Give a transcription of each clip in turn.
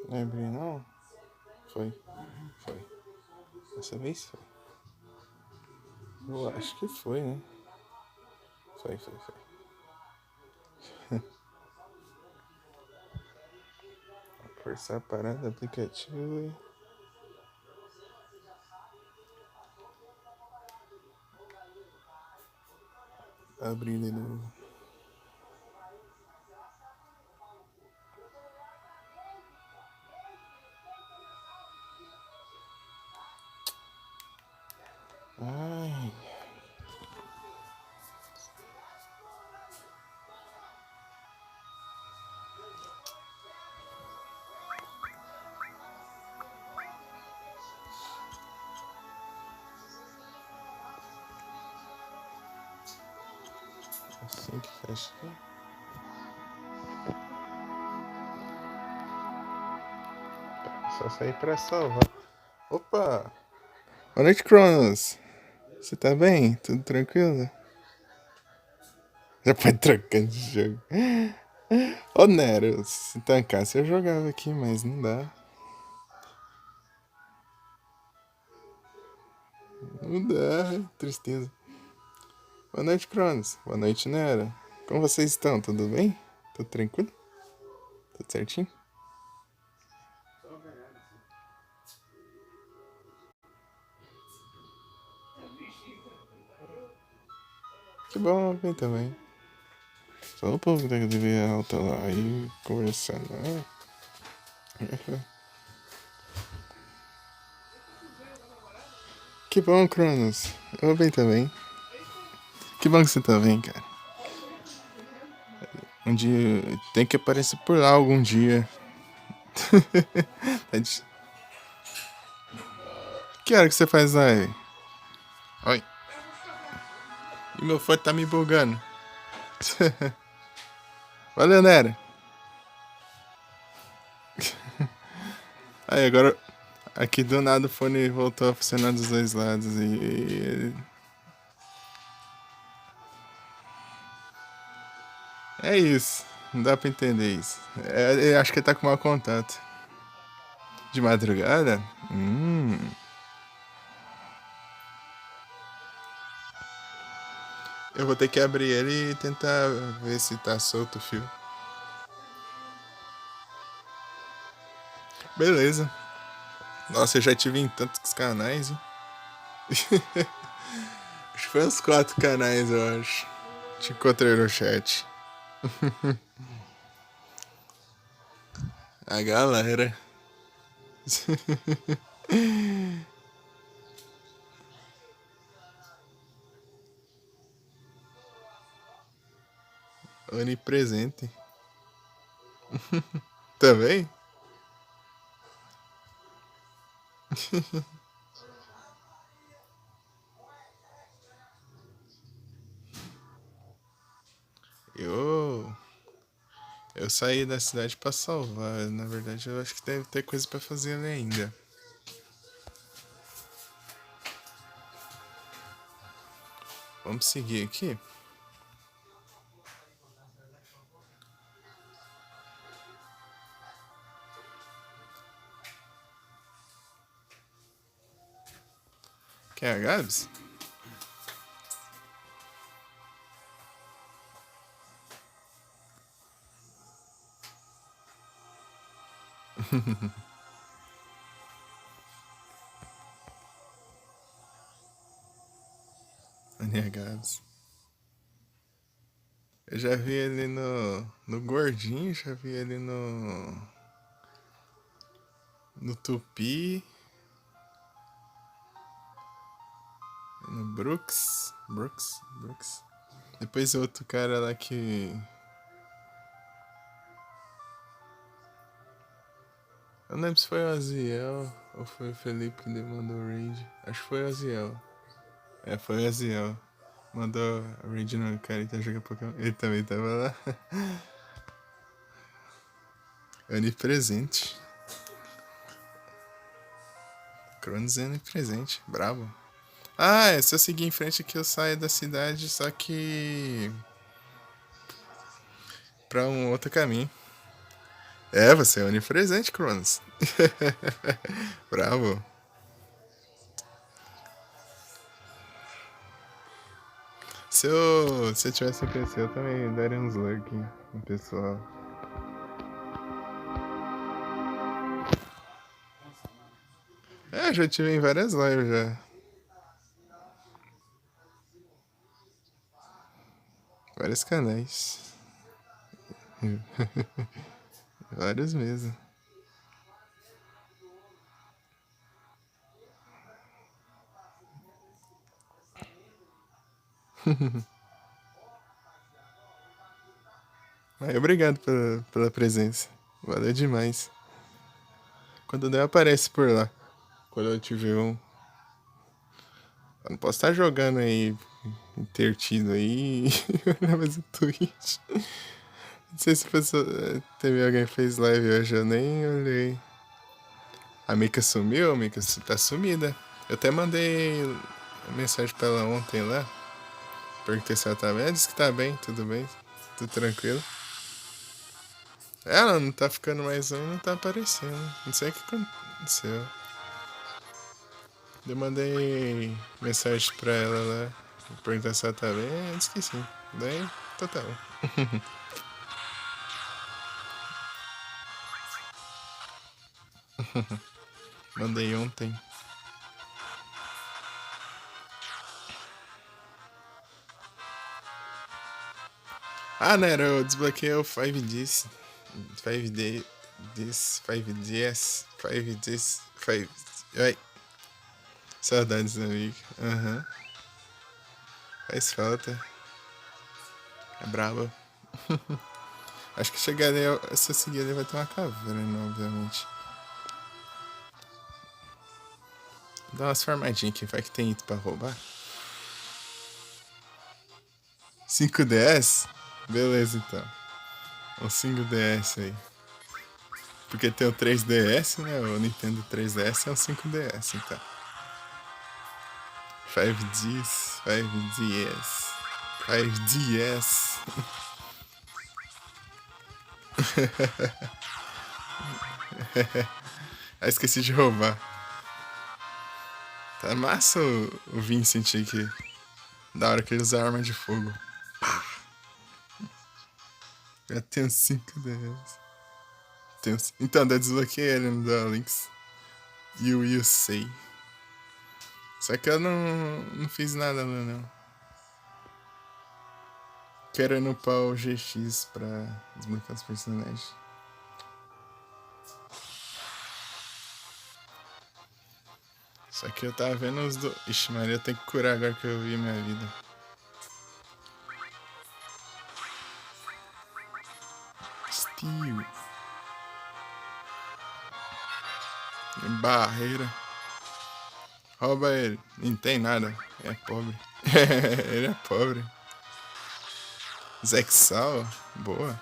Não abri não? Foi. Foi. Dessa vez foi. Eu acho que foi, né? Foi. Forçar a parada, aplicativo. Abrir de novo. Ai. Assim que fecha aqui. Só sair pra salvar. Opa! Boa noite, Cronos. Você tá bem? Tudo tranquilo? Já pode trocar de jogo. Ô, Nero, se tancasse eu jogava aqui, mas não dá. Não dá, tristeza. Boa noite, Cronos. Boa noite, Nero. Como vocês estão? Tudo bem? Tudo tranquilo? Tudo certinho? Que bom, bem também. Só o povo que tem que ver alta lá e conversando, né? Que bom, Cronos. Eu vou bem também. Que bom que você tá bem, cara. Um dia tem que aparecer por lá algum dia. Que hora que você faz live? Oi. E meu fone tá me bugando. Valeu, Nera. Aí, agora aqui do nada o fone voltou a funcionar dos dois lados e. É isso. Não dá pra entender isso. Eu acho que ele tá com mau contato. De madrugada? Eu vou ter que abrir ele e tentar ver se tá solto o fio. Beleza. Nossa, eu já tive em tantos canais, hein? Acho que foi uns 4 canais, eu acho. Te encontrei no chat. A galera. Onipresente. Também? Eu. Eu saí da cidade pra salvar. Na verdade, eu acho que deve ter coisa pra fazer ali ainda. Vamos seguir aqui? Quer a Gabs? A Gabs. Eu já vi ele no Gordinho, já vi ele no Tupi, no Brooks. Depois outro cara lá que... Eu não lembro se foi o Aziel ou foi o Felipe que mandou o raid. Acho que foi o Aziel. É, foi o Aziel. Mandou a raid no cara que tá jogando Pokémon. Ele também tava lá. Onipresente. Cronos é onipresente. Brabo. Ah, é, se eu seguir em frente aqui eu saio da cidade, só que... pra um outro caminho. É, você é onipresente, Cronos. Bravo. Se eu tivesse um PC, eu também daria uns lurking no pessoal. É, já tive em várias lives já. Vários canais. Vários mesmo. Mas obrigado pela presença. Valeu demais. Quando der, aparece por lá. Quando eu tiver um. Eu não posso estar jogando aí, intertido aí, mas o Twitch. Não sei se teve alguém que fez live hoje, eu nem olhei. A Mika sumiu? A Mika tá sumida. Eu até mandei mensagem pra ela ontem lá. Perguntei se ela tá bem. Ela disse que tá bem, tudo tranquilo. Ela não tá ficando mais um, não tá aparecendo. Não sei o que aconteceu. Eu mandei mensagem pra ela lá. Perguntar se ela tá bem. Ela disse que sim. Daí, total. Mandei ontem. Ah, não, eu desbloqueei o 5Ds. 5D. 5Ds. 5Ds. 5. Ai, saudades, amigo. Aham. Faz falta. É brabo. Acho que chegar ali, se eu seguir ali, vai ter uma caverna, né, obviamente. Dá umas formadinhas aqui, vai que tem item pra roubar. 5DS? Beleza, então. Um 5DS aí. Porque tem o 3DS, né? O Nintendo 3DS é um 5DS, então. 5Ds, 5DS, 5DS. Ah, esqueci de roubar. Tá massa o Vincent aqui. Da hora que ele usa arma de fogo. Já tenho 5DS. Então, eu desbloqueei ele no Duel Links. You Say. Só que eu não fiz nada lá, não. Querendo upar o GX pra desbloquear os personagens. Só que eu tava vendo os do. Ixi, Maria, eu tenho que curar agora que eu vi minha vida. Steel. Barreira. Rouba ele. Não tem nada. É pobre. Ele é pobre. Zexal? Boa.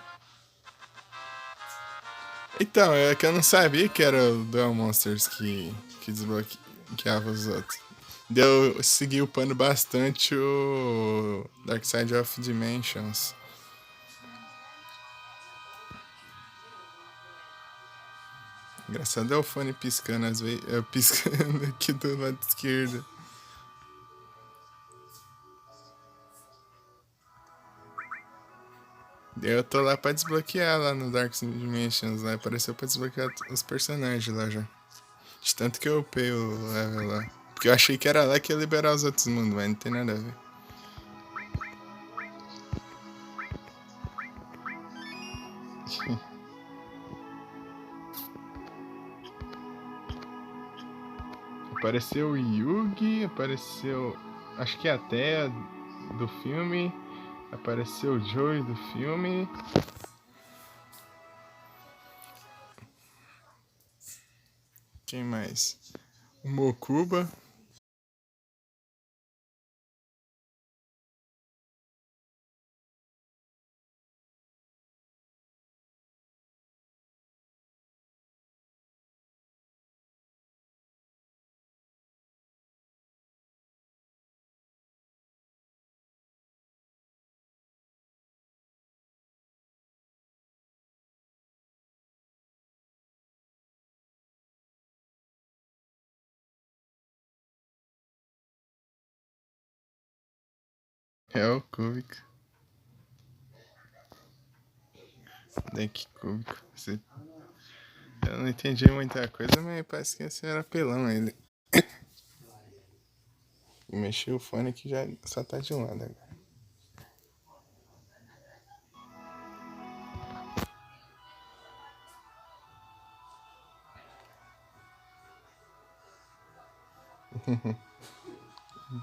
Então, é que eu não sabia que era o Duel Monsters que desbloqueava os outros. Deu segui upando bastante o Dark Side of Dimensions. Engraçado é o fone piscando às vezes. Piscando aqui do lado esquerdo. Eu tô lá pra desbloquear lá no Dark Dimensions, lá. Apareceu pra desbloquear os personagens lá já. De tanto que eu upei o level lá. Porque eu achei que era lá que ia liberar os outros mundos, mas não tem nada a ver. Apareceu o Yugi, apareceu. Acho que até do filme. Apareceu o Joey do filme. Quem mais? O Mokuba. É o cúbico. Deck cúbico. Eu não entendi muita coisa, mas parece que esse era apelão ele. E mexi o fone aqui já só tá de um lado agora.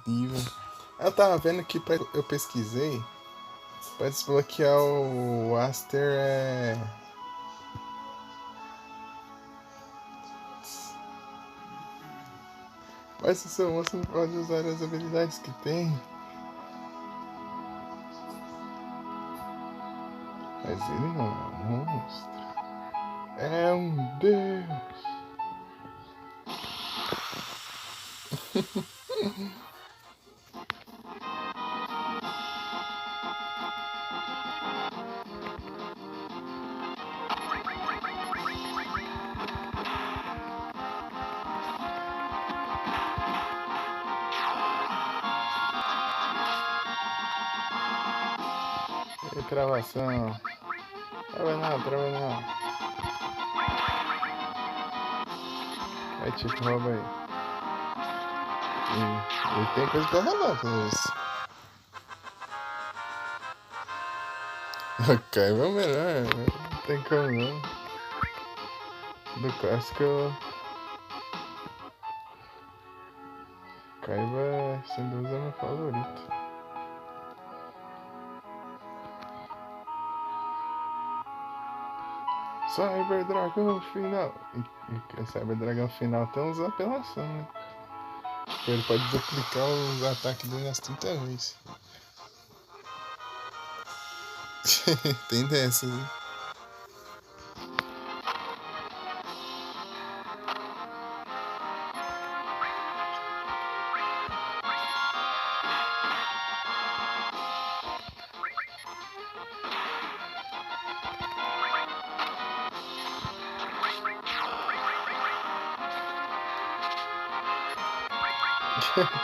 Diva. Eu tava vendo que eu pesquisei. Pra desbloquear o Aster é. Mas o seu monstro não pode usar as habilidades que tem. Mas ele não é um monstro. É um deus. E travação. Trava não, trava não. Aí tipo, rouba aí. E tem coisa pra roubar, pelo isso. Kaiba é o melhor, não tem como não. Do clássico, Kaiba sem dúvida é meu favorito. Cyber Dragão Final. E Cyber Dragão Final tem uns apelação, né? Tipo, ele pode duplicar os ataques dele umas 30 vezes. Tem dessas, né?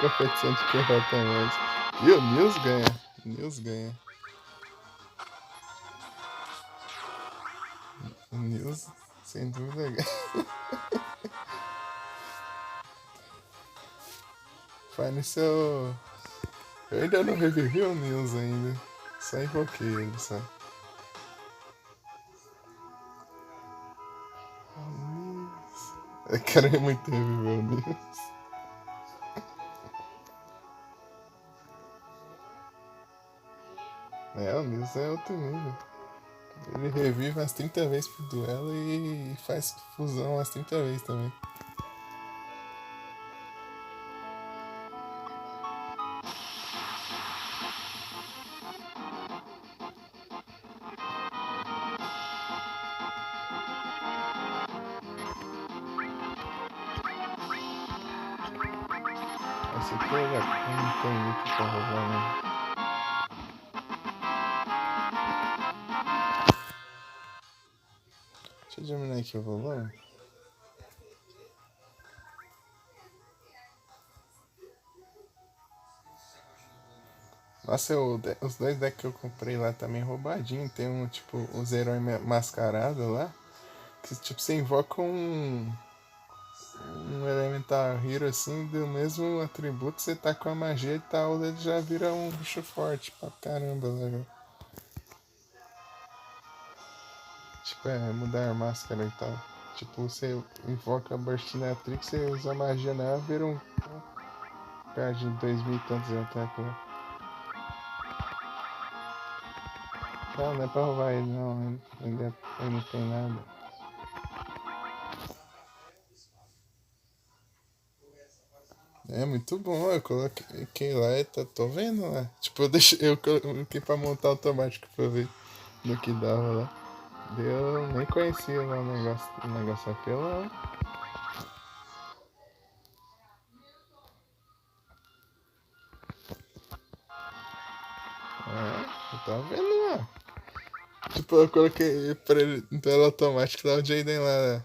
Competição de quem volta mais. E o Nils ganha. Nils ganha. O Nils, sem dúvida, ganha. Faz seu. Eu ainda não revivi o Nils ainda. Só invoquei ele, só. Eu quero muito reviver o Nils. É, o Nils é outro nível. Ele revive umas 30 vezes por duelo e faz fusão umas 30 vezes também. Esse aqui eu já não tem muito pra roubar, né? Deixa eu diminuir aqui o volume. Nossa, os dois decks que eu comprei lá também roubadinho. Tem um, tipo, os heróis mascarados lá. Que, tipo, você invoca um Elemental Hero assim, do mesmo atributo. Você tá com a magia e tal, ele já vira um bicho forte pra caramba, né? Tipo, mudar a máscara e tal. Tipo, você invoca a Burstinatrix, você usa a magia nela, vira um. Perde 2000 e tantos de ataque lá. Não é pra roubar ele não, ele não tem nada. É muito bom, eu coloquei lá e tô vendo lá. Tipo, eu coloquei pra montar automático pra ver no que dava lá. Eu nem conhecia lá o negócio apelão. É, eu tava vendo lá. Tipo, eu coloquei pra ele no tela automático lá o Jaden lá. Né?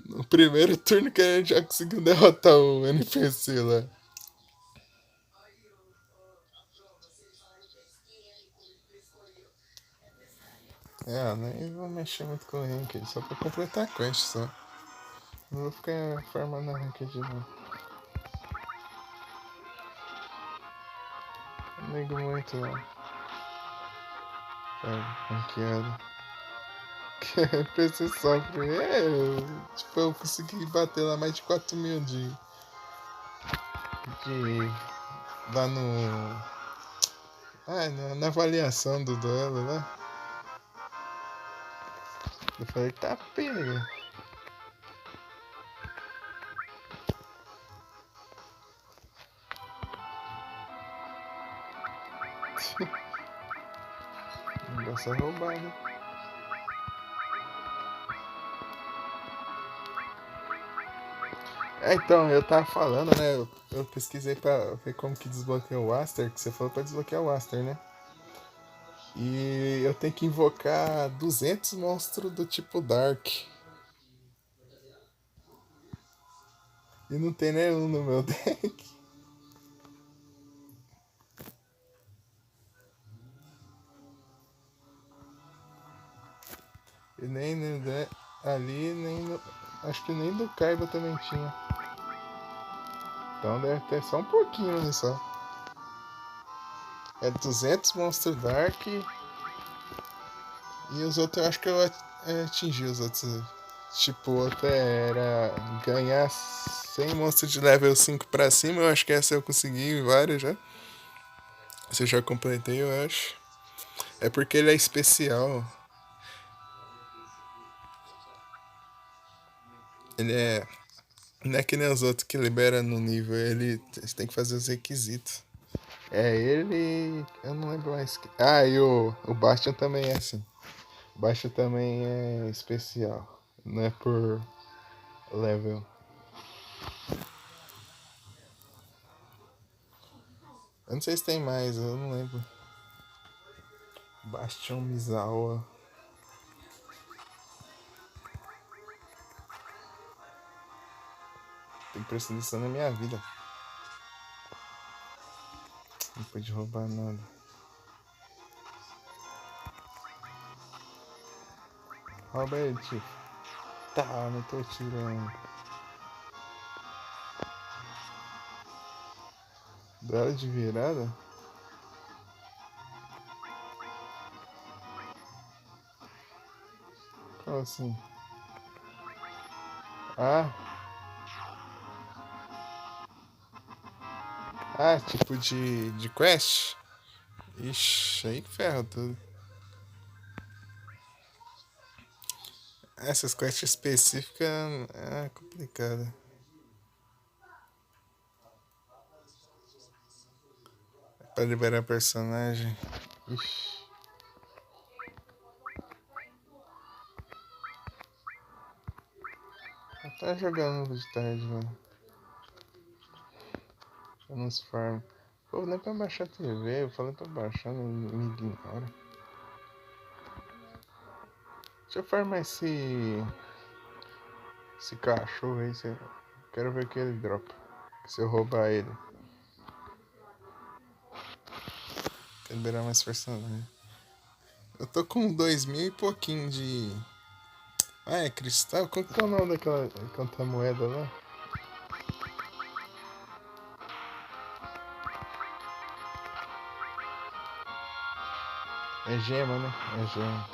No primeiro turno que a gente já conseguiu derrotar o NPC lá. É, nem vou mexer muito com o ranked, só pra completar a quest só. Não vou ficar farmando a ranked não. Não ligo muito não. Ranqueado. Que a PC sofre. Tipo, eu consegui bater lá mais de 4.000 de. Lá no. Ah, na avaliação do duelo lá. Eu falei, tá pega. Negócio é roubado. Então, eu tava falando, né? Eu pesquisei pra ver como que desbloqueia o Aster, que você falou pra desbloquear o Aster, né? E eu tenho que invocar 200 monstros do tipo Dark. E não tem nenhum no meu deck. E nem no ali, nem no. Acho que nem do Kaiba também tinha. Então deve ter só um pouquinho ali só. É 200 monstros Dark. E os outros eu acho que eu atingi os outros. Tipo, o outro era ganhar 100 monstros de level 5 pra cima. Eu acho que essa eu consegui várias já. Essa eu já completei, eu acho. É porque ele é especial. Ele é. Não é que nem os outros que libera no nível. Ele. Você tem que fazer os requisitos. É ele. Eu não lembro mais. Ah, e o Bastion também é assim. O Bastion também é especial. Não é por level. Eu não sei se tem mais, eu não lembro. Bastion Misawa. Tem prestado atenção na minha vida. Não pode roubar nada. Rouba ele, tio. Tá, não tô tirando. Duelo de virada? Como assim? Ah, tipo de quest? Ixi, aí que ferra tudo. Essas quests específicas é complicada. Pra liberar personagem. Ixi. Tá jogando de tarde, mano. Eu não se farm. Pô, nem pra baixar a TV, eu falei pra baixar, não me ignora. Deixa eu farmar esse cachorro aí, quero ver o que ele dropa. Se eu roubar ele. Quero liberar mais personagem. Eu tô com 2.000 e pouquinho de. Ah, é cristal? Qual que é o nome daquela moeda lá? É gema, né? É gema.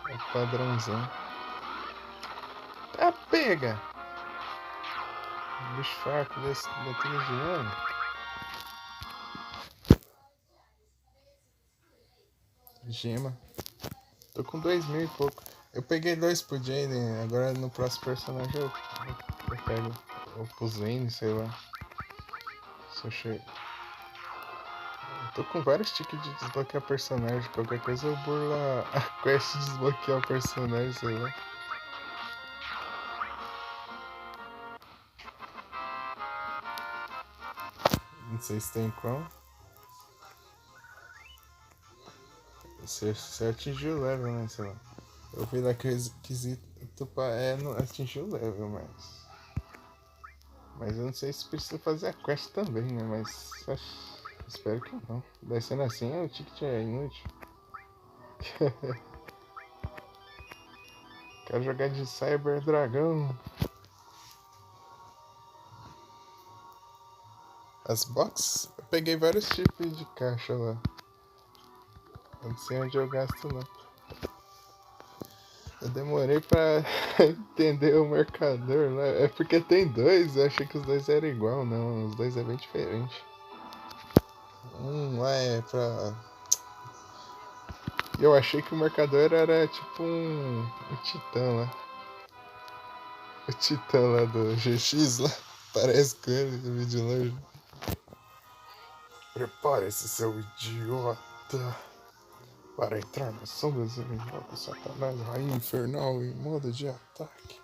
É padrãozão. Ah, pega! Bicho fraco daquele gema. Gema. Tô com 2.000 e pouco. Eu peguei 2 pro Jaden, agora no próximo personagem eu pego. Ou pro Zane, sei lá. Se eu che... Eu tô com vários tickets de desbloquear personagem. Qualquer coisa eu burlo a quest de desbloquear o personagem, sei lá. Não sei se tem como. Você atingiu o level, né? Sei lá. Eu vi lá que o requisito não atingiu o level, mas eu não sei se precisa fazer a quest também, né? Mas Espero que não. Daí sendo assim, o ticket é inútil. Quero jogar de Cyber Dragão. As boxes? Eu peguei vários tipos de caixa lá. Eu não sei onde eu gasto não. Eu demorei pra entender o marcador lá. É porque tem dois, eu achei que os dois eram igual, não. Os dois é bem diferente. Lá é pra. Eu achei que o marcador era tipo um titã lá. O titã lá do GX lá. Parece com ele, eu vi de longe. Prepare-se, seu idiota, para entrar nas sombras e invoca Satanás, Rainha Infernal em modo de ataque.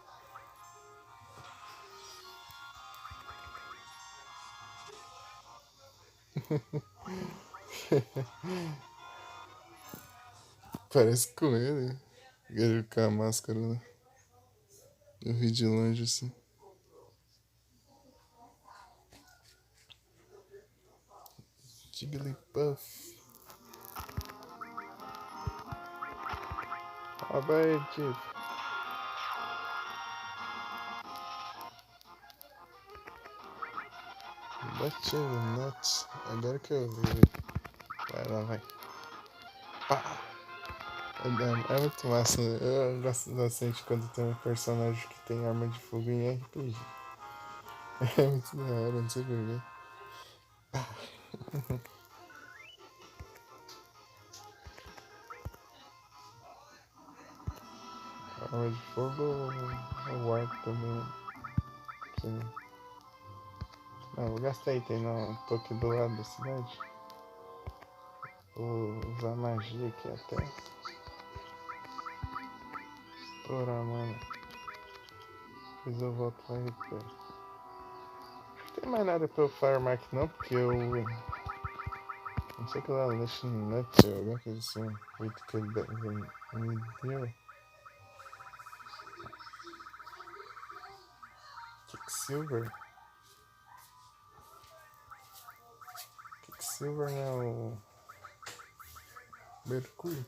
Parece com ele. Ele com a máscara lá. Eu vi de longe assim. Jigglypuff. Vai, Tiff. Batendo nuts. Agora que eu vi. Vai lá, vai. Pá. É muito massa. Eu gosto bastante quando tem um personagem que tem arma de fogo em RPG. É muito da hora, não sei porquê. Arma de fogo ou arco também. Sim. Não, vou gastar item não. Tô aqui do lado da cidade. Vou usar magia aqui até. Estourar, mano. Depois eu volto lá e recupero. Não tem mais nada pra eu farmar aqui não, porque eu. Não sei o que lá, Lush Nut ou alguma coisa assim. O item que ele me deu. Quicksilver? Quicksilver não é o. Mercúrio?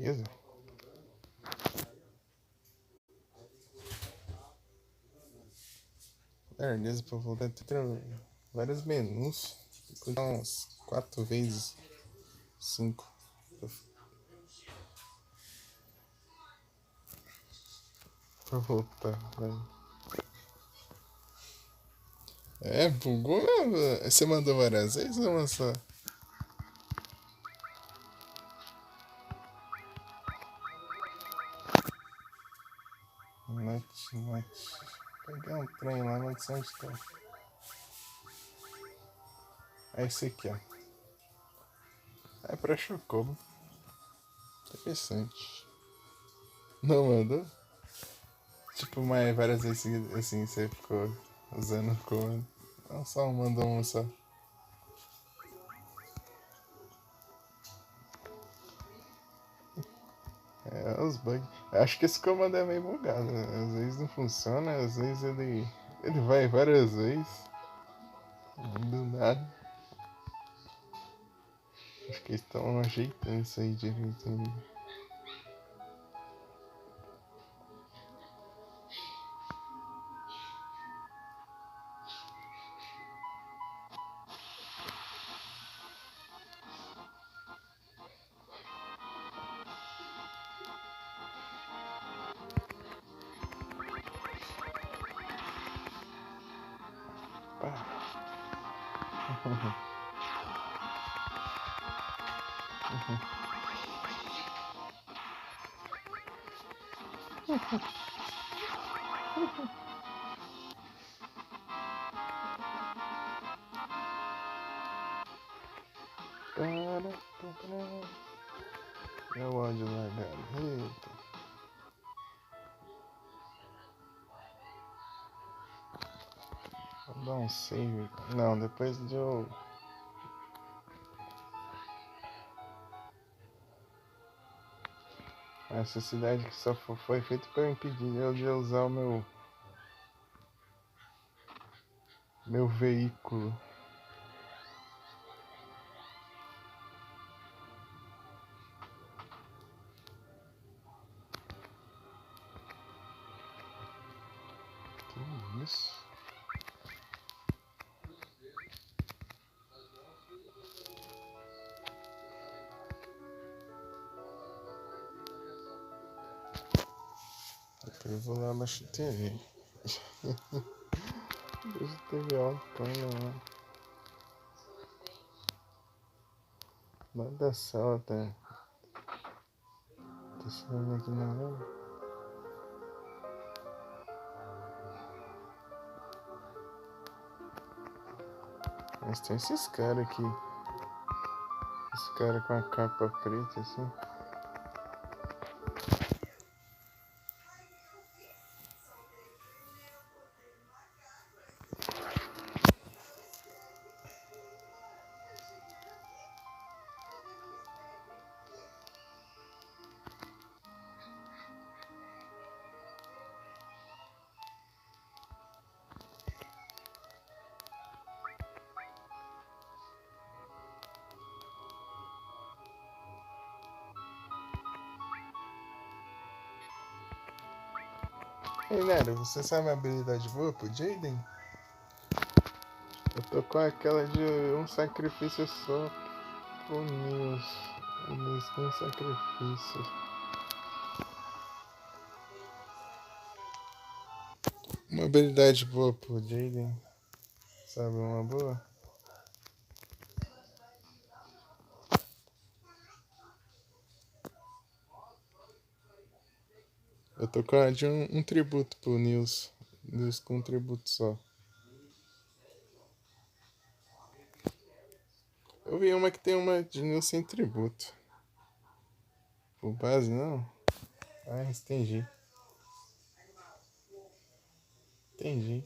Beleza? Beleza, pra voltar a ter vários menus. Vou dar uns 4 vezes 5 pra voltar. Vai. É, bugou mesmo. Você mandou várias vezes ou uma só? Mate. Peguei um trem lá, mas onde tá? É esse aqui, ó. É pra Chocobo. Interessante. Não mandou? Tipo, mas várias vezes seguidas, assim, você ficou usando o comando. Não, só mandou um só. É, os bugs. Acho que esse comando é meio bugado. Às vezes não funciona, às vezes ele vai várias vezes. Do nada. Acho que eles estão ajeitando isso aí direito ainda. É o áudio largado. Eita. Vou dar um save. Não, depois de eu. Essa cidade que só foi feita para impedir eu de usar o meu veículo. Que isso? Eu vou lá abaixo da TV. Deixa a TV alta, lá. Lá da sala tá subindo aqui na hora. Mas tem esses caras aqui. Esse cara com a capa preta assim. Ei, Nero, você sabe uma habilidade boa pro Jaden? Eu tô com aquela de um sacrifício só pro Nils. O Nils com um sacrifício. Uma habilidade boa pro Jaden. Sabe uma boa? Eu tô com a de um tributo pro Nils. Nils com um tributo só. Eu vi uma que tem uma de Nils sem tributo. Por base não? Ah, entendi. Entendi.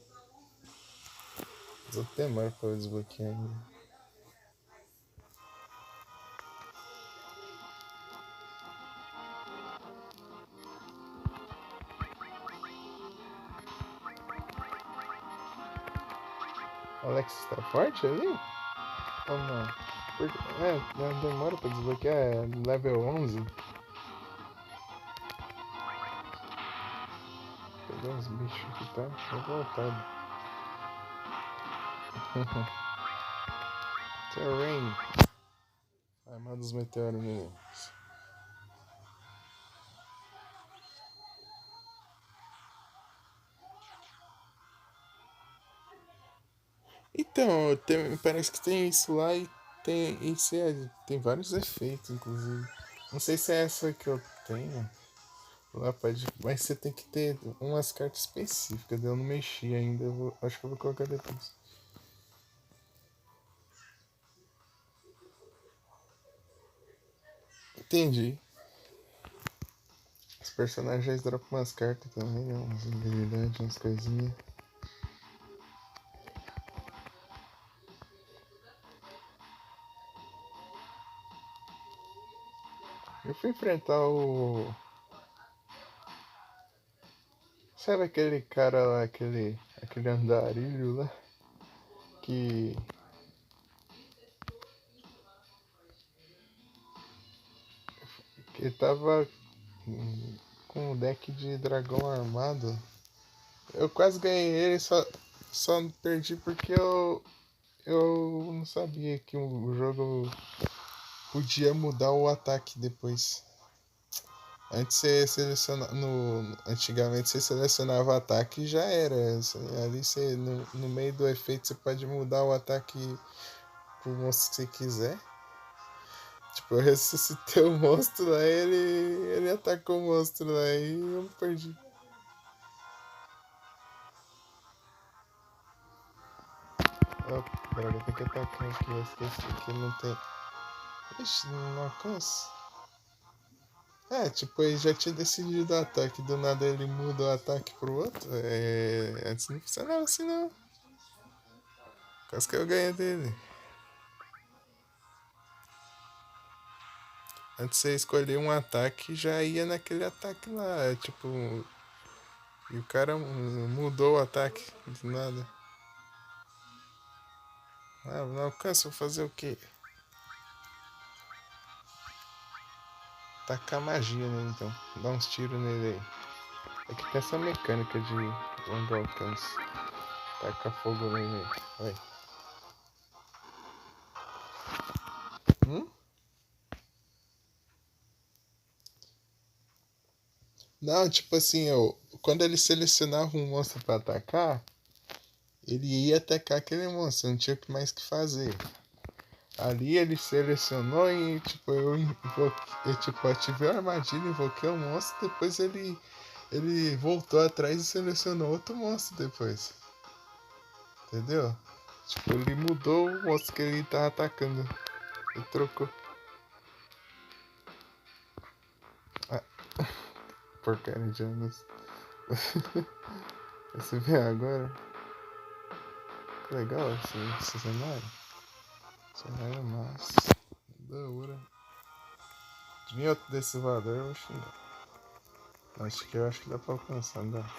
Vou até mais pra eu desbloquear ainda. Alex tá forte ali? Ou não? Porque, demora pra desbloquear, é level 11. Pegar uns bichos que tá revoltado. Terrain. Ai, manda os meteoros no. Então, parece que tem isso lá e tem vários efeitos, inclusive. Não sei se é essa que eu tenho. Lá pode, mas você tem que ter umas cartas específicas. Eu não mexi ainda. Acho que eu vou colocar depois. Entendi. Os personagens dropam umas cartas também, né? Umas habilidades, umas coisinhas. Eu fui enfrentar o. Sabe aquele cara lá, aquele andarilho lá? Que. Que tava com o deck de dragão armado. Eu quase ganhei ele, só perdi porque eu não sabia que o jogo podia mudar o ataque depois. Antes você seleciona, antigamente você selecionava o ataque e já era. Ali você, no meio do efeito você pode mudar o ataque pro monstro que você quiser. Tipo, eu ressuscitei o monstro lá e ele atacou o monstro lá e eu me perdi. Oh, droga, tem que atacar aqui, eu esqueci que não tem. Ixi, não alcança. É, tipo, ele já tinha decidido o ataque, do nada ele muda o ataque pro outro. Antes não funcionava assim não. Quase que eu ganhei dele. Antes você escolher um ataque, já ia naquele ataque lá. Tipo, e o cara mudou o ataque do nada. Ah, não alcança, vou fazer o quê? Tacar magia nele então. Dá uns tiros nele aí. Aqui tem essa mecânica de longo alcance. Taca fogo nele. Vai. Hum? Não, tipo assim, quando ele selecionava um monstro pra atacar, ele ia atacar aquele monstro, não tinha mais o que fazer. Ali ele selecionou e tipo, eu ativei a armadilha, invoquei o monstro, depois ele voltou atrás e selecionou outro monstro depois. Entendeu? Tipo, ele mudou o monstro que ele tava atacando. Ele trocou. Ah, porcaria de anos. Você vê agora? Que legal esse cenário. Cenário massa. Da hora. Vinha outro desse voador, eu vou xingar. Acho que dá pra alcançar, não dá?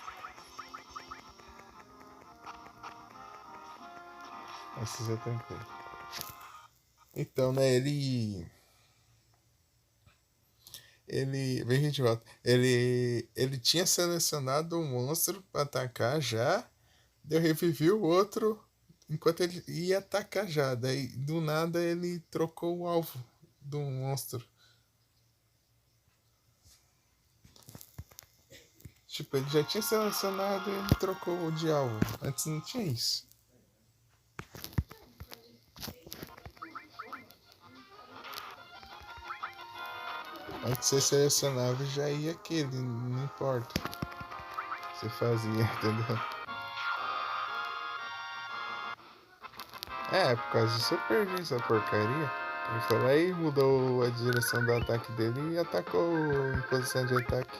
Esse é tranquilo. Então, né, Vem, gente, volta. Ele tinha selecionado um monstro pra atacar já. Deu reviveu o outro enquanto ele ia atacar já. Daí, do nada, ele trocou o alvo do monstro. Tipo, ele já tinha selecionado e ele trocou o de alvo. Antes não tinha isso. Antes você selecionava e já ia aquele, não importa. Você fazia, entendeu? É, por causa disso eu perdi essa porcaria. Ele foi lá e mudou a direção do ataque dele e atacou em posição de ataque.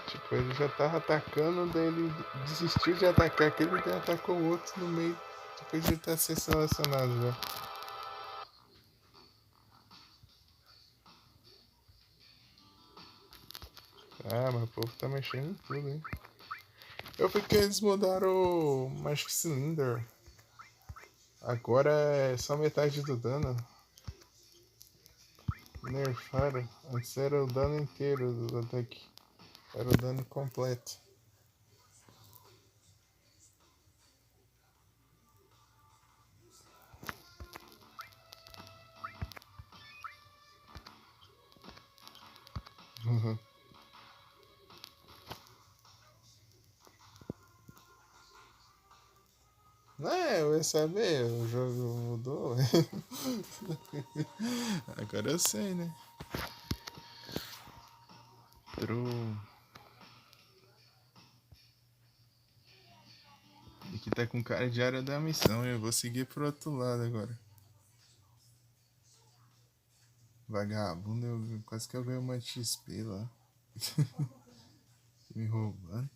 Tipo, ele já tava atacando, daí ele desistiu de atacar aquele e atacou o outro no meio, depois de estar sendo selecionado já. Ah, mas o povo tá mexendo em tudo, hein? Eu vi que eles mudaram o Magic Cylinder. Agora é só metade do dano. Nerfaram. Antes era o dano inteiro do ataque. Era o dano completo. Uhum. Não, eu ia saber, o jogo mudou. Agora eu sei, né? True. Aqui tá com cara de área da missão, eu vou seguir pro outro lado agora. Vagabundo, quase que eu ganhei uma XP lá. Me roubando.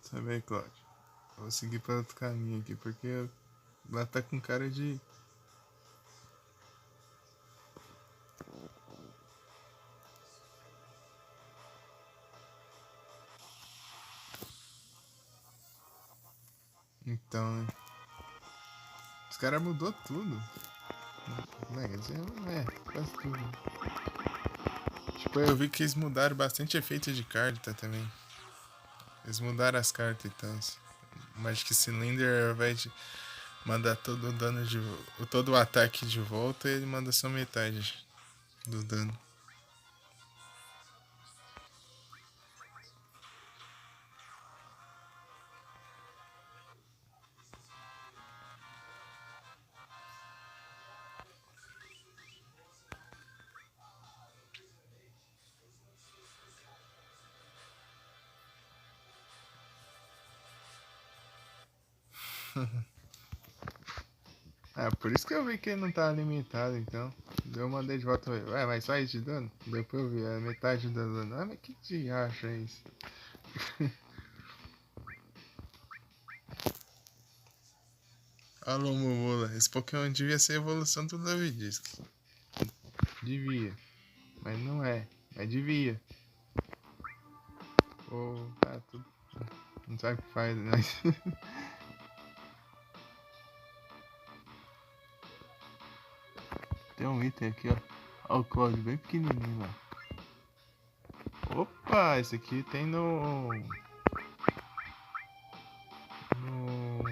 Sabe aí, Cláudio? Eu vou seguir para outro caminho aqui, porque lá tá com cara de. Então, né? Os caras mudou tudo. Né? Quer dizer, quase tudo. Tipo, eu vi que eles mudaram bastante efeito de carta também. Eles mudaram as cartas e tal. O Magic Cylinder, ao invés de mandar todo o dano de. Todo o ataque de volta, ele manda só metade do dano. Ah, por isso que eu vi que ele não tava limitado, então. Eu mandei de volta. Ué, mas só isso de dano? Depois eu vi, é metade do dano. Ah, mas que de acha isso? Alô, Momola. Esse Pokémon devia ser a evolução do Davidisk. Devia. Mas não é. Mas devia. Ou tá tudo. Não sabe o que faz, mas. Tem um item aqui, ó. Olha o código bem pequenininho lá. Opa, esse aqui tem no. No.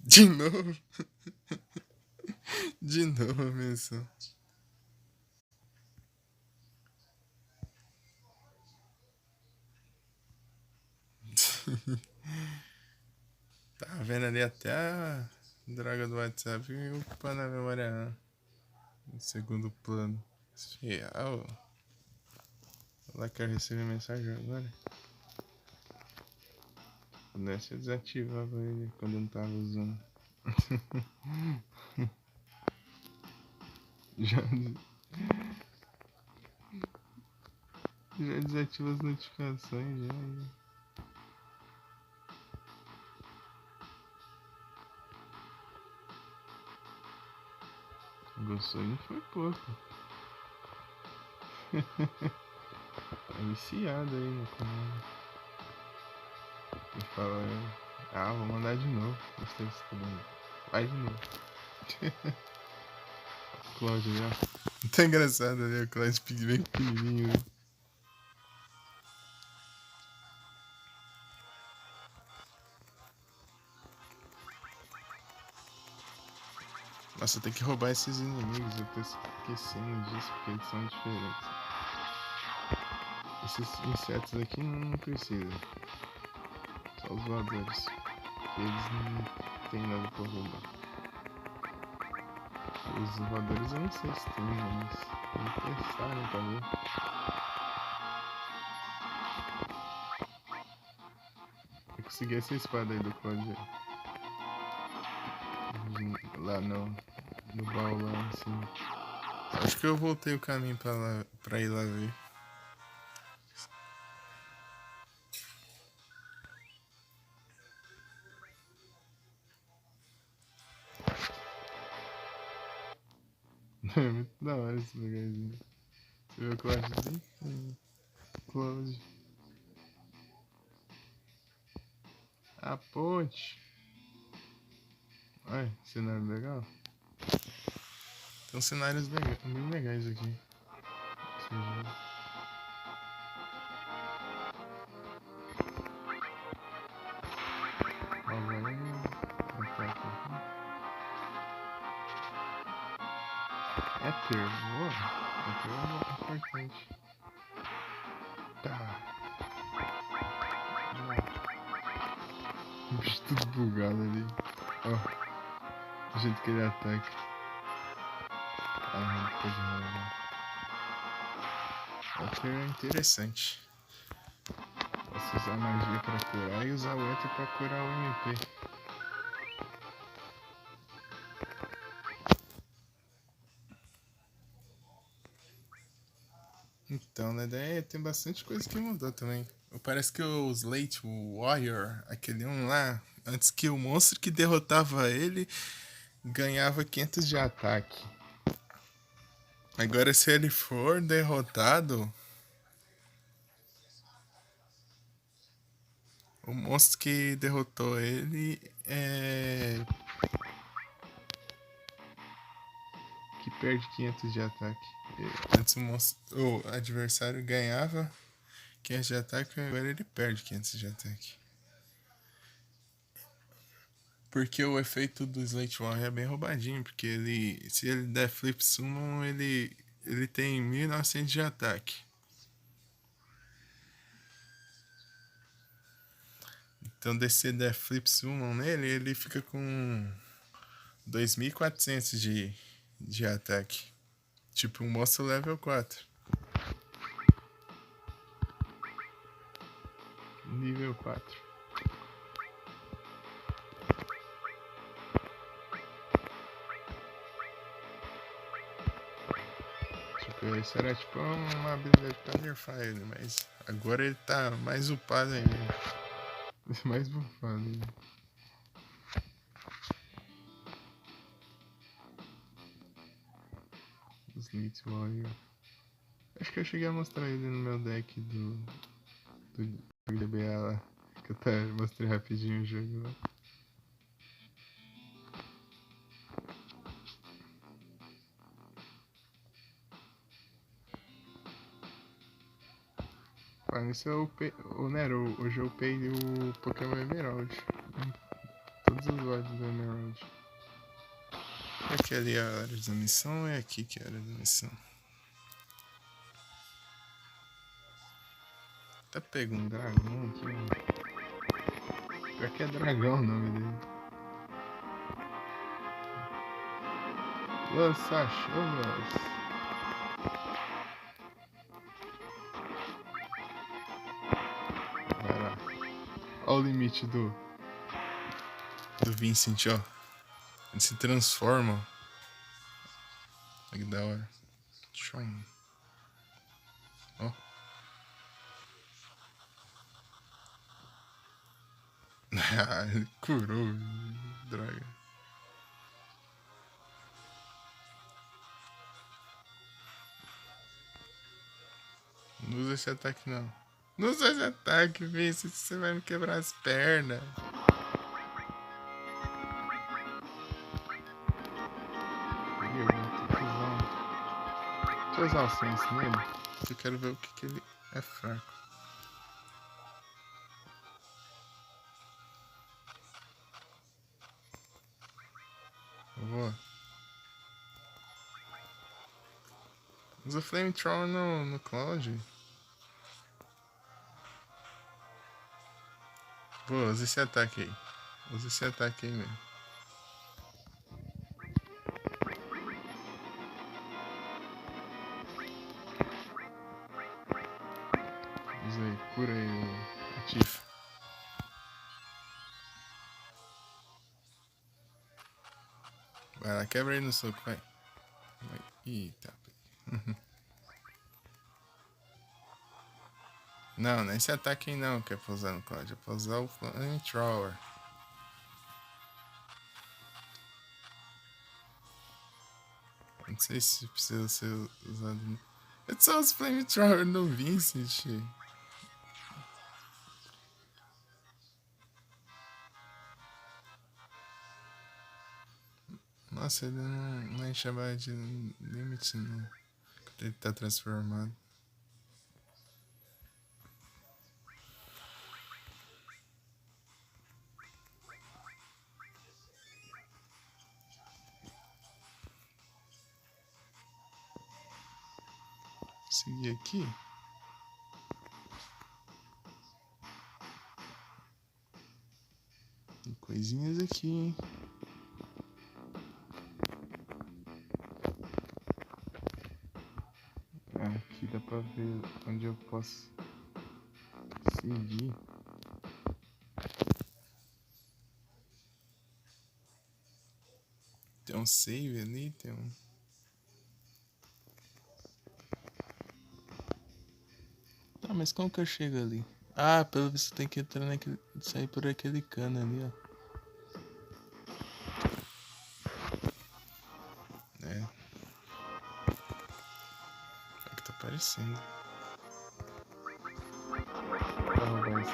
De novo? De novo a menção. Tá vendo ali até a droga do WhatsApp e ocupando a memória em segundo plano. Fiel. Lá que eu recebi mensagem agora. Nessa eu desativava ele quando eu não tava usando. já, já desativa as notificações já. Gostou não foi pouco. É viciado aí no comando. E fala, ah, vou mandar de novo. Gostei disso tudo. Vai de novo. Cláudio já. Tá engraçado ali, o Cláudio bem pequenininho. Né? Nossa, tem que roubar esses inimigos, eu tô esquecendo disso porque eles são diferentes. Esses insetos aqui não precisa. Só os voadores. Eles não tem nada pra roubar. Os voadores eu não sei se tem, mas tem que testar, né, pra ver. Eu consegui essa espada aí do Claudio. Lá no baú lá, assim. Acho que eu voltei o caminho pra ir lá ver. É muito da hora esse lugarzinho. Você viu que eu acho bem close. A ponte. Olha, cenário legal. Tem uns cenários bem legais aqui. Agora eu ataque aqui. Ether, boa. Ether é importante. Tá, Tudo bugado ali. Ó, o jeito que ele ataca. Ah, não pode rolar. Walker é interessante. Posso usar magia pra curar e usar o Ether pra curar o MP. Então, né? Daí tem bastante coisa que mudou também. Parece que o Slate Warrior, aquele um lá, antes que o monstro que derrotava ele ganhava 500 de ataque. Agora, se ele for derrotado, o monstro que derrotou ele é. Que perde 500 de ataque. Antes o adversário ganhava 500 de ataque, agora ele perde 500 de ataque. Porque o efeito do Slate Warrior é bem roubadinho, porque ele, se ele der Flip Summon, ele tem 1900 de ataque. Então, se der Flip Summon nele, ele fica com 2400 de ataque. Tipo um monstro level 4. Nível 4. Tipo, isso era tipo uma habilidade pra nerfar ele, mas agora ele tá mais upado ainda. Mais bufado ainda. Slate Warrior. Acho que eu cheguei a mostrar ele no meu deck do GBA lá. Que eu até mostrei rapidinho o jogo lá. Falando isso, o Nero, hoje eu upei o Pokémon Emerald. Todos os voids do Emerald. Aqui ali é a área da missão, é aqui que é a área da missão. Tá pegando um dragão aqui, mano. Pior que é dragão o nome dele. Lança-chamas. Vai lá. Olha o limite do Vincent, ó. Ele se transforma. Olha que da hora. Choing. Ó. Ele curou o dragão. Não usa esse ataque não. Não usa esse ataque, Vincent. Você vai me quebrar as pernas. Deixa eu usar o sense nele. Eu quero ver o que ele é fraco. Vou. Usa Flamethrower no Cloud. Pô, usa esse ataque aí. Usa esse ataque aí mesmo. Usa aí, cura aí o Tifa. Vai lá, quebra aí no soco, vai. Eita. Não, não é esse ataque aí não que é pra usar no Cloud. É pra usar o Flamethrower. Não sei se precisa ser usado. É só os Flamethrower no Vincent. Nossa, ele não enche a barra de limite não. Quando ele tá transformado. Seguir aqui. coisinhas aqui, hein? Aqui dá pra ver onde eu posso seguir. Tem um save ali, tem um... Tá, mas como que eu chego ali? Ah, pelo visto tem que entrar naquele... sair por aquele cano ali, ó. É. É que tá aparecendo. Vou roubar esse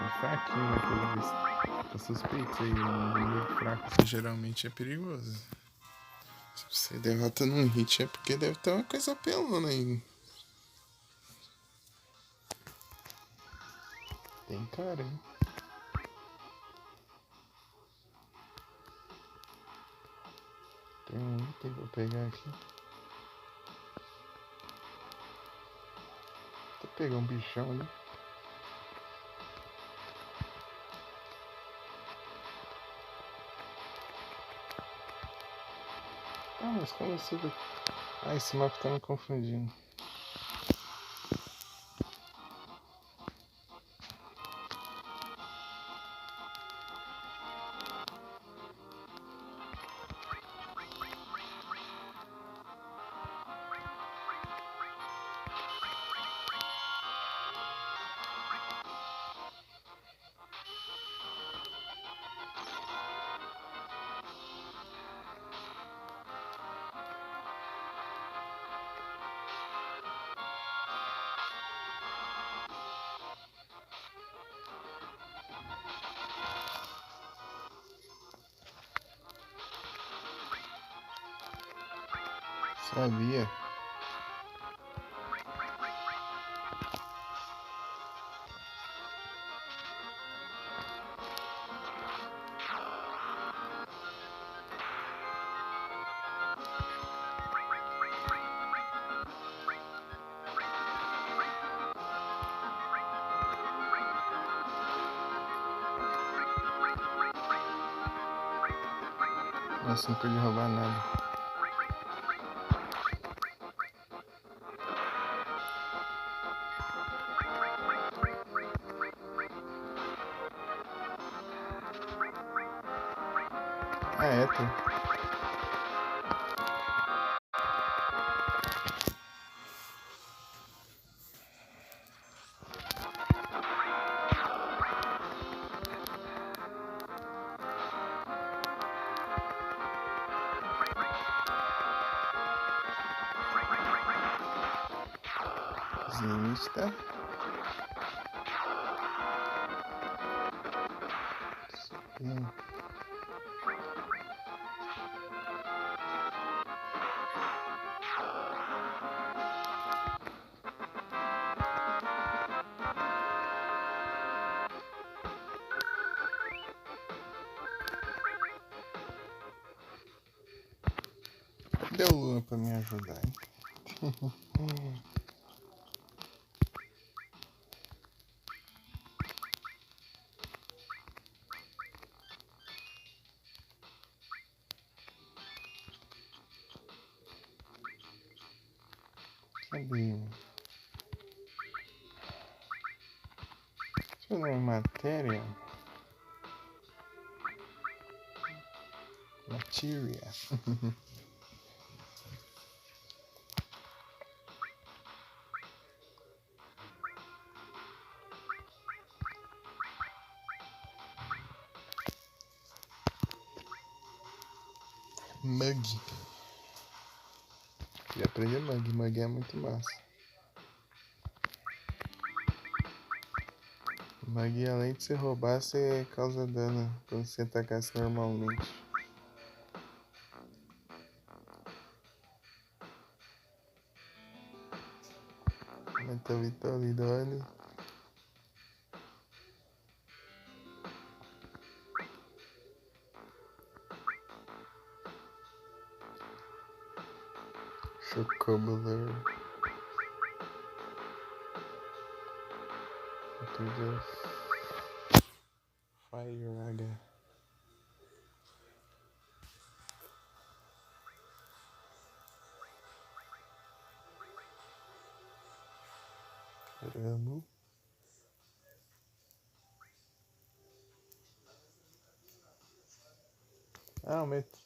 é fraquinho, né? Pelo visto. Eu suspeitei, um inimigo fraco assim, geralmente é perigoso. Se você derrota num hit é porque deve ter uma coisa apelona aí. Tem cara, hein? Tem um item pra pegar aqui. Vou pegar um bichão ali. Ah, mas como eu subo? Ah, esse mapa tá me confundindo. Sabia. Nossa, não pude roubar nada. Ah, é, tem. Zinista. Cadê o Luan pra me ajudar, hein? Cadê? Deixa eu ver matéria. Materia. Mug. E aprender Mug. Mug é muito massa. Mug, além de você roubar, você causa dano quando você atacasse normalmente. Aumenta a vitalidade. Chocobular. to the fire again. Ramo.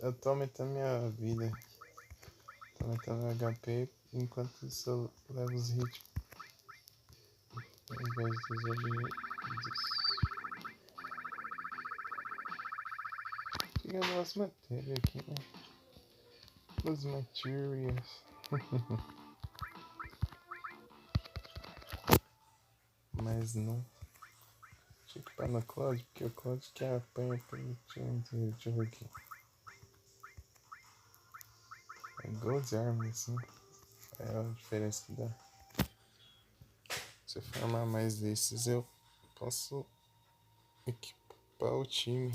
Eu tô aumentando minha vida. Tô aumentando meu HP enquanto isso eu levo os hits. Ao invés dos objetos. Chegando as matérias aqui, né? Os materials. Mas não. Tinha que estar no Cloud, porque o Cloud que apanha pelo time inteiro. Deixa eu ver aqui. É Gold Arm, assim. É a diferença que dá. Se eu farmar mais desses, eu posso equipar o time.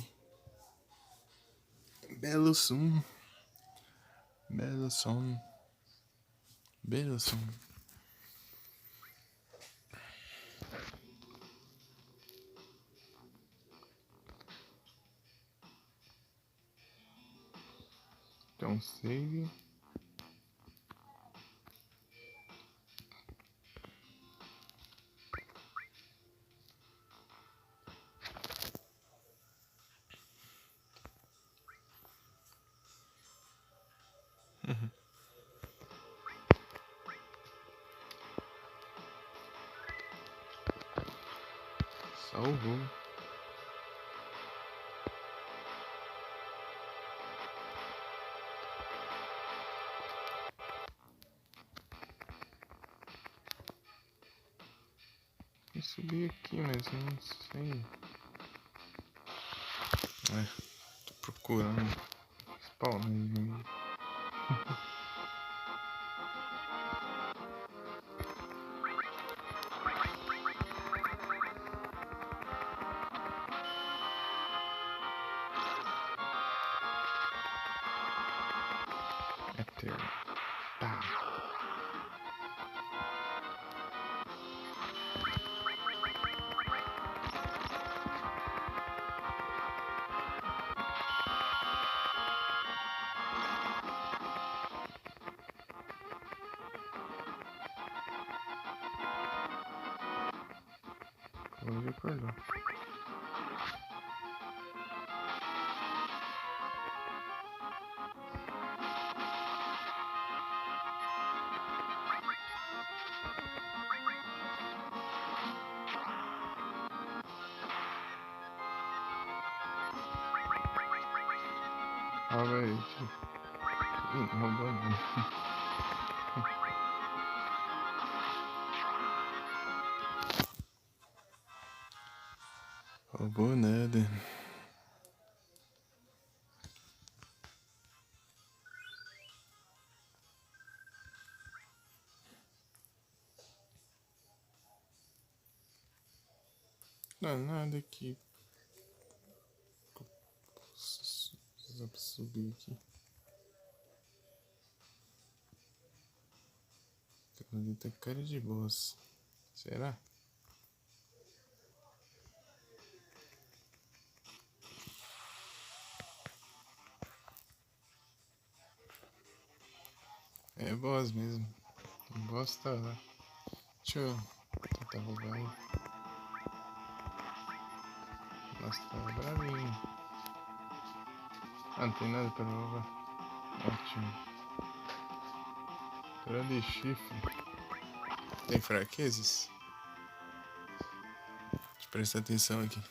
Belo som. Belo som. Belo som. Então, save. Salvou. Eu subi aqui, mas eu não sei. Tô procurando spawn inimigo. Eterno. Tá. Hoje acordou. Ah, velho. Roubou não. Roubou nada. Não, nada aqui. Dá pra subir aqui. Ali tá cara de boss. Será? É boss mesmo. O boss tá lá. Deixa eu tentar roubar aí. Nossa, tá bravinho. Ah, não tem nada pra roubar. Ótimo. Cara de chifre. Tem fraquezas? Deixa eu prestar atenção aqui.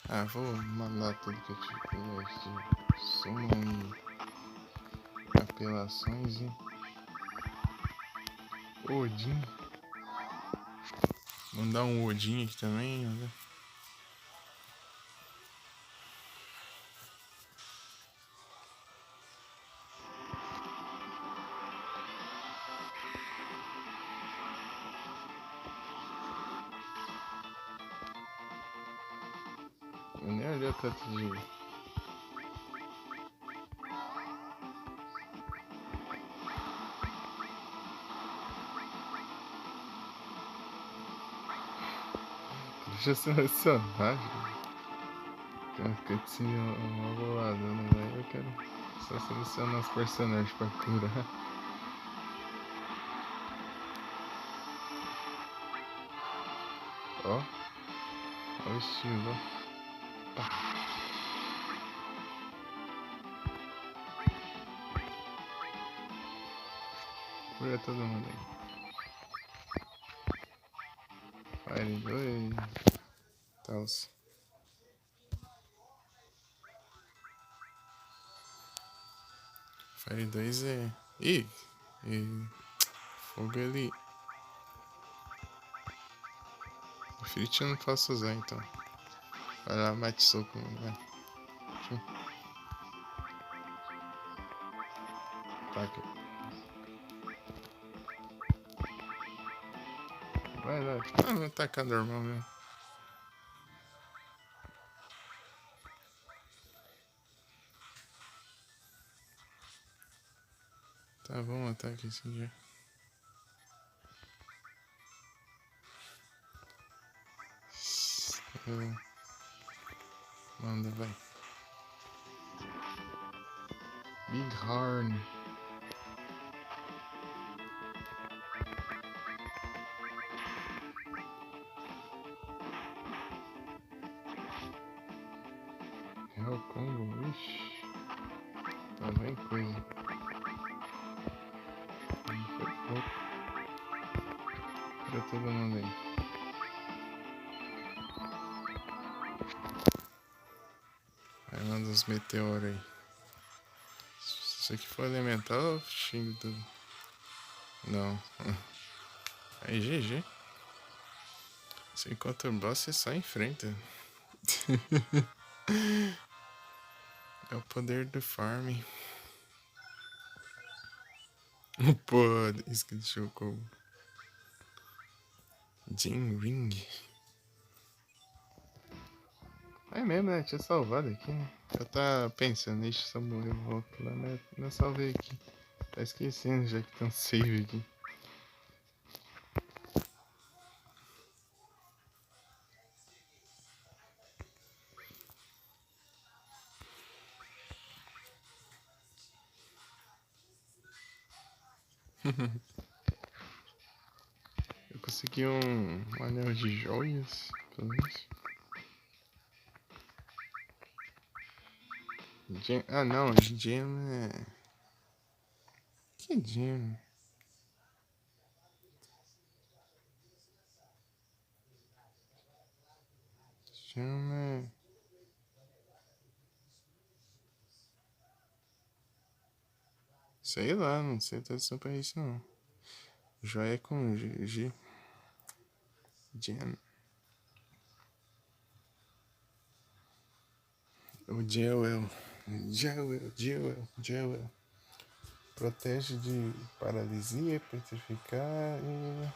Ah, vou mandar tudo que eu tive de summon e apelações e Odin. Mandar um Odin aqui também, né? Eu nem olhei o tanto de... Já selecionar, tem uma cutscene uma boladona, velho. Eu quero só selecionar os personagens pra curar. Ó, ó o estilo, ó. Pá. Cura todo mundo aí. Fire 2. Tals. Fire 2 é. Ih! Fogo ali. Frit eu não posso usar então. Vai lá, mete soco, vai. Taca. Vai lá. Ah, vou tacar normal mesmo. Tá bom, ataque esse dia. Manda, vai. Big Horn. Real Combo, ixi. Tá bem coisa. Foi pouco. Pra todo mundo aí. Aí manda uns meteoros aí. Se isso aqui for elemental, eu xingo tudo. Não. Aí GG. Você encontra o boss, você só enfrenta. É o poder do farm. Pô, isso que chocou. Jin Ring. É mesmo, né? Tinha salvado aqui, né? Eu tava pensando nisso, só morreu, eu volto lá, mas não salvei aqui. Tá esquecendo já que tem um save aqui. Eu consegui um anel de joias, pelo menos. Ah não, gem é... Que gem? Gem é... Sei lá, não sei tradução pra isso não. Joia com G. Gem. O Jewel. Jewel. Protege de paralisia, petrificar e...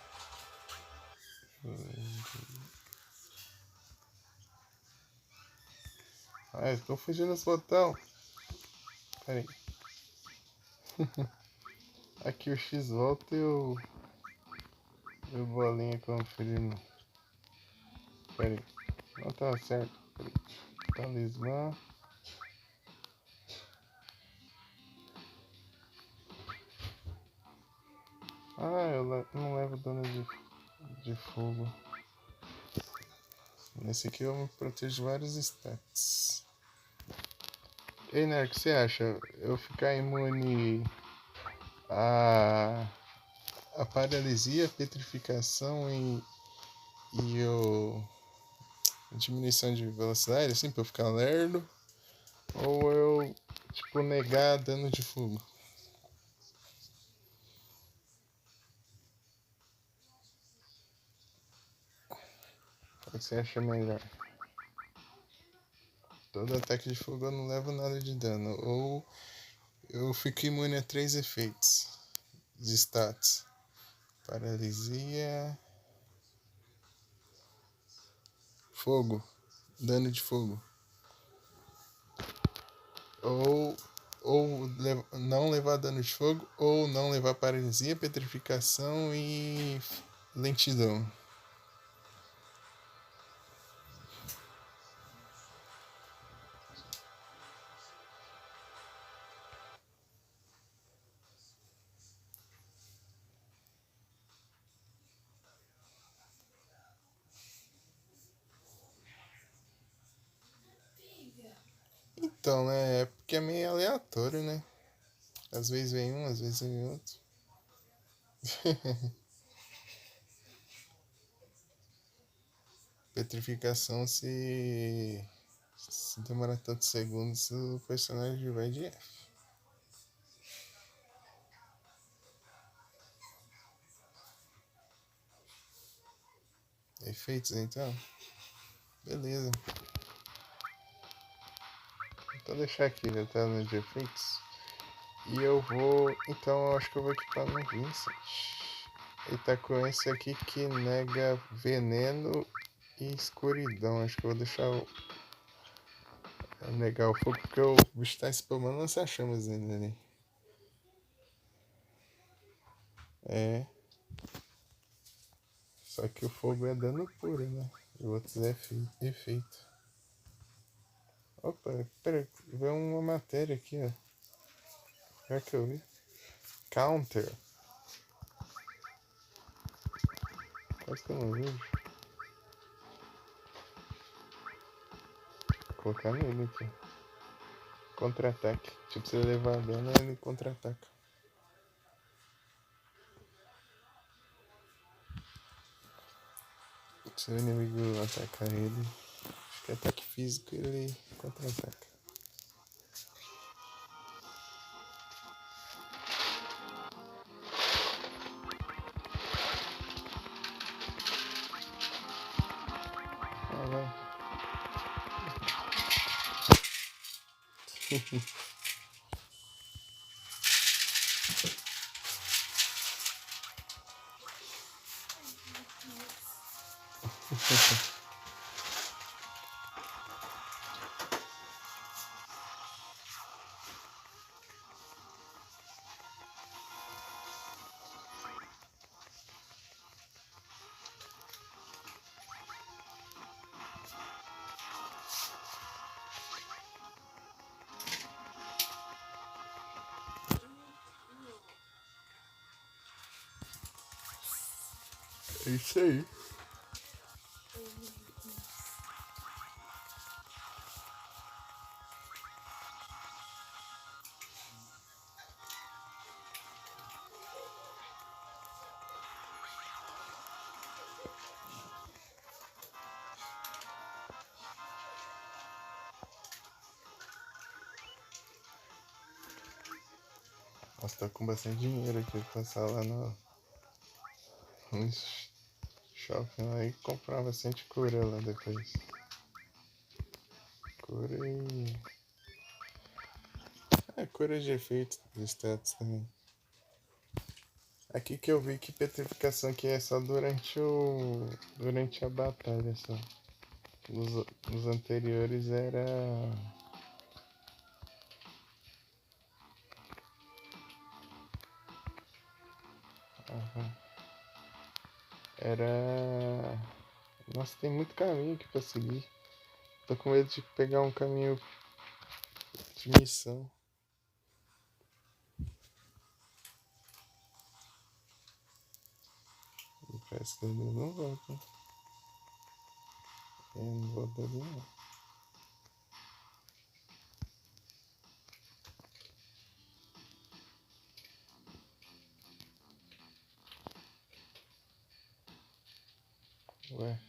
Ah, eu tô fugindo desse botão. Pera aí. Aqui o X volta e o bolinha confirma. Pera aí. Não tá certo. Pera aí. Talismã. Ah, eu não levo dano de fogo. Nesse aqui eu me protejo vários stats. Ei, Ner, o que você acha? Eu ficar imune a paralisia, petrificação e diminuição de velocidade, assim, pra eu ficar lerdo? Ou eu, tipo, negar dano de fogo? O que você acha melhor? Todo ataque de fogo eu não levo nada de dano. Ou eu fico imune a 3 efeitos de stats. Paralisia. Fogo. Dano de fogo. Ou não levar dano de fogo. Ou não levar paralisia, petrificação e lentidão. Então, né? É porque é meio aleatório, né? Às vezes vem um, às vezes vem outro. Petrificação se demorar tantos segundos, o personagem vai de F. Efeitos, então? Beleza. Então deixar aqui na tela de efeitos. E eu vou. Então eu acho que eu vou equipar no Vincent. Ele tá com esse aqui que nega veneno e escuridão. Acho que eu vou deixar negar o fogo porque o bicho tá spamando lança chamas ainda ali. É. Só que o fogo é dano puro, né? E o outro é efeito. Opa, pera, veio uma matéria aqui, ó. Já que eu vi. Counter. Quase que eu não vejo. Vou colocar nele aqui. Contra-ataque. Tipo, se ele levar dano, ele contra-ataca. Se o inimigo atacar ele, acho que é ataque físico, ele contra-ataca. Ah, vai. É isso aí. Nossa, tá com bastante dinheiro aqui. Vou passar lá no shopping lá e comprar bastante cura lá depois. Cura e. Cura de efeito de status também. Aqui que eu vi que petrificação aqui é só durante a batalha só. Nos anteriores era. Aham. Era. Nossa, tem muito caminho aqui pra seguir. Tô com medo de pegar um caminho de missão. E parece que ele não volta. Eu não volta ali não. Ué.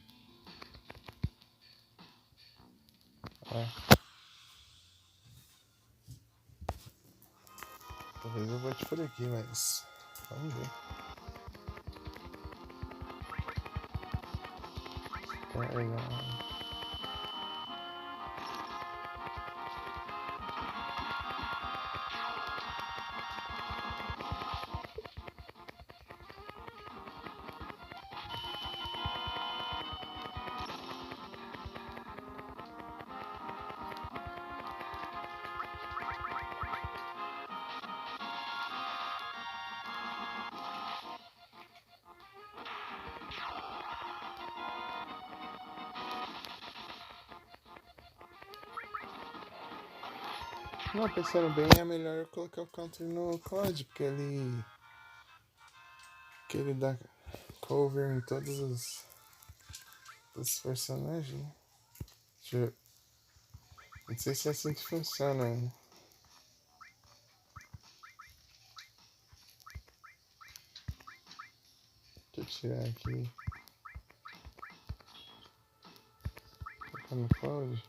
Talvez eu volte por aqui, mas. Vamos ver. Caralho. Não, pensando bem, é melhor eu colocar o counter no Cloud, porque ele. Que ele dá cover em todos os personagens. Deixa eu. Não sei se é assim que funciona, né? Deixa eu tirar aqui. Tá no cloud?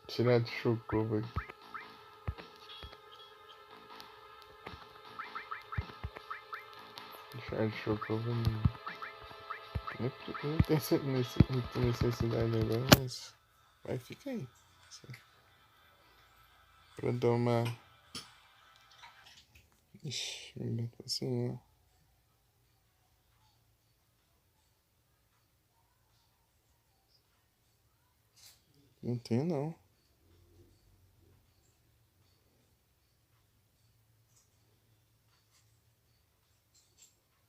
Tirar de Chocobo aqui. Tirar de Chocobo não tem muita necessidade agora, mas vai, fica aí. Pra dar uma... Ixi, não tá assim não. Não tem não.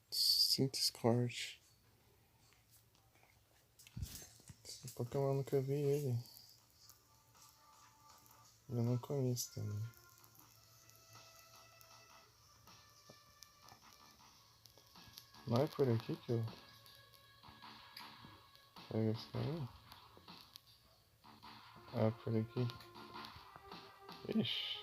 Synthescort. Esse Pokémon eu nunca vi ele. Eu não conheço também. Não é por aqui que eu pego esse caminho? Ah, por aqui. Ixi.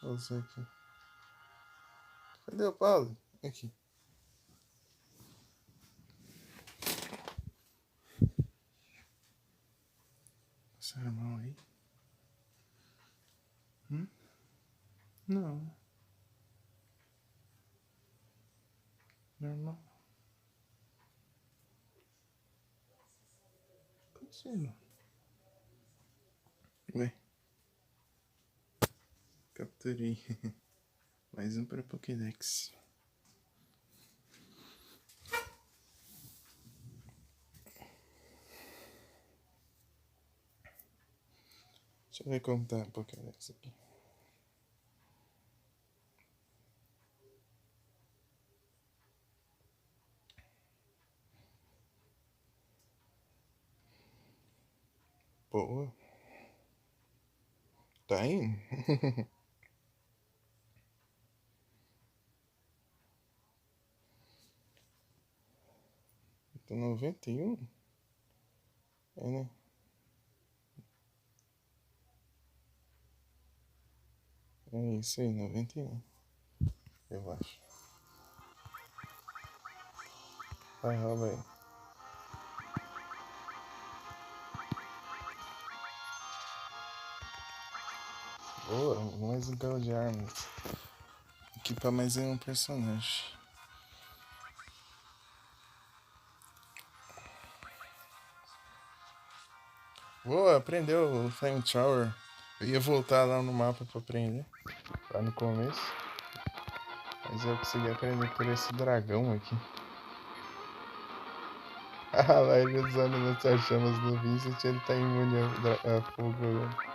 Olha isso aqui. Cadê o Paulo? Aqui. Essa mão aí? Não. Normal. Consigo. Ué. Capturei. Mais um para Pokédex. Deixa eu ver como tá a Pokédex aqui. Boa. Tá indo? Tô 91? É, né? É isso aí, 91. Eu acho. Vai, rouba aí. Boa, mais um carro de armas. Equipa mais um personagem. Boa, aprendeu o Flame Tower. Eu ia voltar lá no mapa pra aprender. Lá no começo. Mas eu consegui aprender por esse dragão aqui. Ah lá, ele usando lançar chamas no Vincent, ele tá imune a fogo agora.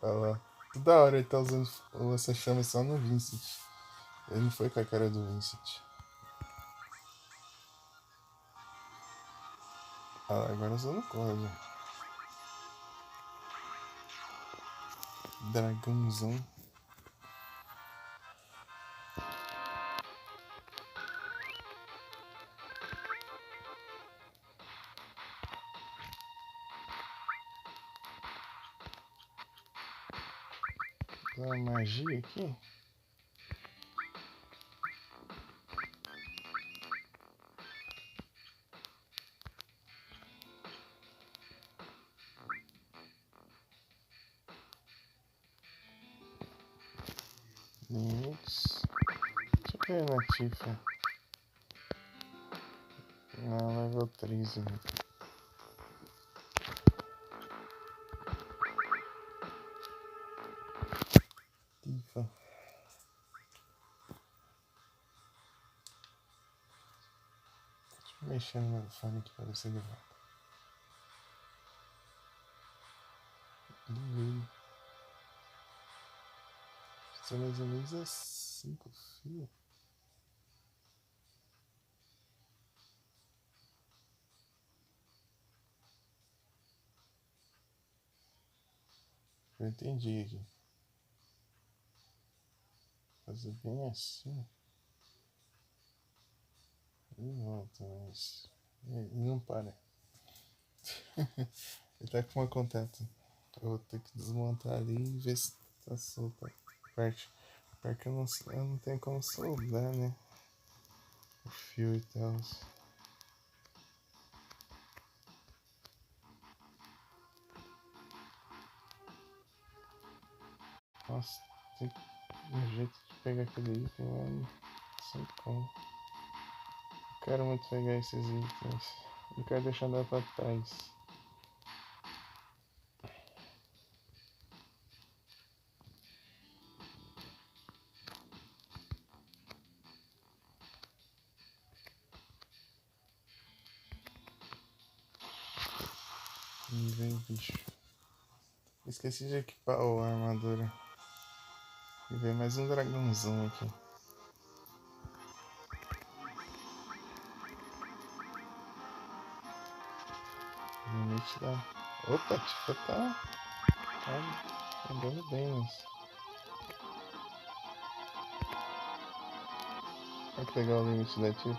Olha lá. Que da hora ele tá usando o lança-chamas só no Vincent. Ele não foi com a cara do Vincent. Ah lá, agora usando corda. Dragãozão. Tem uma magia aqui. Limites. Deixa eu ver na Tifa. Não, level 13. Né? Tifa. Deixa eu mexer no meu fone aqui pra ver se ele volta. São mais ou menos a 5 fios. que eu entendi aqui. Fazer bem assim. E volta, mas. E não para. Ele tá com uma contenta. Eu vou ter que desmontar ali e ver se tá solta a parte. Porque eu não tenho como soldar, né? O fio e tal. Nossa, tem um jeito de pegar aquele item, mas não sei como. Eu quero muito pegar esses itens. Não quero deixar nada pra trás. E vem, bicho. Esqueci de equipar a armadura. E vem mais um dragãozão aqui. Limite da. Opa, tipo, tá andando bem, mas. Olha que legal o limite da tipo.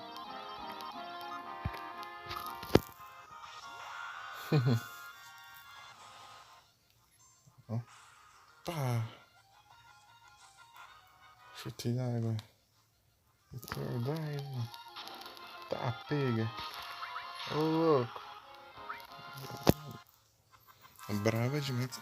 Opa! Chutei na água. Eternidade. Tá, pega. Ô, louco. Brava demais.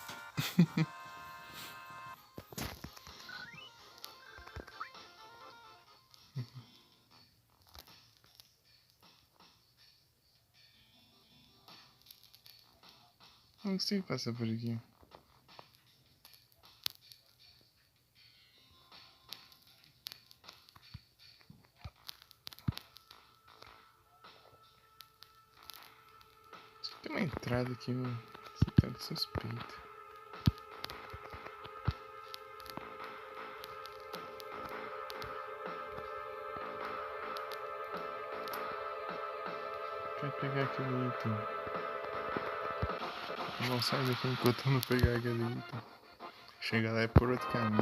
Não consigo passar por aqui. Tem uma entrada aqui, mano. Você tá de suspeita. Quer pegar aquele item. Não sai daqui enquanto eu não pegar aquele item. Chega lá é por outro caminho.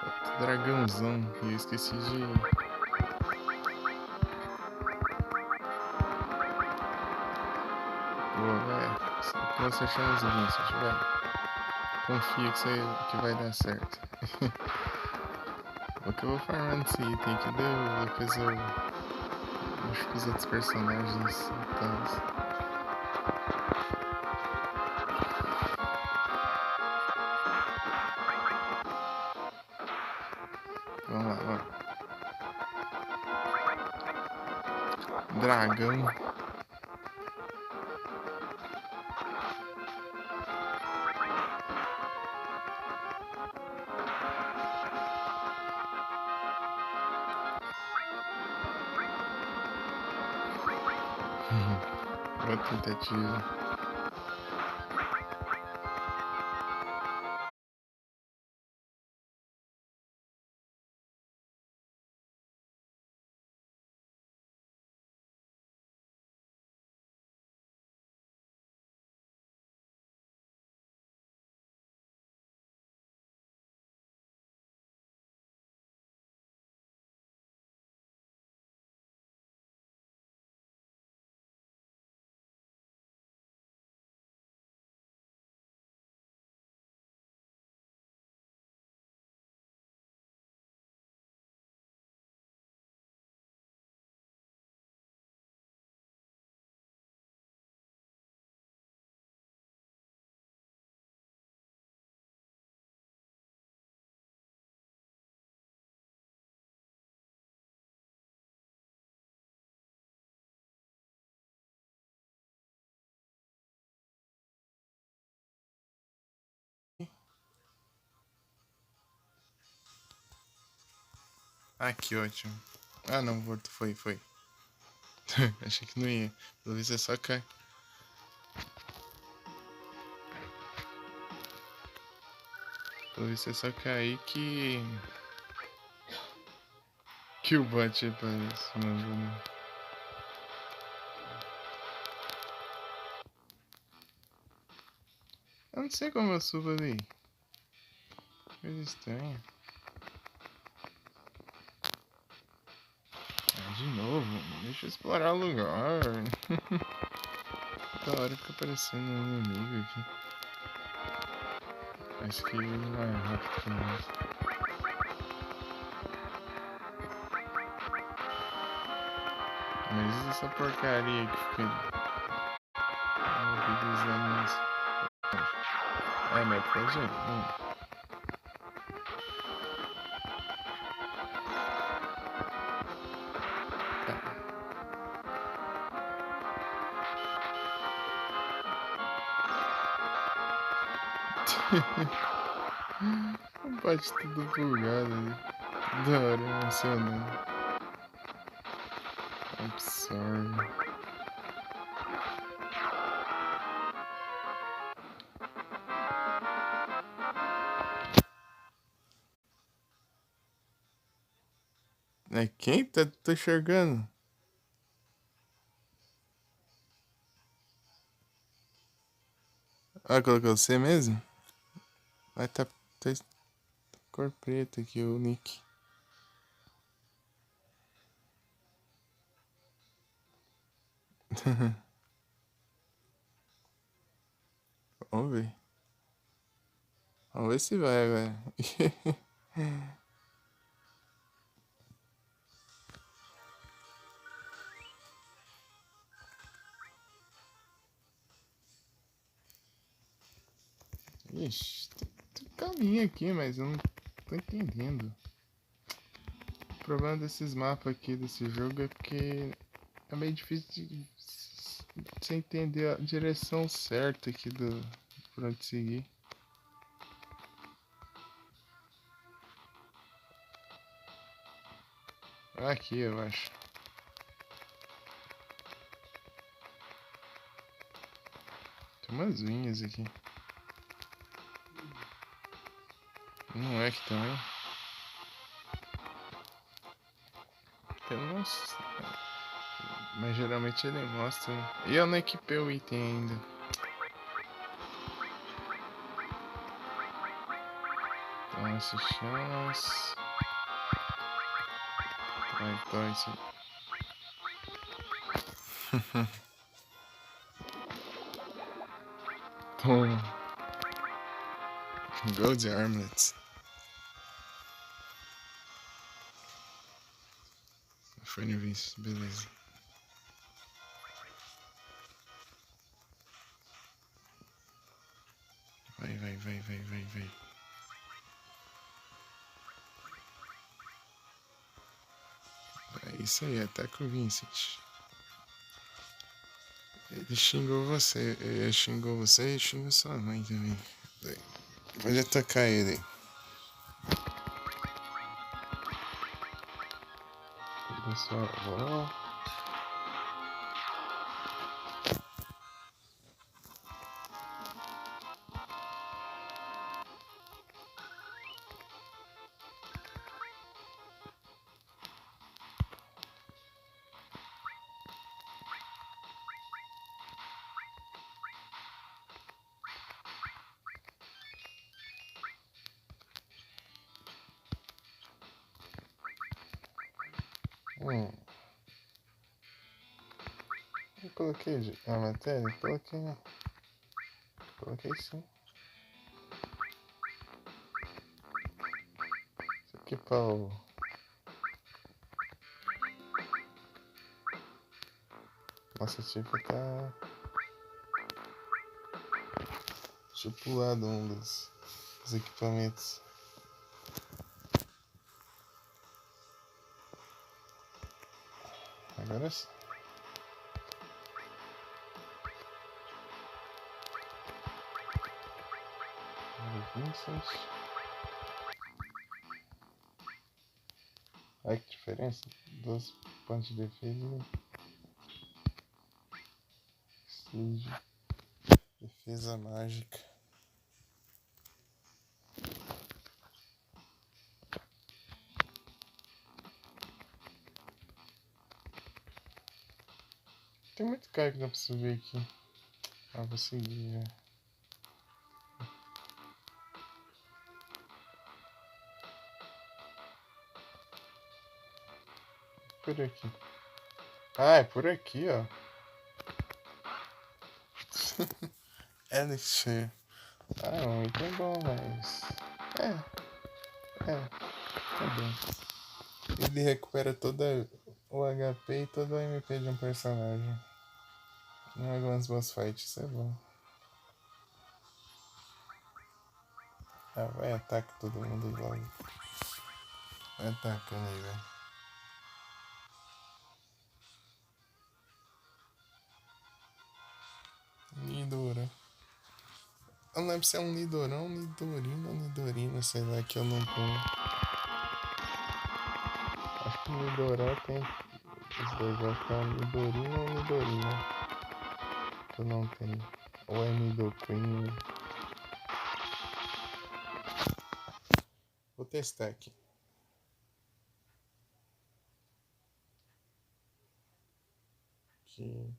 Outro dragãozão. E eu esqueci de. Boa, vai. Você chama os avanços, vai. Confia que vai dar certo. O que eu vou farmar nesse item aqui deu. Depois eu. Acho que os outros personagens e tal. Vamos lá, vamos. Dragão. Boa tentativa. Ah, que ótimo. Ah, não, morto, foi. Achei que não ia. Pelo visto é só cair. Pelo visto é só cair que o bot aparece, mano. Eu não sei como eu subo ali. Coisa estranha. De novo, deixa eu explorar o lugar. Da hora fica aparecendo um inimigo aqui. Acho que ele não é rápido que nós. Mas essa porcaria que fica mobilizando isso. É, mas pode ir. Bate tudo bugado ali. Da hora, emocionante. Absorve. É quem? Tá enxergando? Ah, colocou você mesmo? Mas tá cor preta aqui o nick. Vamos ver. Vamos ver se vai agora. Ixi, tem caminho aqui, mas eu não tô entendendo. O problema desses mapas aqui desse jogo é porque é meio difícil de você entender a direção certa aqui por onde seguir. Aqui, eu acho. Tem umas vinhas aqui. Não é que também. Nossa. Mas geralmente ele mostra. E eu não equipei o item ainda. Então essas chamas. Então isso. Toma. Gold Armlets. Foi no Vince, beleza. Vai. É isso aí, ataca o Vincent. Ele xingou você, e xingou sua mãe também. Pode atacar ele. Pegar sua avó. Eu coloquei a matéria? Coloquei. Coloquei sim. Isso aqui para o. Nossa, tipo tá. Estipulado um dos equipamentos. Agora sim. Vincent. Olha que diferença. 12 pontos de defesa. Siege. Defesa mágica. Tem muito cara que dá pra subir aqui. Ah, vou seguir, né? por aqui? Ah, é por aqui, ó. Elixir. Ah, muito bom, mas... Tá bom. Ele recupera todo o HP e todo o MP de um personagem. Em algumas boss fights, isso é bom. Ah, vai atacar todo mundo logo. Vai atacando aí, velho. Nidora. Eu não lembro se é um Nidorão, Nidorino ou Nidorina, sei lá, que eu não tenho. Acho que o Nidorão tem os dois, acho que é um Nidorino ou Nidorina. Que eu não tenho. Ou é Nidoqueen. Vou testar aqui. Aqui.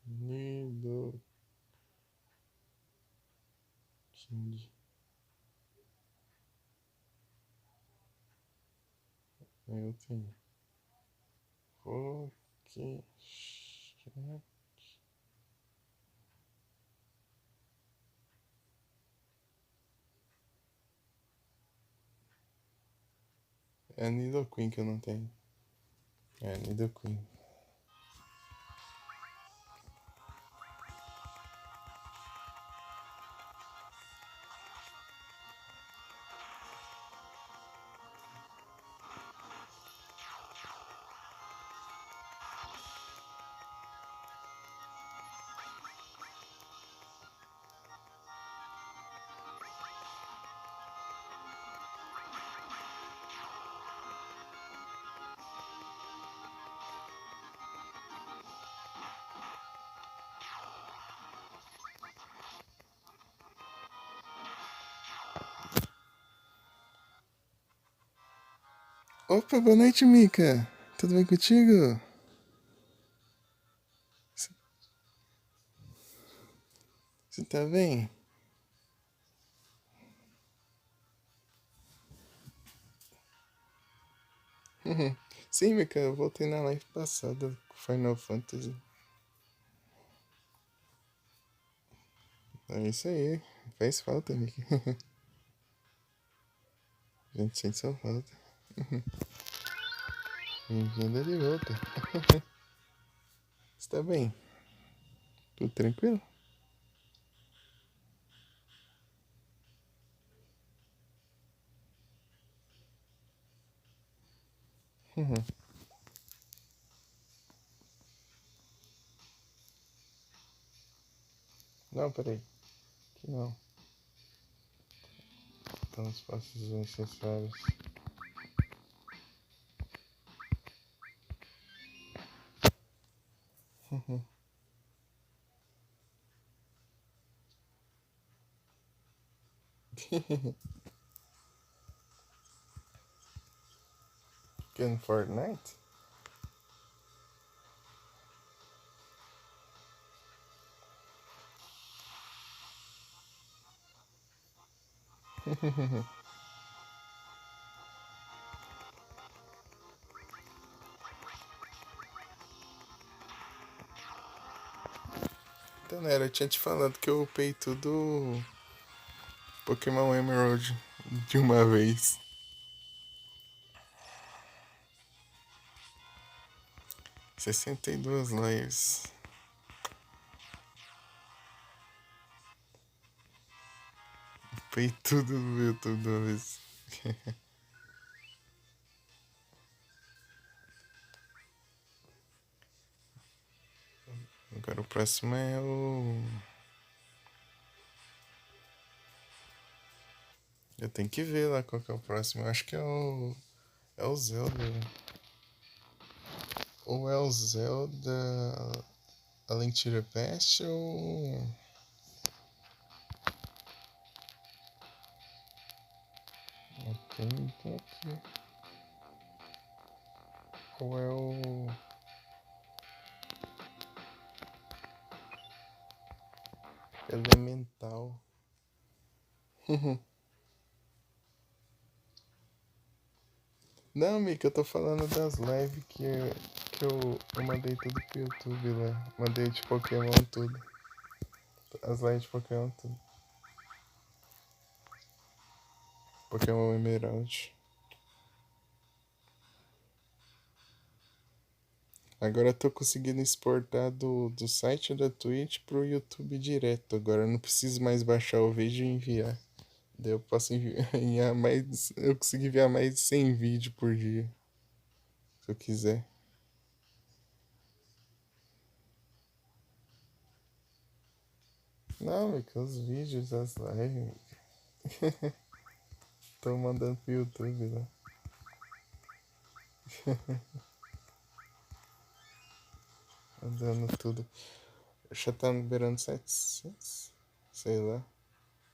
Nidoking. Eu tenho. Ok. É a Nidoqueen que eu não tenho. É a Nidoqueen. Opa, boa noite, Mika. Tudo bem contigo? Você tá bem? Sim, Mika, eu voltei na live passada com Final Fantasy. É isso aí. Faz falta, Mika. A gente sente sua falta. Bem-vinda de volta. Você tá bem? Tudo tranquilo? Não, peraí. Aqui não. Estão os passos necessários. Que no Fortnite? Então, né, eu tinha te falado que eu upei tudo Pokémon Emerald de uma vez. 62 lives. Upei tudo no YouTube de uma vez. Agora o próximo é o... Eu tenho que ver lá qual que é o próximo. Eu acho que é o... É o Zelda. Ou é o Zelda... A Link to the Past ou... Tem aqui. Ou é o... Elemental. Não, Mika, eu tô falando das lives que eu mandei tudo pro YouTube lá. Mandei de Pokémon tudo. As lives de Pokémon tudo. Pokémon Emerald. Agora eu tô conseguindo exportar do site da Twitch pro YouTube direto. Agora eu não preciso mais baixar o vídeo e enviar. Daí eu posso enviar mais. Eu consigo enviar mais de 100 vídeos por dia. Se eu quiser. Não, é que os vídeos, as lives. Tô mandando pro YouTube lá. Mandando tudo. Já tá liberando 700, sei lá.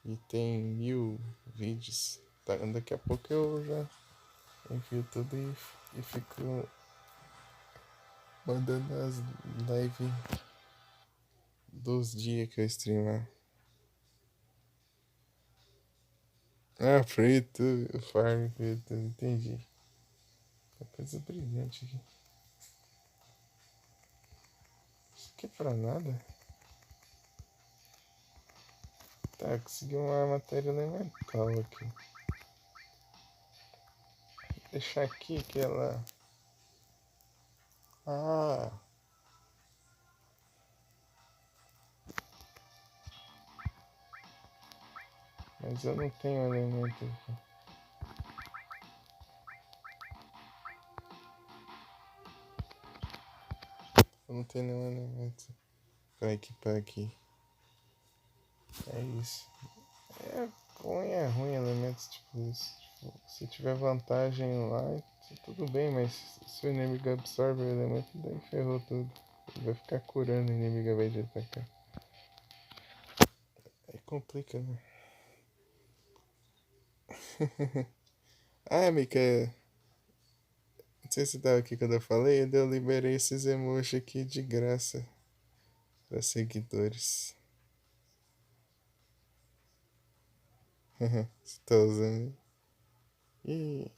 E tem 1000 vídeos. Tá, daqui a pouco eu já envio tudo e fico mandando as lives dos dias que eu streamar. Ah, preto, farm, preto, entendi. Uma coisa brilhante aqui. Isso aqui é pra nada? Tá, consegui uma matéria elemental aqui. Deixar aqui que ela. Ah! Mas eu não tenho elemento aqui. Eu não tenho nenhum elemento pra equipar aqui. É isso. É bom e é ruim elementos tipo isso. Tipo, se tiver vantagem lá, tudo bem, mas se o inimigo absorve o elemento, daí ferrou tudo. Ele vai ficar curando o inimigo ao invés de atacar. Aí complica, né? Ah, Mika, não sei se tava aqui quando eu falei, eu liberei esses emojis aqui de graça para seguidores. Você tá usando? Ih,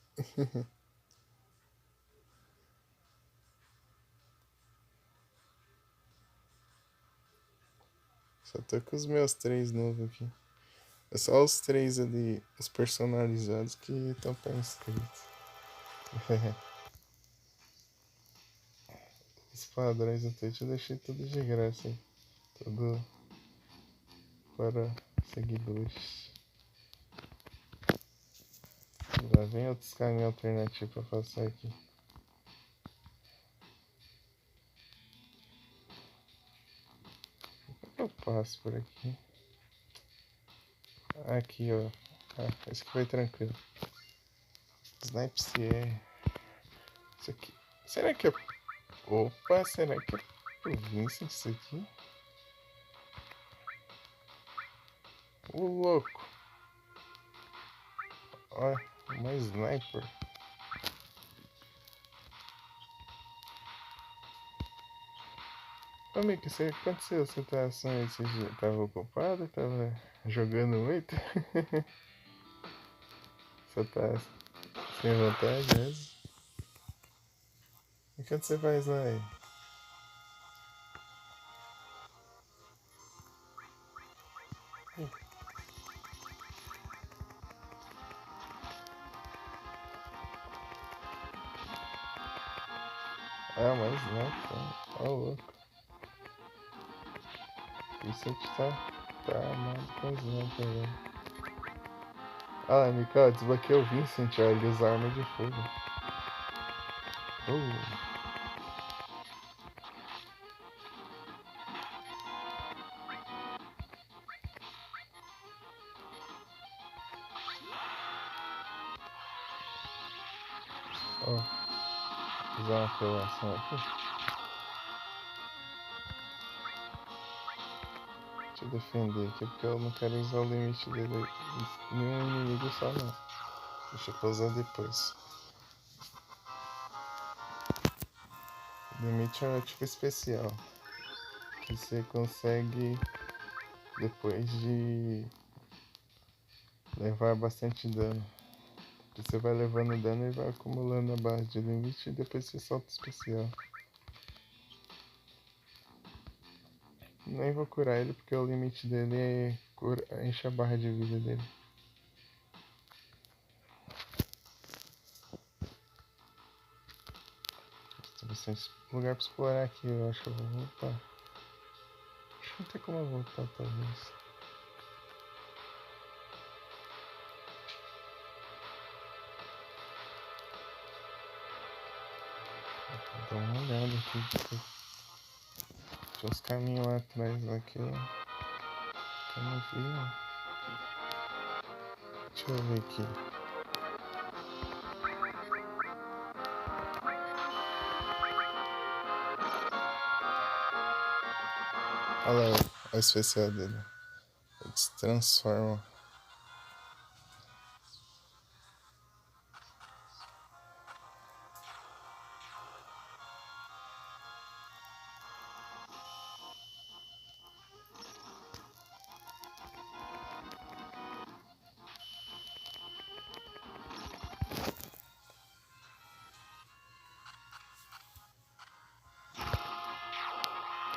só tô com os meus 3 novos aqui. É só os 3 ali, os personalizados que estão pra inscritos. Os padrões do Twitch eu deixei tudo de graça aí. Tudo para seguidores. Lá vem outros caminhos alternativos pra passar aqui. Eu passo por aqui. Aqui, ó. Ah, esse aqui foi tranquilo. Snipe CR. Isso aqui. Será que é. Opa, será que é pro Vincent isso aqui? Ô louco. Olha, uma sniper. Ô Mick, o que aconteceu? Você tá assim esses dias? Tava ocupado? Tava jogando muito? Você tá sem vontade mesmo? E o que você faz lá aí? Ah, mas não, tá louco. Isso aqui tá amado com as sniper, velho. Ah, Mika, desbloqueei o Vincent, ó, ele usa arma de fogo. Uh, ó, usar uma apelação aqui. Deixa eu defender aqui porque eu não quero usar o limite dele em nenhum inimigo só não. Deixa eu usar depois. O limite é um tipo especial. Que você consegue depois de levar bastante dano. Você vai levando dano e vai acumulando a barra de limite e depois você solta o especial. Nem vou curar ele porque o limite dele é enche a barra de vida dele. Tem bastante lugar pra explorar aqui, eu acho que eu vou voltar. Acho que não tem como eu voltar, talvez. Vou dar uma olhada aqui. Tinha uns caminhos lá atrás lá que eu não vi. Deixa eu ver aqui. Olha lá o especial dele. Ele se transforma.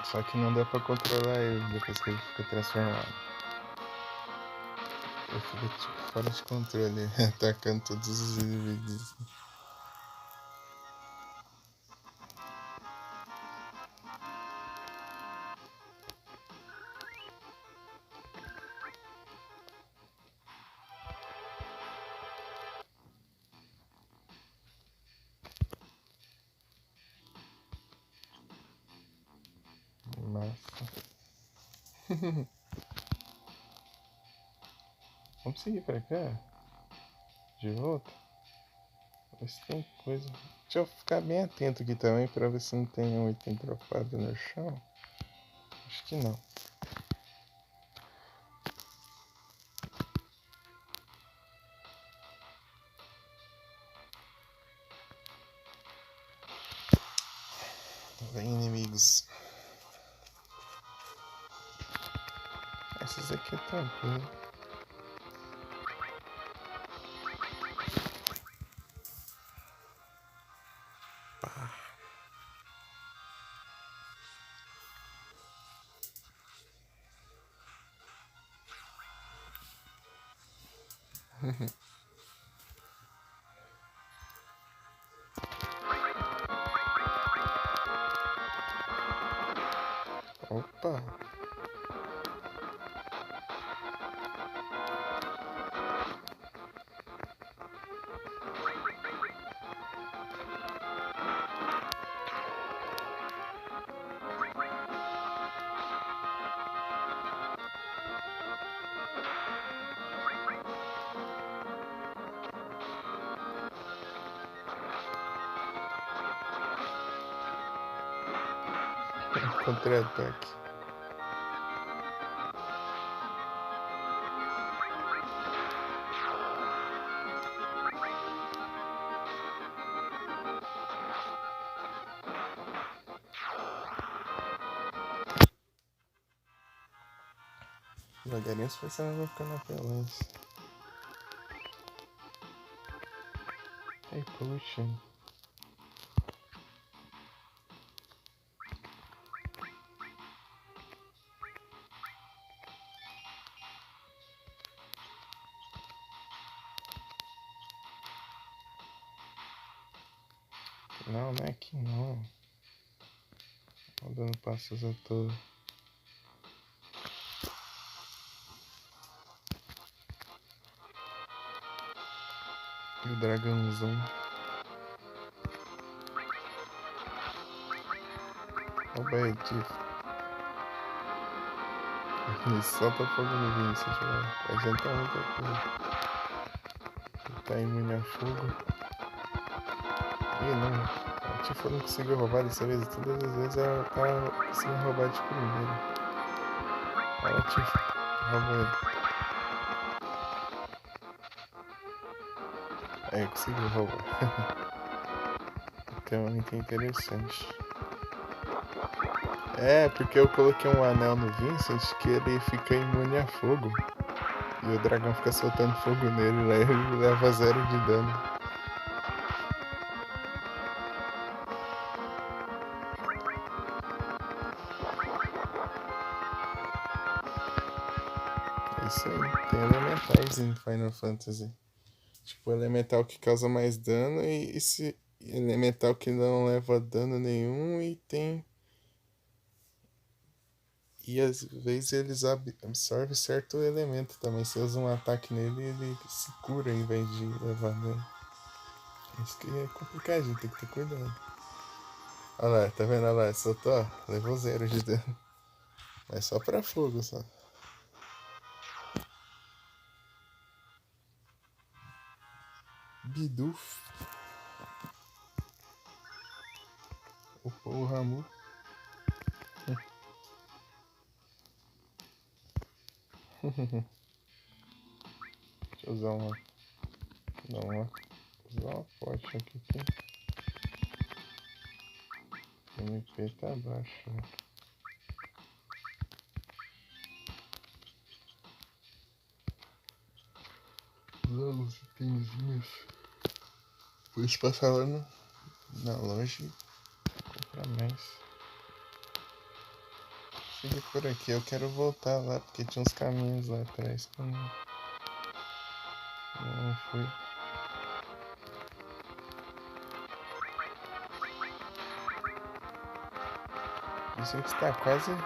Só que não dá pra controlar ele depois que ele fica transformado. Ele fica tipo fora de controle, atacando todos os inimigos. Massa. Vamos seguir pra cá? De volta? Ver se tem coisa. Deixa eu ficar bem atento aqui também pra ver se não tem um item dropado no chão. Acho que não. Vem inimigos. Essas aqui é tranquilo. Opa! Contra-ataque. Devagarinho os personagens vão ficando apelões. Hey, potion. Não, não é aqui não. Tô dando passos à toa. E o dragãozão. Objetivo. Ele solta fogo no Vincent, velho. Vai adiantar muita coisa. Ele tá imune a fogo. Ih, não. A Tifa não conseguiu roubar dessa vez. Todas as vezes ela tá conseguindo roubar de primeiro. Olha a Tifa. Rouba ele. Aí, conseguiu roubar. Tem um item interessante. É, porque eu coloquei um anel no Vincent que ele fica imune a fogo. E o dragão fica soltando fogo nele, né? Ele leva 0 de dano. É isso aí. Tem elementais em Final Fantasy. Tipo, elemental que causa mais dano e esse elemental que não leva dano nenhum e tem. E às vezes eles absorvem certo elemento também. Se usa um ataque nele, ele se cura em vez de levar dano. Isso que é complicado, a gente tem que ter cuidado. Olha lá, tá vendo? Olha lá, soltou, ó, levou 0 de dano. Mas só pra fogo, só. Bidoof. O Ramu. Deixa eu usar uma. Não, usar uma pote aqui. O MP tá baixo. Né? Usar os itenzinhos. Depois passar lá na loja e comprar mais. Seguir por aqui, eu quero voltar lá porque tinha uns caminhos lá atrás que eu não fui. Isso que está quase no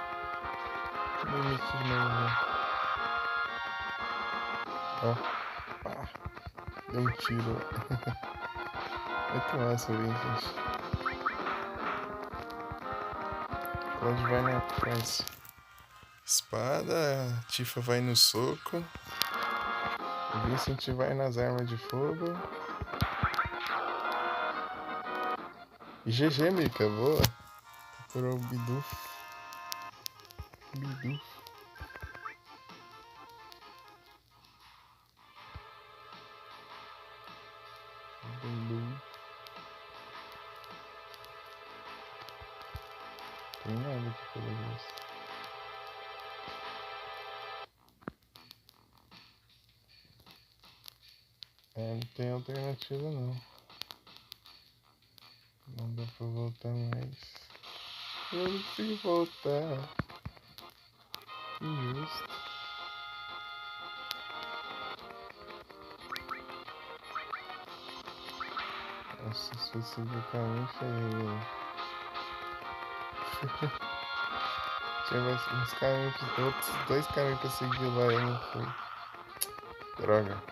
limite de novo. Ó, pá, deu um tiro. Muito massa, bem, gente. Onde vai na trás? Espada, a Tifa vai no soco. O Vincent vai nas armas de fogo. E GG, Mika, boa. Procurou o Bidoof. Bidoof. Tem nada aqui pelo visto. É, não tem alternativa não. Não dá pra voltar mais. Eu não consigo voltar. Que injusto. Nossa, se eu seguir o caminho, ferrei. Tinha mais uns caminhos, outros 2 caminhos pra seguir lá e eu não fui. Droga.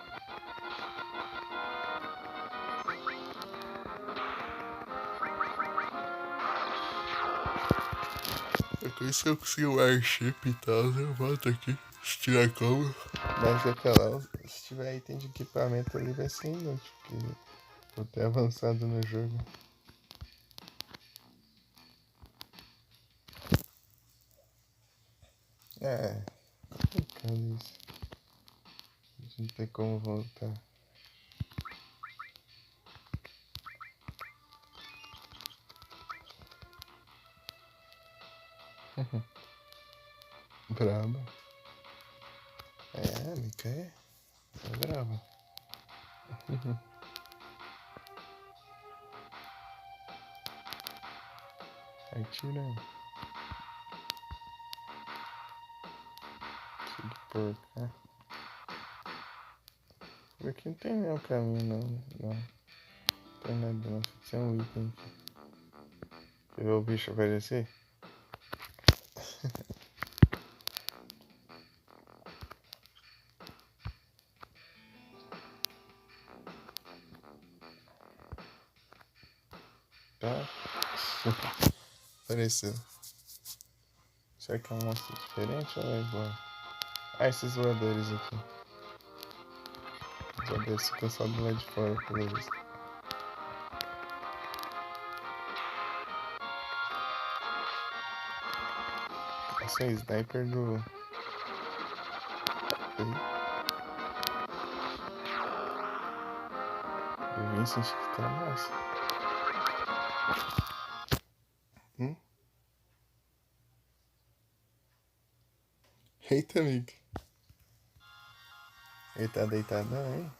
É com isso que eu consegui o airship e tal, eu volto aqui. Se tiver como. Mas é aquela, se tiver item de equipamento ali vai ser inútil, porque vou ter avançado no jogo. É, complicado isso. A gente não tem como voltar. Braba. É, Mika é braba. Aí tirando. Siga por cá. Por aqui não tem nenhum caminho não. Não tem nada não. Só tem um item aqui. Você vê o bicho aparecer? Tá? Apareceu. Será que é um monstro diferente ou é igual? Ah, esses voadores aqui. Os voadores ficam só do lado de fora, pelo visto. Esse é o sniper do Vincent que tá massa. Eita, amigo. Ele tá deitadão aí?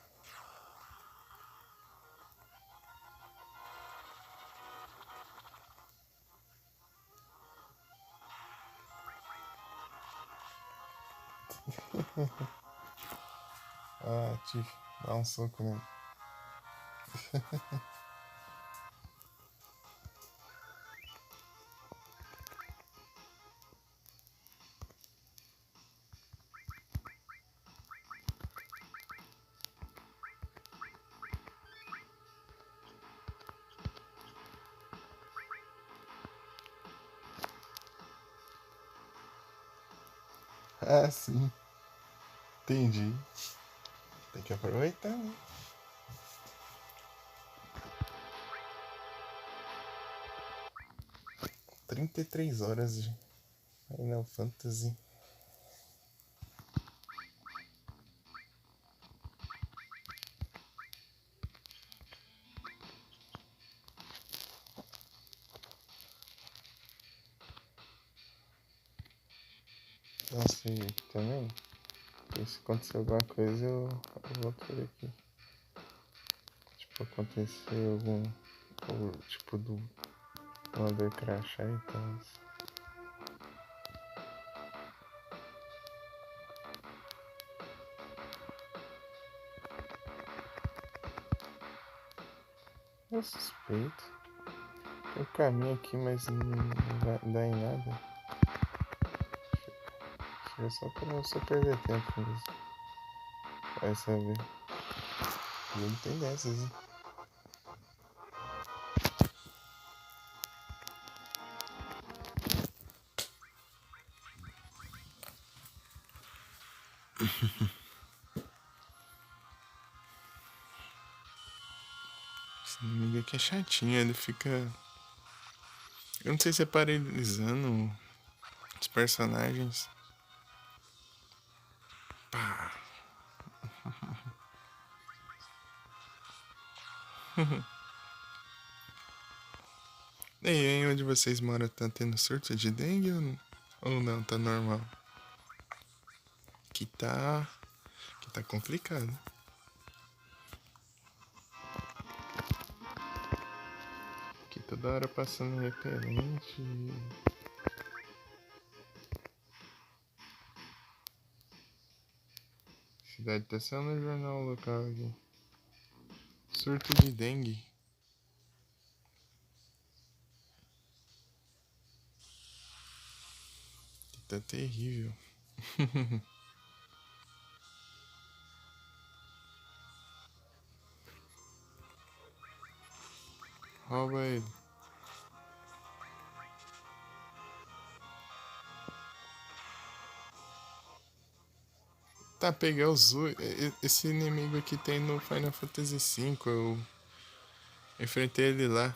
Ah, Tiff, dá um soco nele. Ah, sim. Entendi. Tem que aproveitar, né? 33 horas de Final Fantasy. Não sei também. E se acontecer alguma coisa, eu volto por aqui. Tipo, acontecer algum. Ou, tipo, do voador crachar e tal. Eu suspeito. Eu caminho aqui, mas não vai dar em nada. É só pra você perder tempo mesmo. Vai saber. E ele tem dessas, hein? Esse inimigo aqui é chatinho, ele fica. Eu não sei se é paralisando os personagens. Pá. E aí, onde vocês moram, tá tendo surto de dengue ou não? Tá normal? Que tá. Que tá complicado. Que toda hora passando repelente. Cidade tá saindo no jornal local aqui. Surto de dengue. Que tá terrível. Rouba ele. Tá, pegar os. Esse inimigo aqui tem no Final Fantasy V. Eu enfrentei ele lá.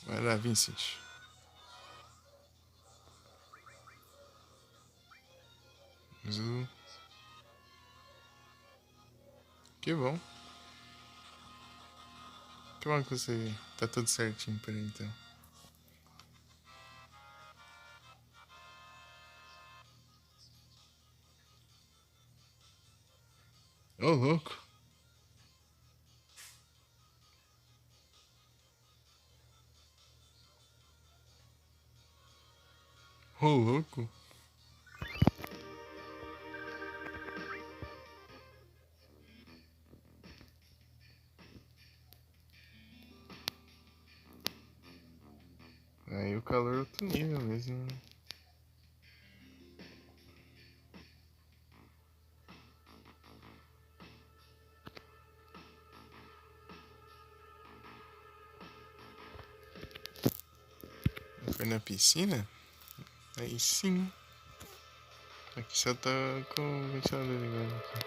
Vai lá, Vincent. Zu. Que bom. Que bom que você tá tudo certinho por aí então. Ô, louco. Ô, louco. Aí o calor é outro nível mesmo, né? Foi na piscina? Aí sim. Aqui só tá com o ventilador ligado aqui.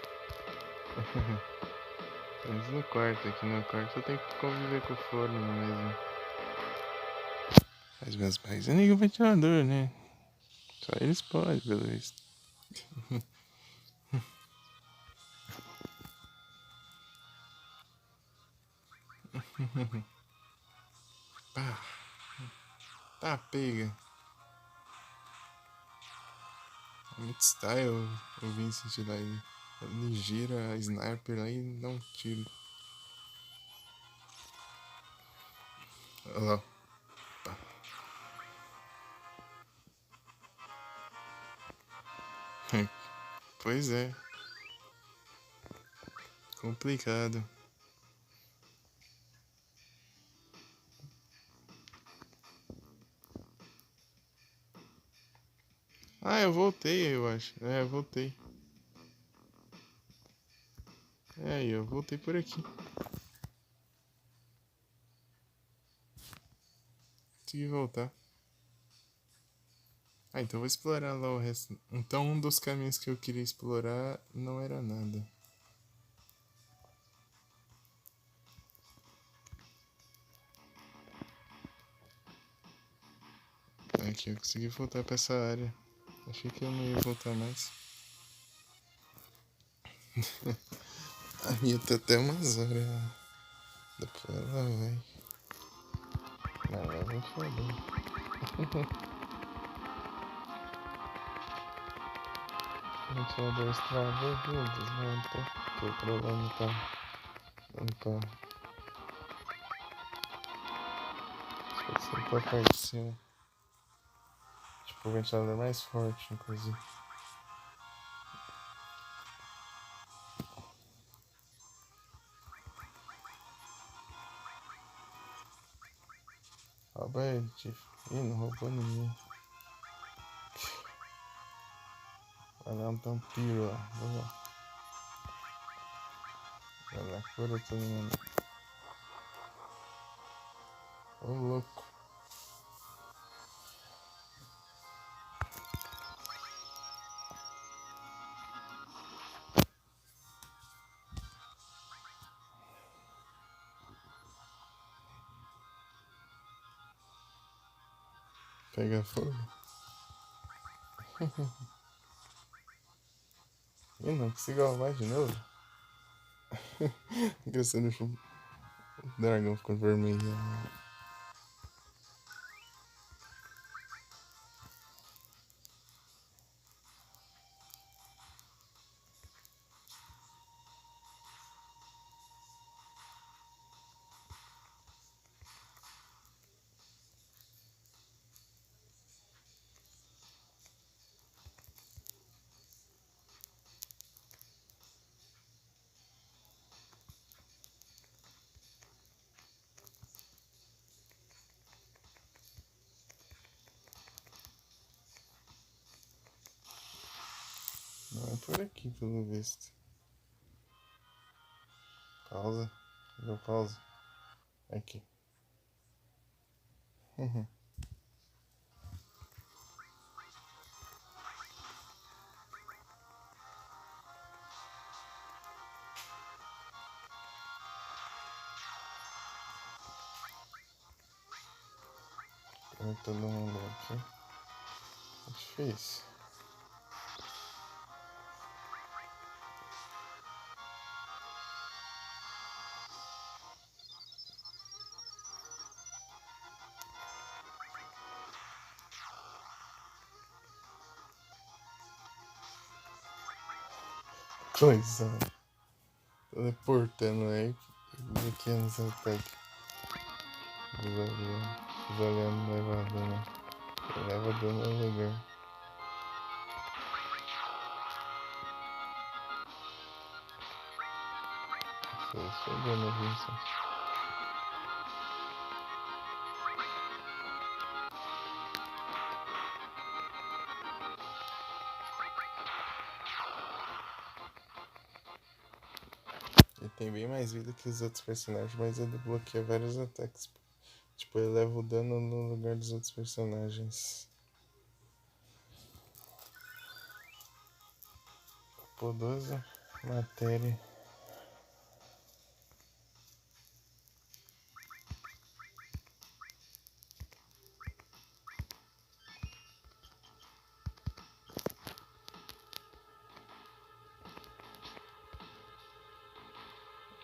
Mas no quarto, aqui no quarto eu tenho que conviver com o forno mesmo. Mas meus pais não ligam o ventilador, né? Só eles podem, pelo visto. Pá. Tá, pega. É muito style o Vincent lá. Ele gira a sniper lá e dá um tiro. Olha lá. Pois é. Complicado. Ah, eu voltei, eu acho. É, eu voltei. É, eu voltei por aqui. Consegui voltar. Ah, então vou explorar lá o resto. Então um dos caminhos que eu queria explorar não era nada. Aqui eu consegui voltar pra essa área. Achei que eu não ia voltar mais. A minha tá até umas horas. Dá pra ela, vai. Mas vai ventilador. O ventilador estragou tudo, desmonta. Que o problema tá. Não tá. Acho que sempre a parte de cima. Tipo, o ventilador mais forte, inclusive. Rouba ele, Tiff. Ih, não roubou ninguém. Vai lá, um tiro lá. Vai lá. Vai lá, cura todo mundo. Ô, louco. Pega fogo. Ih, não consigo arrumar de novo. Engraçado, o dragão ficou vermelho. Não é por aqui, pelo visto. Pausa. Deu pausa. Aqui. Todo mundo aqui. É difícil. Coisa. Teleportando aí. Aqui nos ataques. Os olhando leva dano. Leva dano no lugar. Você chegou no Vincent. Ele tem bem mais vida que os outros personagens, mas ele bloqueia vários ataques. Tipo, ele leva o dano no lugar dos outros personagens. Podosa matéria.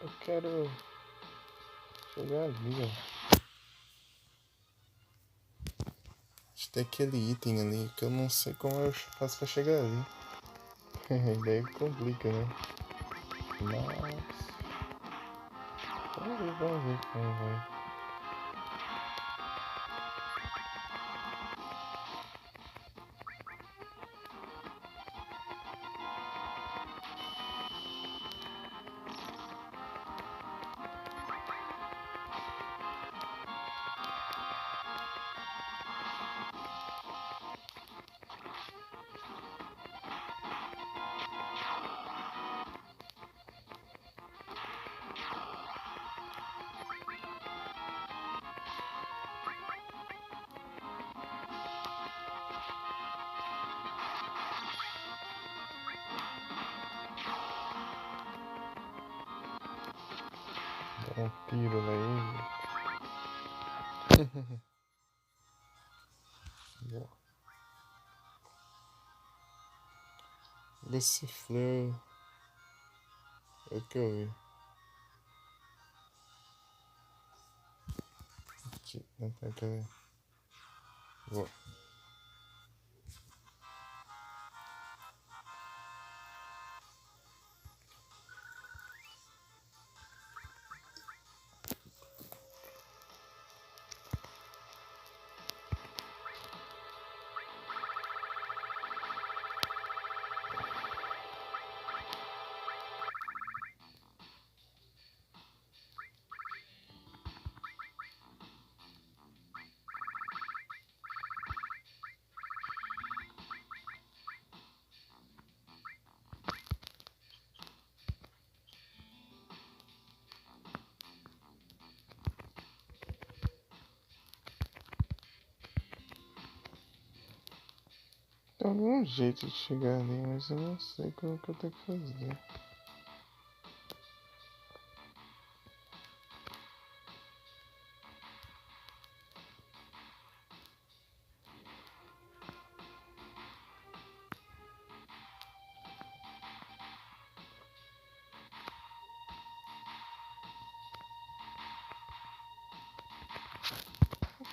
Eu quero chegar ali, ó. tem aquele item ali que eu não sei como eu faço pra chegar ali. Daí complica, né? Mas... vamos ver como vai. Dá um tiro lá. Boa. Desse flor. É o que eu vi. Aqui, cadê? Boa. Tem algum jeito de chegar ali, mas eu não sei como que eu tenho que fazer.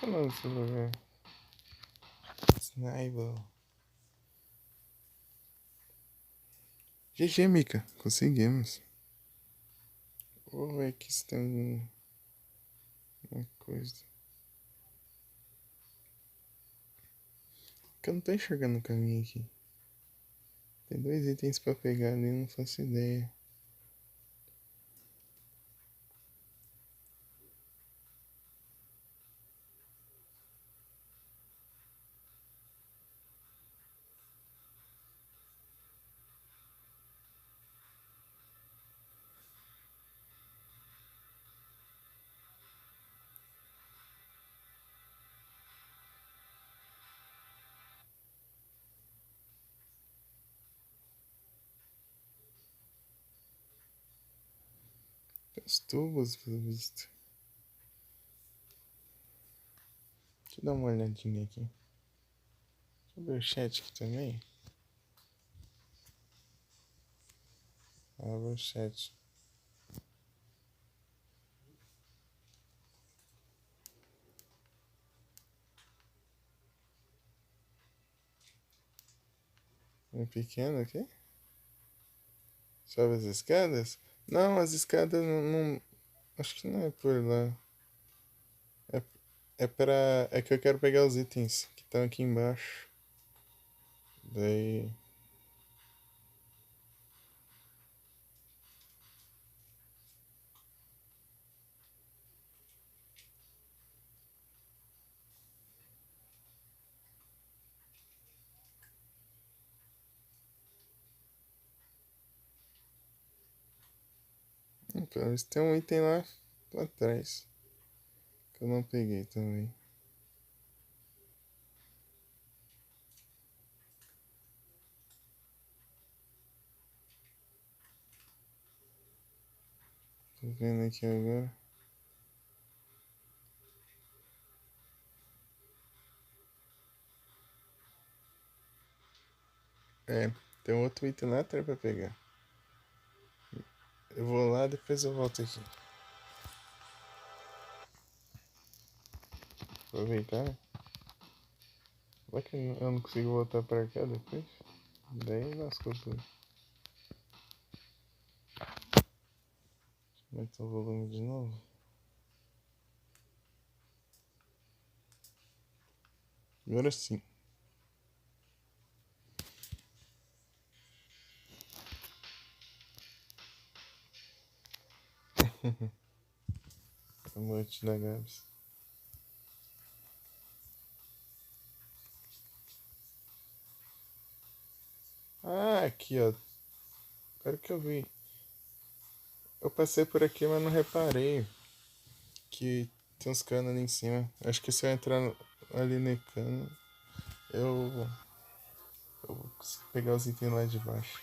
Qual é o nome desse lugar? Sniper. GG, Mika. Conseguimos. Ou é que isso tem alguma coisa que eu não tô enxergando o caminho aqui. Tem 2 itens pra pegar ali, não faço ideia. Tem os tubos, pelo visto. Deixa eu dar uma olhadinha aqui. Deixa eu ver o chat aqui também. Abra o chat. Um pequeno aqui. Sobe as escadas? Não, as escadas não. Acho que não é por lá. É, é que eu quero pegar os itens que estão aqui embaixo. Daí. Pelo menos tem um item lá atrás. Que eu não peguei também. Tô vendo aqui agora. É, tem outro item lá atrás pra pegar. Eu vou lá, depois eu volto aqui. Aproveitar. Como é que eu não consigo voltar pra cá depois? Daí lascou tudo. Aumenta o volume de novo. Agora sim. A noite da Gabs. Ah, aqui ó. Agora que eu vi. Eu passei por aqui, mas não reparei que tem uns canos ali em cima. Acho que se eu entrar ali no cano, eu vou conseguir pegar os itens lá de baixo.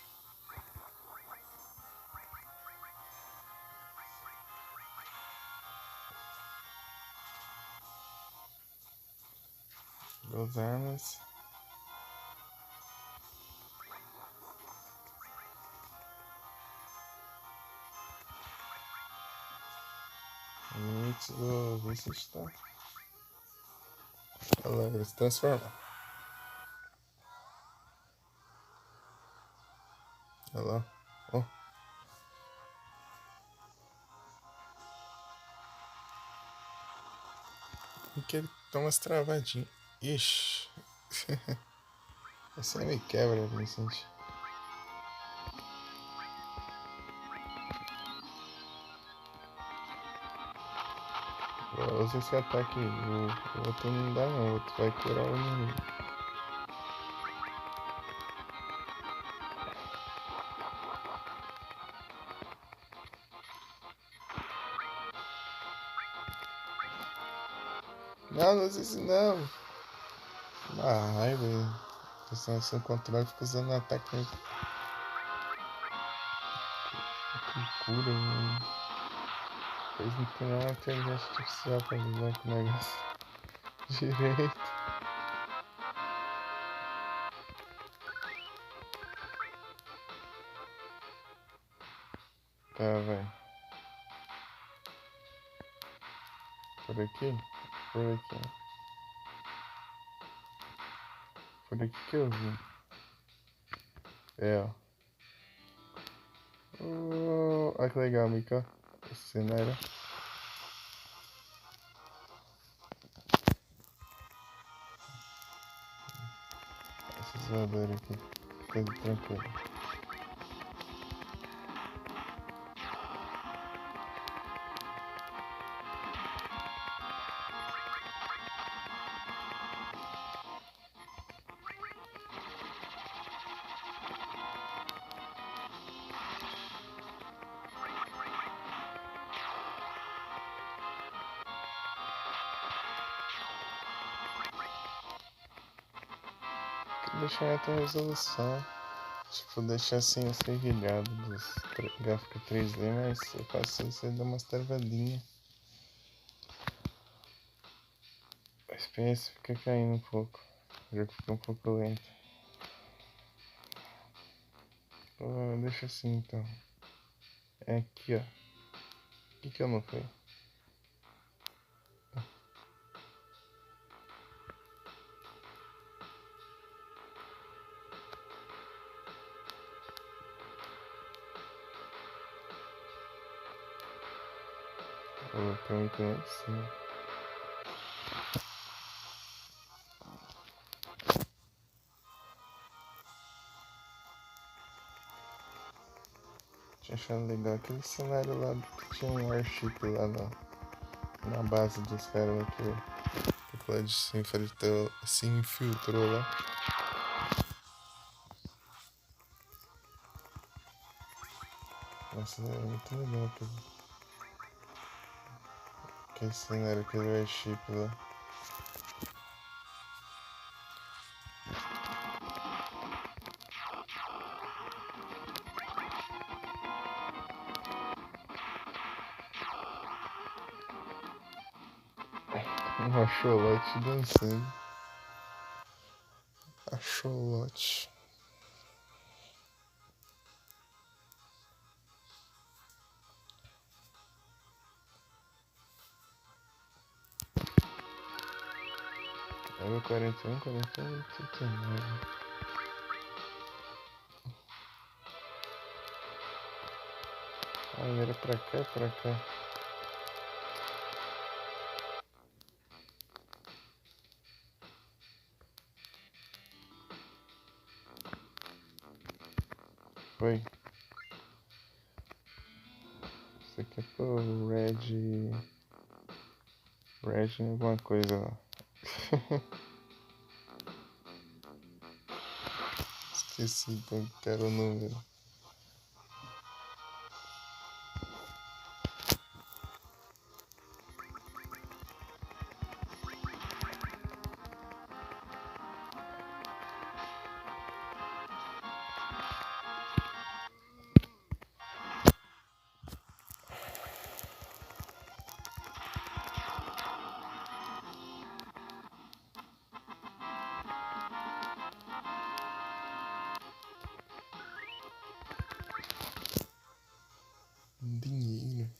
Duas armas. Limite do Vincent tá. Olha lá, ele se transforma. Olha lá. Ó. E que ele toma umas travadinhas. Ixi. Você me quebra, Vincent. Usa esse ataque. O outro não dá não. O outro vai curar o inimigo. Não, não usa isso não. Uma raiva. Pessoal sem controle fica usando ataque que cura, mano. Eles não tem nenhuma inteligência artificial pra lidar com o negócio direito. Tá, vai. Por aqui? Por aqui. Por aqui que eu vi. É, ó. Oh, olha que legal, Mika. Esse cenário. Esses voadores aqui. Coisa tranquila. Deixar em alta resolução. Tipo, deixar assim o serrilhado dos gráficos 3D, mas eu faço isso e dá umas travadinhas. A experiência fica caindo um pouco. O jogo fica um pouco lento. Deixa assim então. É aqui, ó. O que eu não fui? Tem um item lá em cima. Tinha achado legal aquele cenário lá que tinha um airship lá na base dos caras lá que o Flood se infiltrou lá. Nossa, é muito legal aquele cenário, aquele airship lá. Um axolote dançando. Axolote. Level 41, 41, 39. Ah, era pra cá, pra cá. Foi. Isso aqui é pro Red. Red alguma coisa lá. Esqueci, então quero o número. Dinheiro.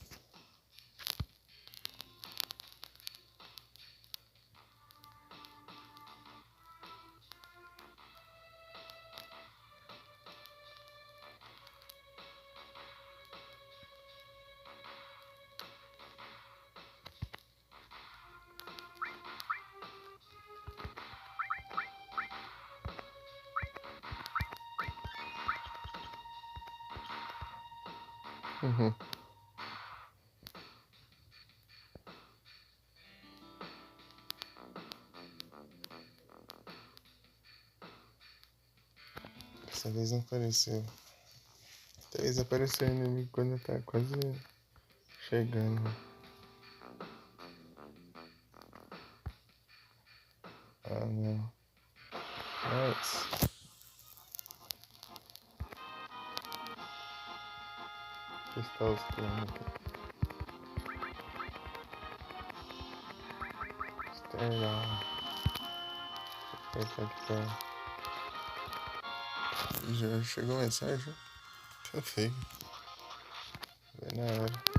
Uhum. Dessa vez não apareceu. Talvez apareceu o inimigo quando tá quase chegando. Ah, não. Nice. Testar os planos aqui. Stare down. Apertar aqui pra... Já chegou a mensagem? Tá feio. Vai na hora.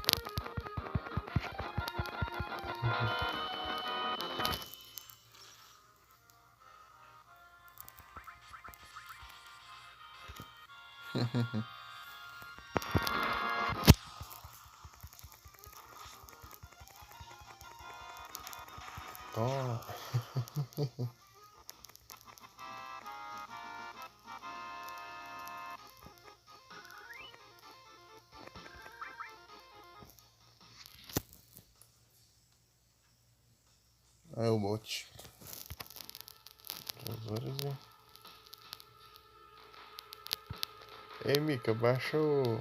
Toma. Ah, é o bot. 2 horas e... Ei, Mika, baixa o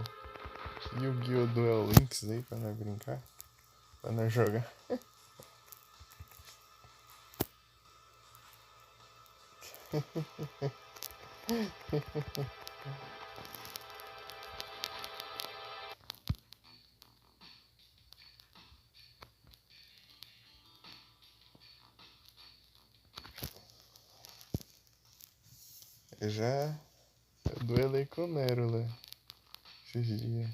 Yu-Gi-Oh! Duel Links aí pra nós brincar. Pra nós jogar. Eu duelei com o Nero lá esses dias.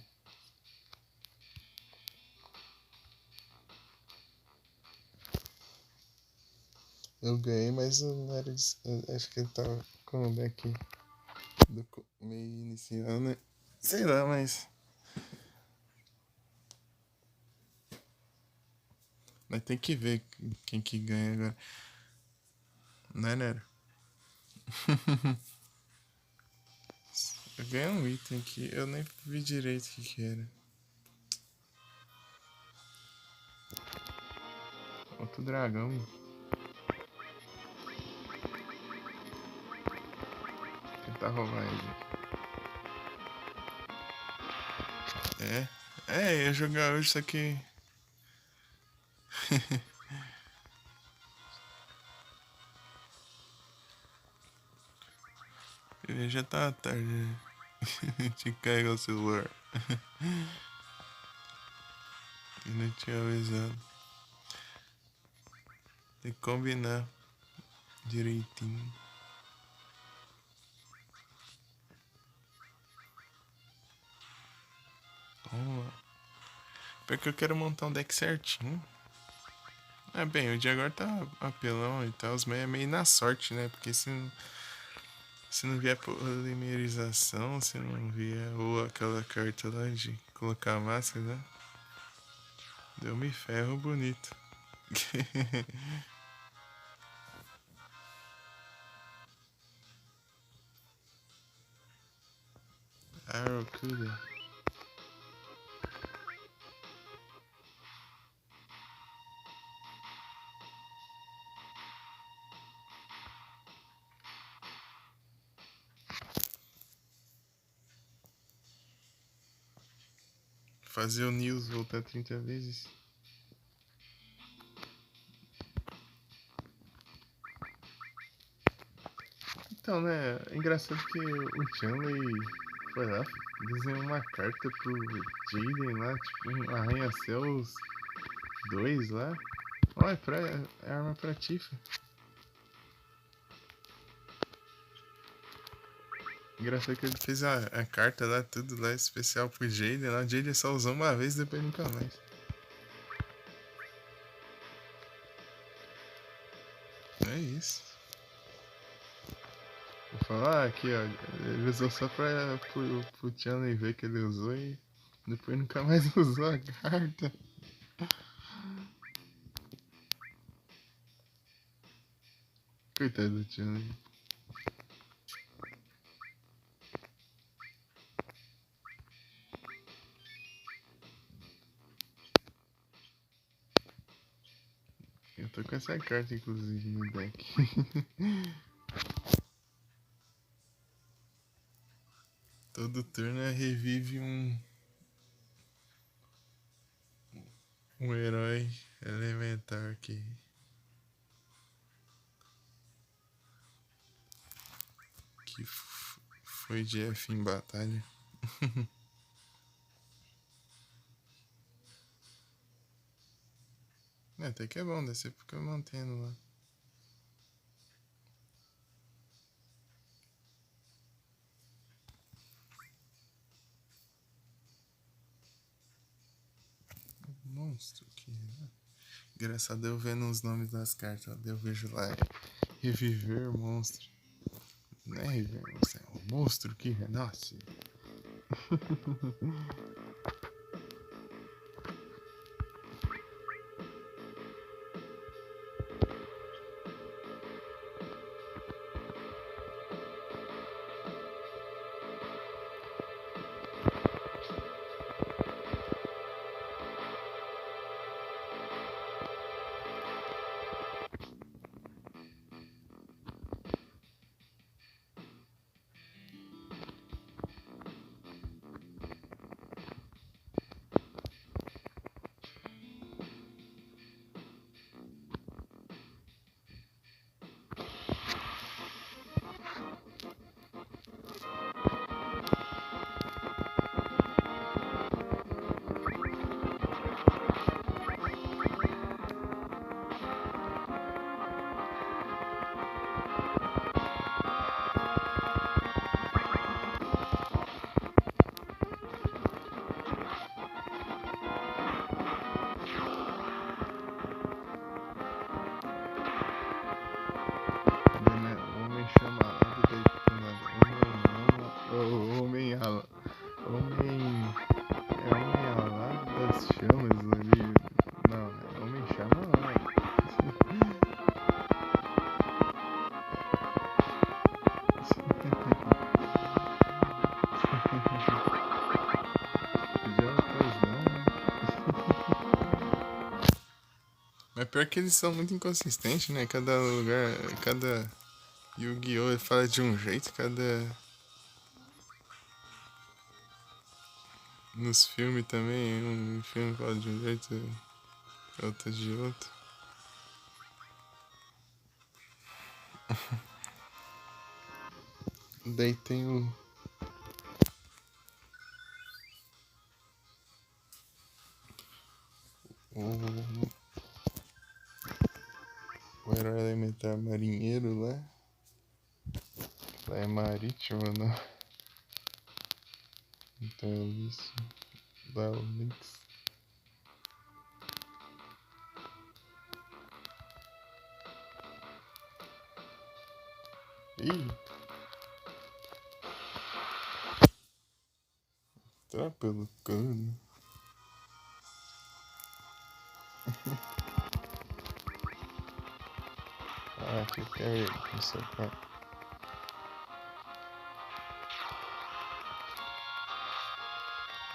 Eu ganhei, mas o Nero acho que ele tava com o deck meio inicial, né? Sei lá, mas. Mas tem que ver quem que ganha agora. Não é, Nero? Eu ganhei um item aqui, eu nem vi direito o que era. Outro dragão. Tentar roubar ele. Eu ia jogar hoje, só que. Já tá tarde. Tinha que carregar o celular. E não tinha avisado. Tem que combinar direitinho. Vamos lá. Porque eu quero montar um deck certinho. É bem, o de agora tá apelão e tal, mas é meio na sorte, né? Porque se não vier polimerização, se não vier ou aquela carta lá de colocar a máscara, né? Deu-me ferro bonito. Arrokuda. Fazer o Nils voltar 30 vezes. Então, né? É engraçado que o Chanley foi lá, desenhou uma carta pro Jaden lá, tipo um arranha-céus 2 lá. Olha, é arma pra Tifa. Engraçado que ele fez a carta lá, tudo lá especial pro Jaden lá. O Jaden só usou uma vez e depois nunca mais. É isso. Vou falar aqui, ó. Ele usou só pro Chanley ver que ele usou e depois nunca mais usou a carta. Coitado do Chanley. Eu tô com essa carta, inclusive, no deck. Todo turno revive um herói elementar que foi de F em batalha. Até que é bom, daí você fica mantendo lá. Monstro que. Engraçado eu vendo os nomes das cartas, eu vejo lá. Reviver monstro. Não é reviver monstro, é o monstro que renasce. Homem chamalado daí tipo nada. Homem alado. Homem. É homem alado das chamas ali. Não, é homem chamalado. Já pois não, né? Mas pior que eles são muito inconsistentes, né? Cada lugar, cada Yu-Gi-Oh! Fala de um jeito, cada. Nos filmes também, um filme fala de um jeito, outro de outro. Daí tem o, o herói elementar marinheiro lá. Lá é marítimo, não? Então é isso. Dá o mix. Ih! Tá pelo cano. Ah, fica aí no seu quarto.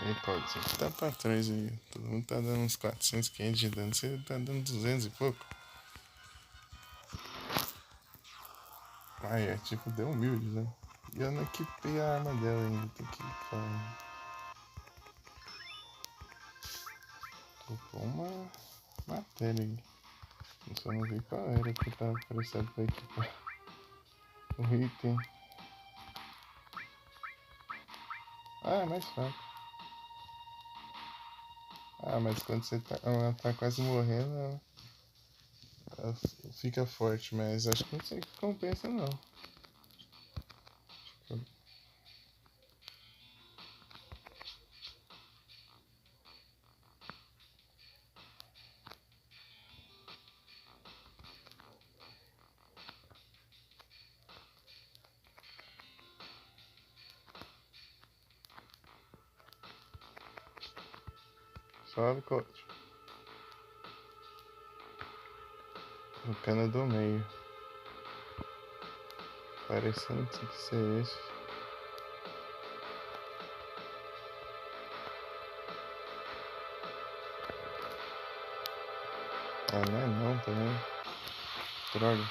Aí, Claudio, você tá pra trás aí. Todo mundo tá dando uns 400, 500 de dano. Você tá dando 200 e pouco. Ai, é tipo, deu humilde, né? E eu não equipei a arma dela ainda. Tem que equipar. Tô com uma matéria aí. Eu só não vi qual era que eu tava precisando pra equipar o item. Ah, é mais fraco. Ah, mas quando ela tá quase morrendo, ela fica forte, mas acho que não sei que compensa não. Sobe, coach. O cano do meio. Parecendo que ser esse. Ah, não é não também. Droga.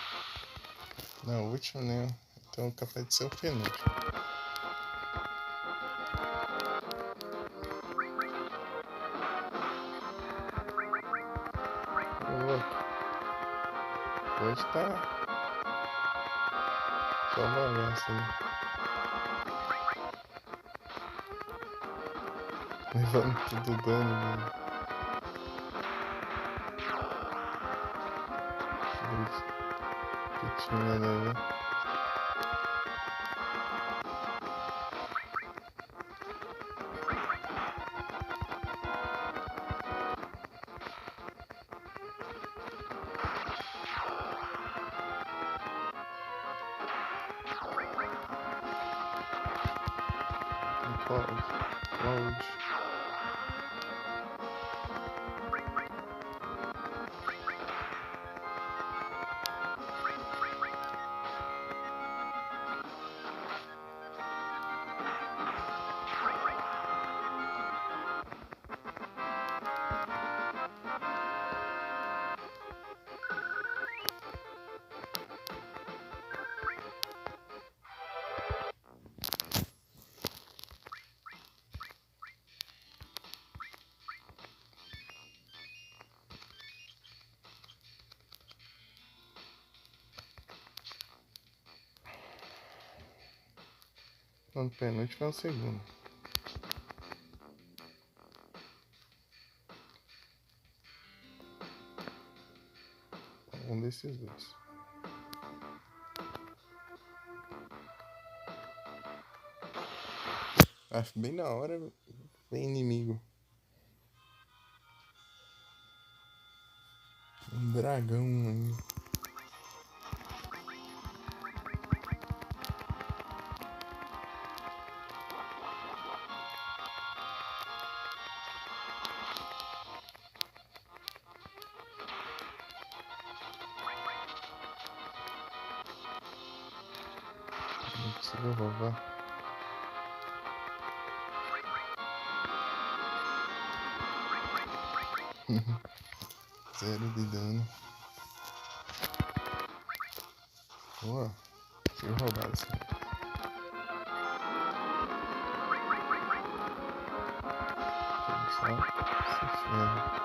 Não, o último nem. Então capaz de ser o penúltimo. Ô louco. Hoje tá só bagaça aí. Levando tudo dano, mano. Que tinha, né? Cloud. No penúltimo é o segundo. Um desses dois. Acho bem na hora, vem inimigo. Um dragão aí. Não consigo roubar. Zero de dano. Boa. Consigo roubar assim. Só se ferra.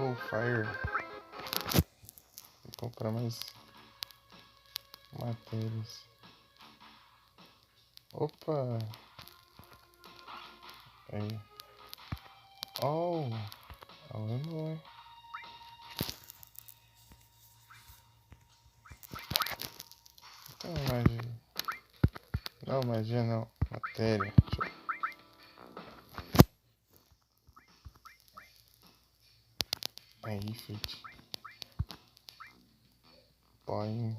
Oh, fire. Vou comprar mais matérias. Opa! Aí. Oh! Oh boy. Então, magia. Não, magia não. Matéria. Aí, fit. Põe.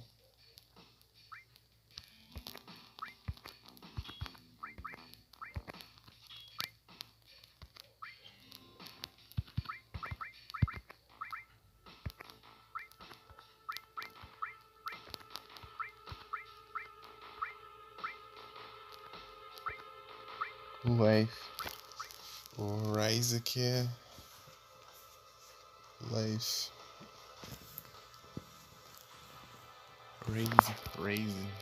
Life. O Rise aqui é Life. Raise.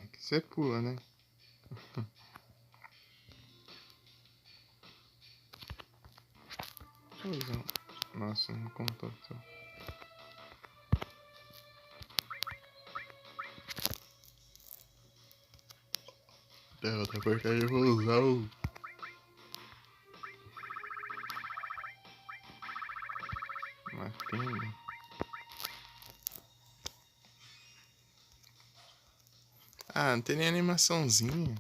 Aqui você pula, né? Deixa eu usar. Nossa, não contou. Não, na verdade eu vou usar o martelo. Ah, não tem nem animaçãozinha.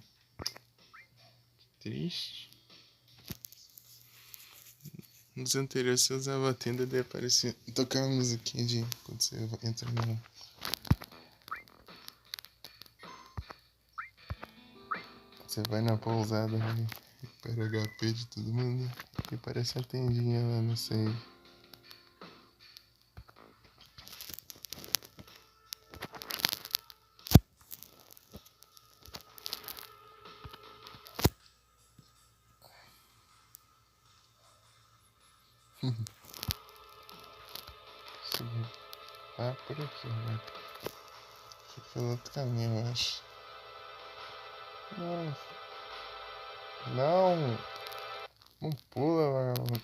Que triste. Nos anteriores você usava a tenda e daí aparecia tocar uma musiquinha de quando você entra no. Você vai na pousada, né? Recupera HP de todo mundo. E parece a tendinha lá no save. Seguir. Ah, por aqui, né? Fui pelo outro caminho, eu acho. Não. Não! Não pula, vagabundo.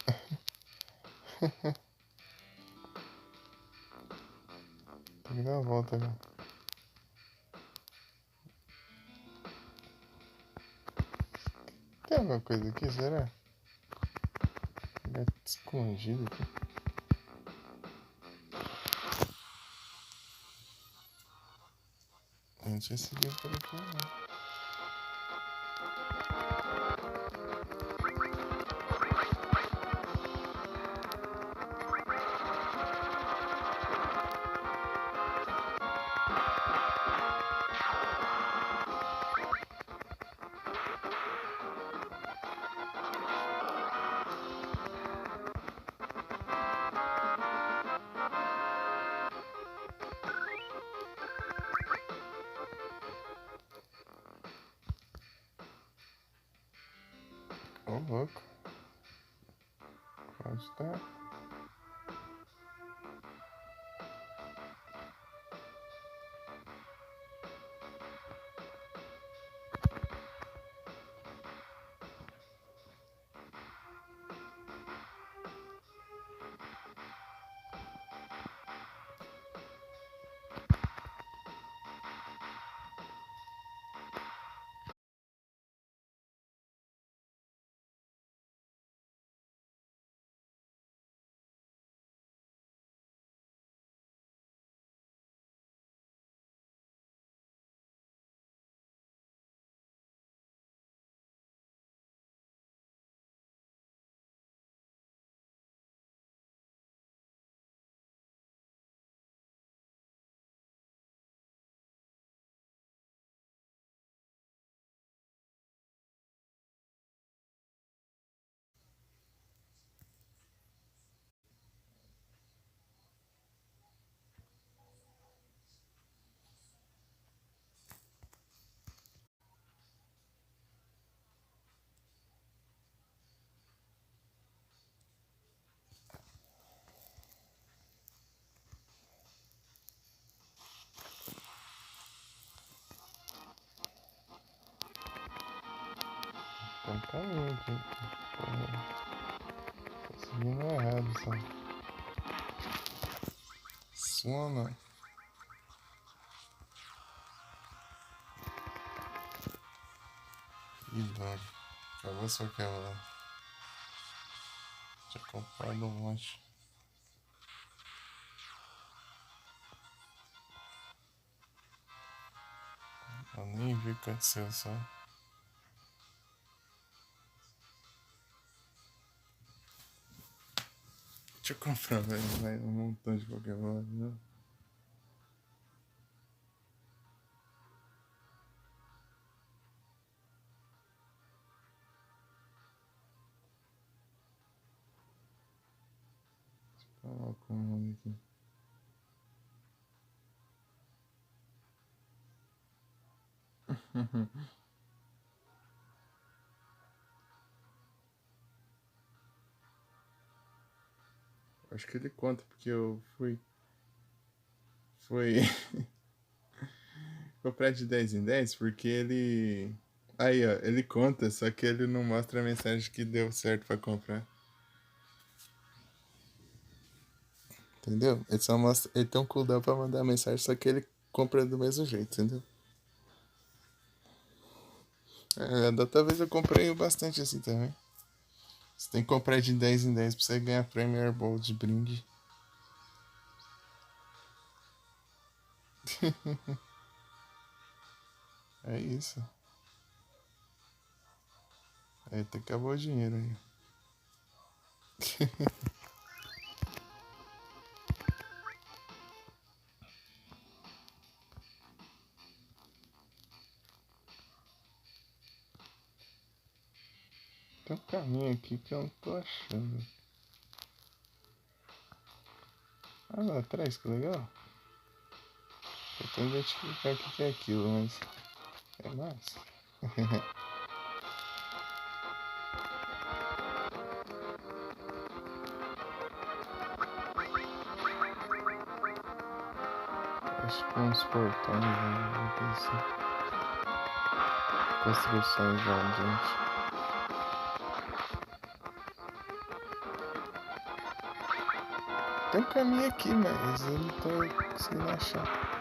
Tem que dar a volta agora. Tem alguma coisa aqui, será? Gato escondido aqui. A gente vai seguir por aqui, né? Ô, louco. Onde tá? Tô no caminho aqui. Tô seguindo errado, sabe? Sono. Ih, droga. Acabou só aquela. Tinha comprado um monte. Eu nem vi o que aconteceu, só. Deixa eu comprar, velho. Vai um montão de Pokémon, né? Coloca o nome aqui. Acho que ele conta, porque eu fui. Foi comprar de 10 em 10 porque ele. Aí, ó, ele conta, só que ele não mostra a mensagem que deu certo pra comprar. Entendeu? Ele só mostra. Ele tem um cooldown pra mandar a mensagem, só que ele compra do mesmo jeito, entendeu? É, da outra vez eu comprei bastante assim também. Você tem que comprar de 10 em 10 pra você ganhar Premier Bowl de brinde. É isso. Aí até acabou o dinheiro aí. Tem um caminho aqui que eu não tô achando. Ah, lá atrás, que legal. Eu tô identificar o que é aquilo, mas é massa. Acho que uns portões, alguma coisa assim. Construções já, gente. Tem um caminho aqui, mas eu não tô conseguindo achar.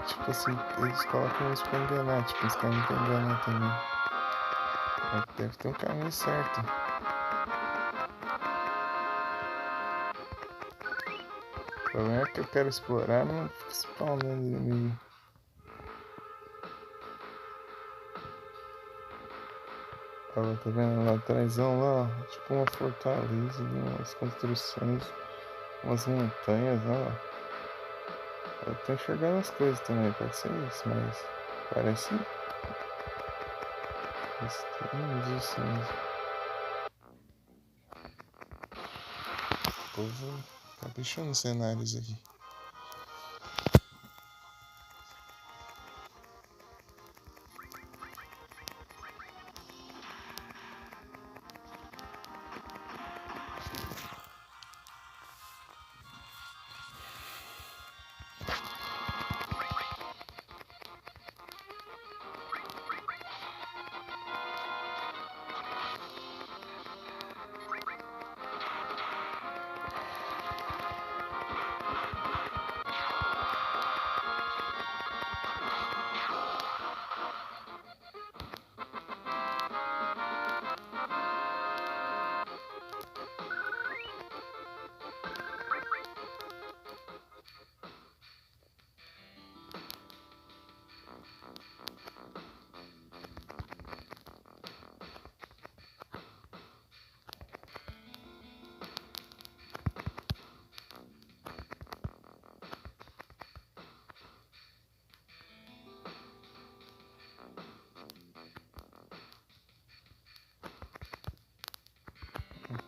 Tipo assim, eles colocam isso pra enganar, tipo, os caminhos pra enganar também. Mas deve ter um caminho certo. O problema é que eu quero explorar, não fica spawnando inimigo. Olha, tá vendo lá atrás, lá, ó, tipo uma fortaleza, umas construções, umas montanhas, ó. Eu tô enxergando as coisas também, pode ser isso, mas parece isso mesmo. O povo tá deixando os cenários aqui.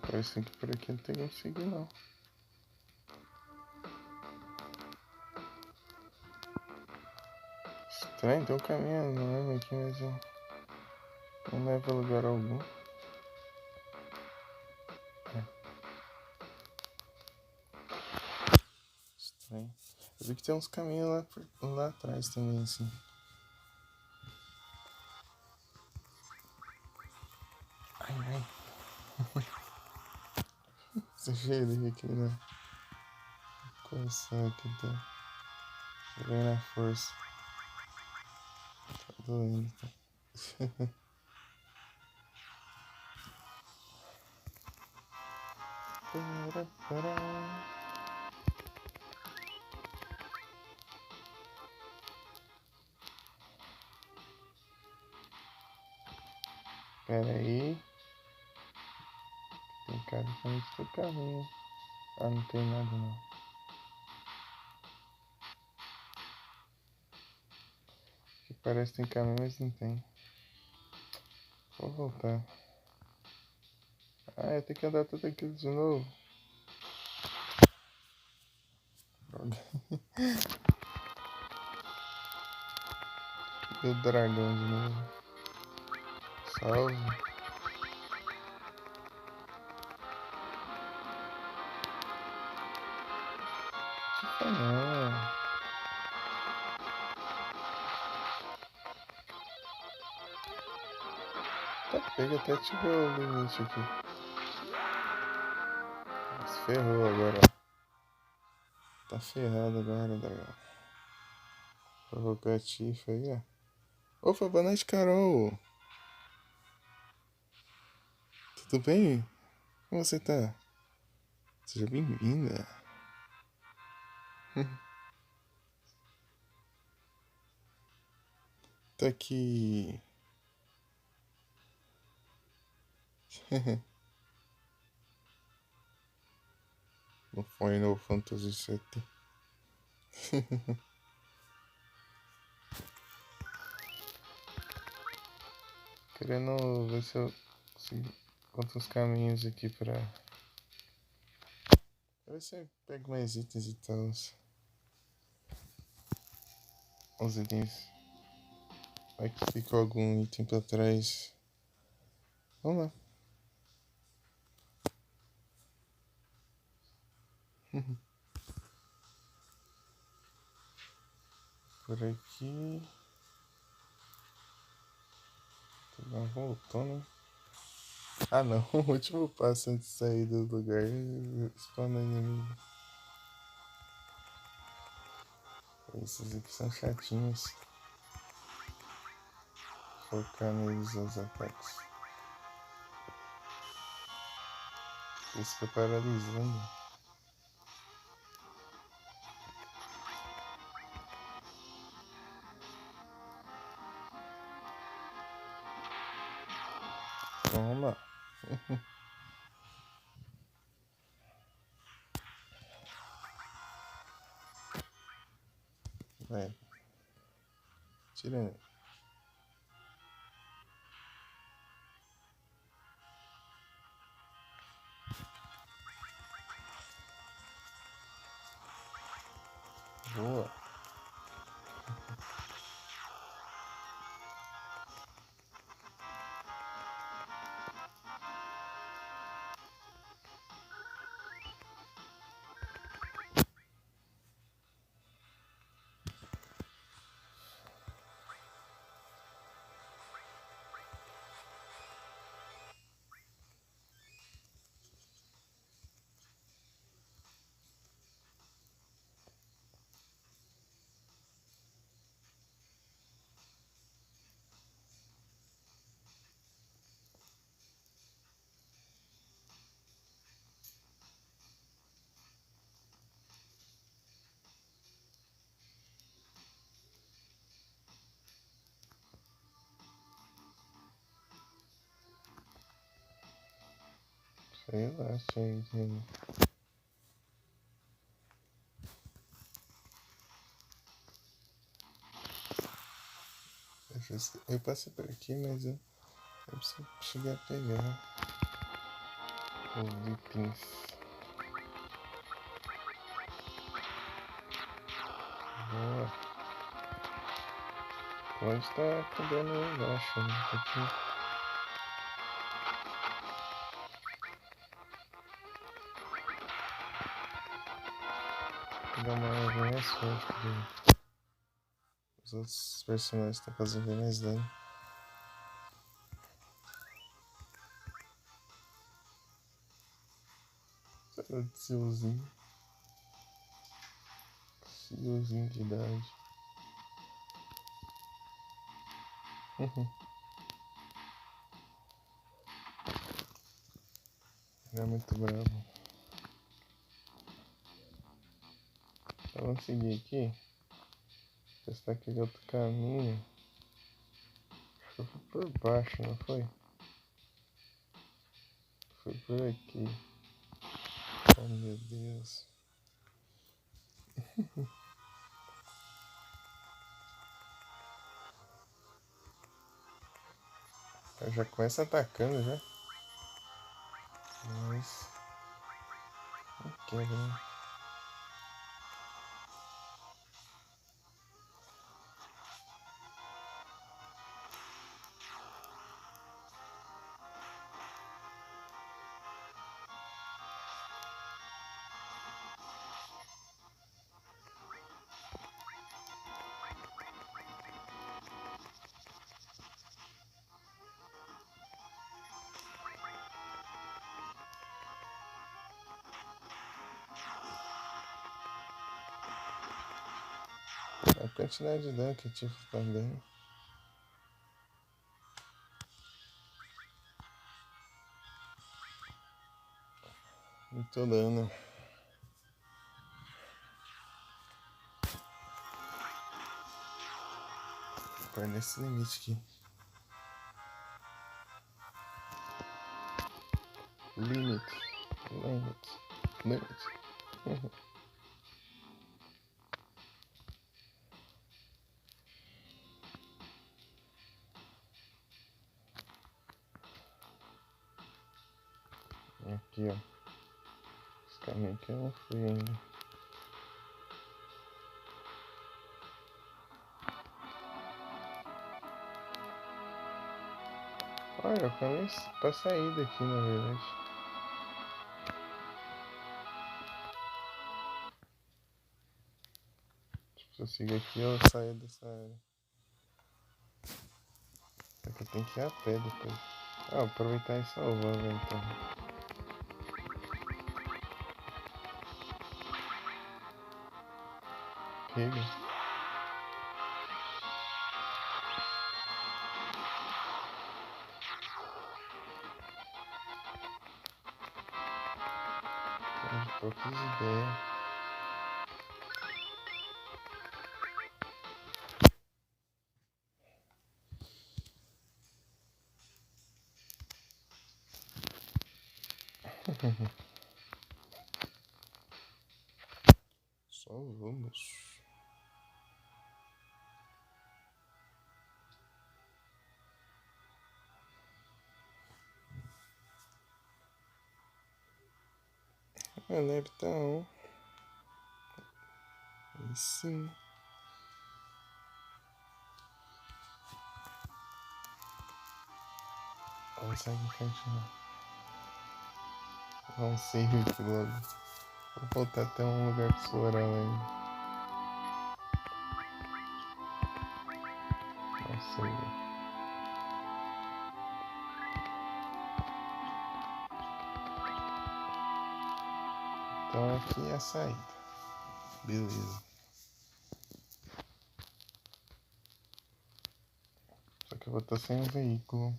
Parece que por aqui não tem como seguir, não. Estranho, tem um caminho enorme aqui, mas não leva a lugar algum. É. Estranho. Eu vi que tem uns caminhos lá atrás também, assim. Ai, ai. Esse cheiro aqui, né? Coçar aqui, tá? Vem na força. Tá doendo, tá? Pera aí. Tem cara que não estou caminho. Ah, não tem nada não. Que parece que tem caminho, mas não tem. Vou voltar. Ah, eu tenho que andar tudo aquilo de novo. E o dragão de novo. Salve. Tipo, não. Tá pega até tirou o limite aqui. Se ferrou agora, ó. Tá ferrado agora, dragão. Provocativo aí, ó. Opa, boa noite, Carol. Tudo bem? Como você tá? Seja bem-vinda. Tá aqui. No Final Fantasy VII. Querendo ver se eu consigo encontro uns caminhos aqui pra ver se eu pego mais itens e tal. Uns itens. Vai que ficou algum item pra trás. Vamos lá. Por aqui. Não voltou, né? Ah não, o último passo antes de sair do lugar spawna inimigo. Esses aqui são chatinhos. Focar neles os ataques. Isso fica paralisando. Toma. Vai. Tira. Boa. Sei lá, gente. Eu passei por aqui, mas eu preciso chegar a pegar os itens. Boa. Pode estar acabando embaixo, né? Aqui. Vou dar uma olhada mais forte que os outros personagens estão fazendo bem mais dano. Senhorzinho. Senhorzinho de idade. Ele é muito bravo. Então, vamos seguir aqui. Testar aquele outro caminho. Acho que eu fui por baixo, não foi? Foi por aqui. Oh, meu Deus. Eu já começa atacando já. Mas... não quero, né? A quantidade de dano que eu tive também. Muito dano. Pôr nesse limite aqui. Limit. Aqui, ó. Esse caminho aqui eu não fui ainda. Olha, o caminho pra sair daqui, na verdade. Tipo, se eu seguir aqui, eu saio dessa área. Só que eu tenho que ir a pé depois. Ah, vou aproveitar e salvar, velho, então. Pega. De poucas ideias. Só vamos. A neve tá on. Aí sim. Vamos sair em frente, não. Vamos save aqui logo. Vou voltar até um lugar pra explorar ainda. Não sei. Então aqui é a saída. Beleza. Só que eu vou estar sem um veículo.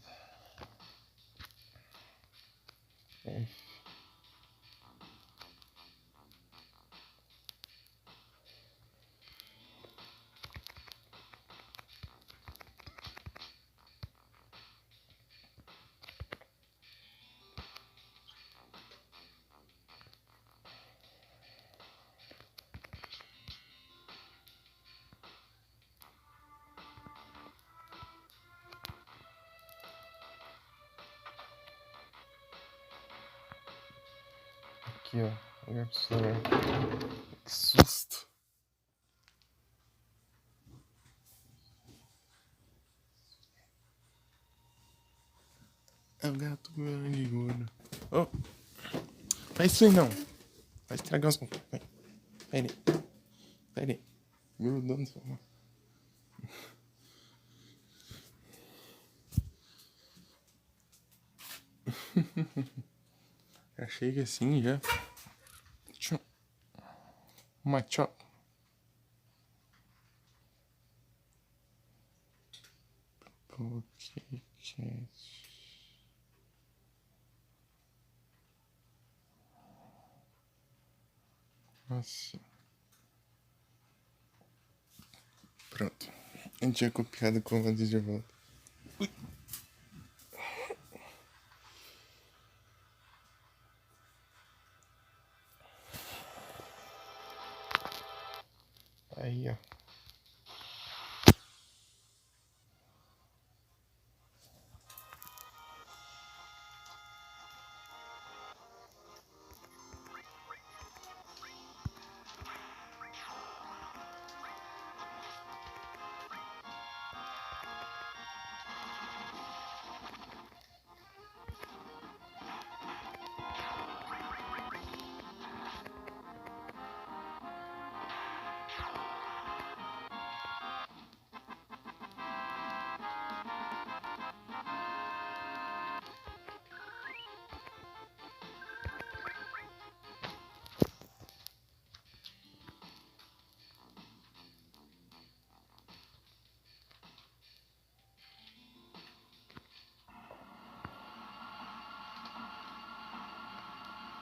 F. Aqui, ó. Lugar pra explorar. Que susto. É um gato grande, gordo. Oh! Faz isso aí não. Vai estragar os... Vai. Pera aí. Pera aí. Grudando sua mão. Já chega assim, já. my chop. Podcast. Nossa. Pronto. A gente tinha copiado com o de volta. Ui. Aí, ó.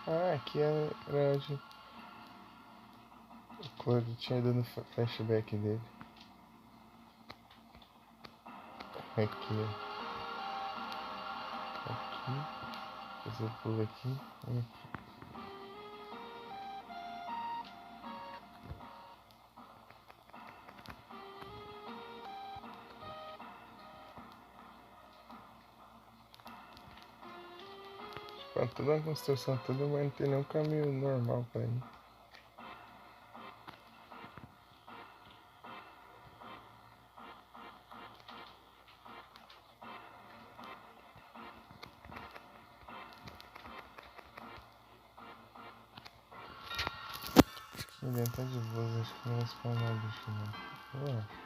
Ah, aqui era onde o Claudio tinha dado flashback dele. Aqui, ó. Aqui. Depois eu pulo aqui. E aqui. Pra toda a construção toda, mas não tem nenhum caminho normal pra ir. Aqui dentro tá de boa, acho que não vai spawnar bicho não. Eu acho.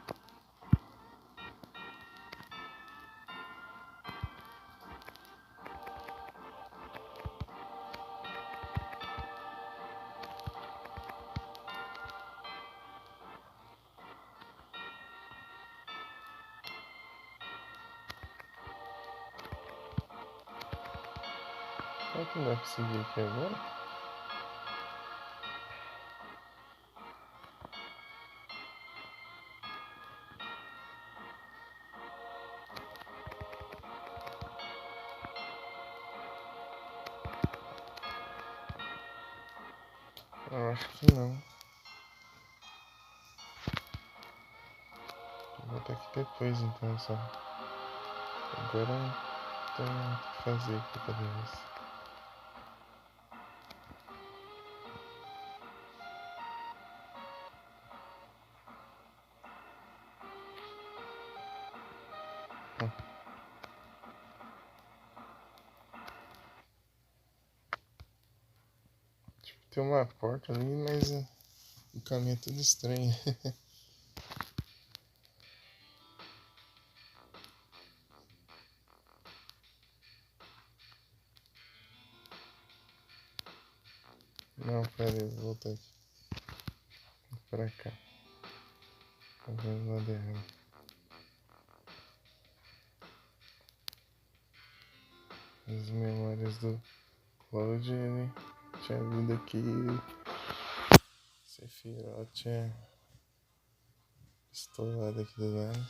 Será que não dá pra seguir aqui agora? Eu acho que não. Vou voltar aqui depois então só. Agora não tem o que fazer aqui pra ver. Tipo, tem uma porta ali, mas o caminho é tudo estranho. Não, pera aí, vou voltar aqui. Pra cá. Tá vendo lá errado. As memórias do Cloud, ele tinha vindo aqui. Sephiroth tinha estourado aqui do lado.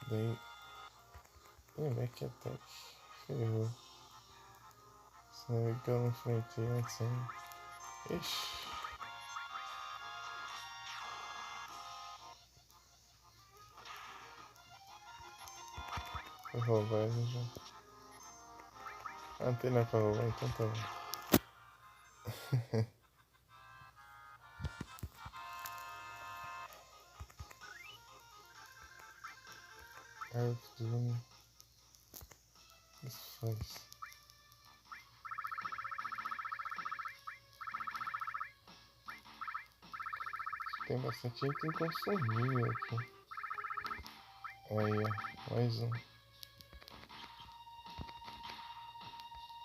Daí. Back attack. Ferrou. Sabe que eu não enfrentei antes ainda. Ixi. Foi roubado já. Ah, não tem nada pra roubar, então tá bom. Earth Doom. Isso faz. Tem bastante item consumível aqui. Aí, ó. Mais um.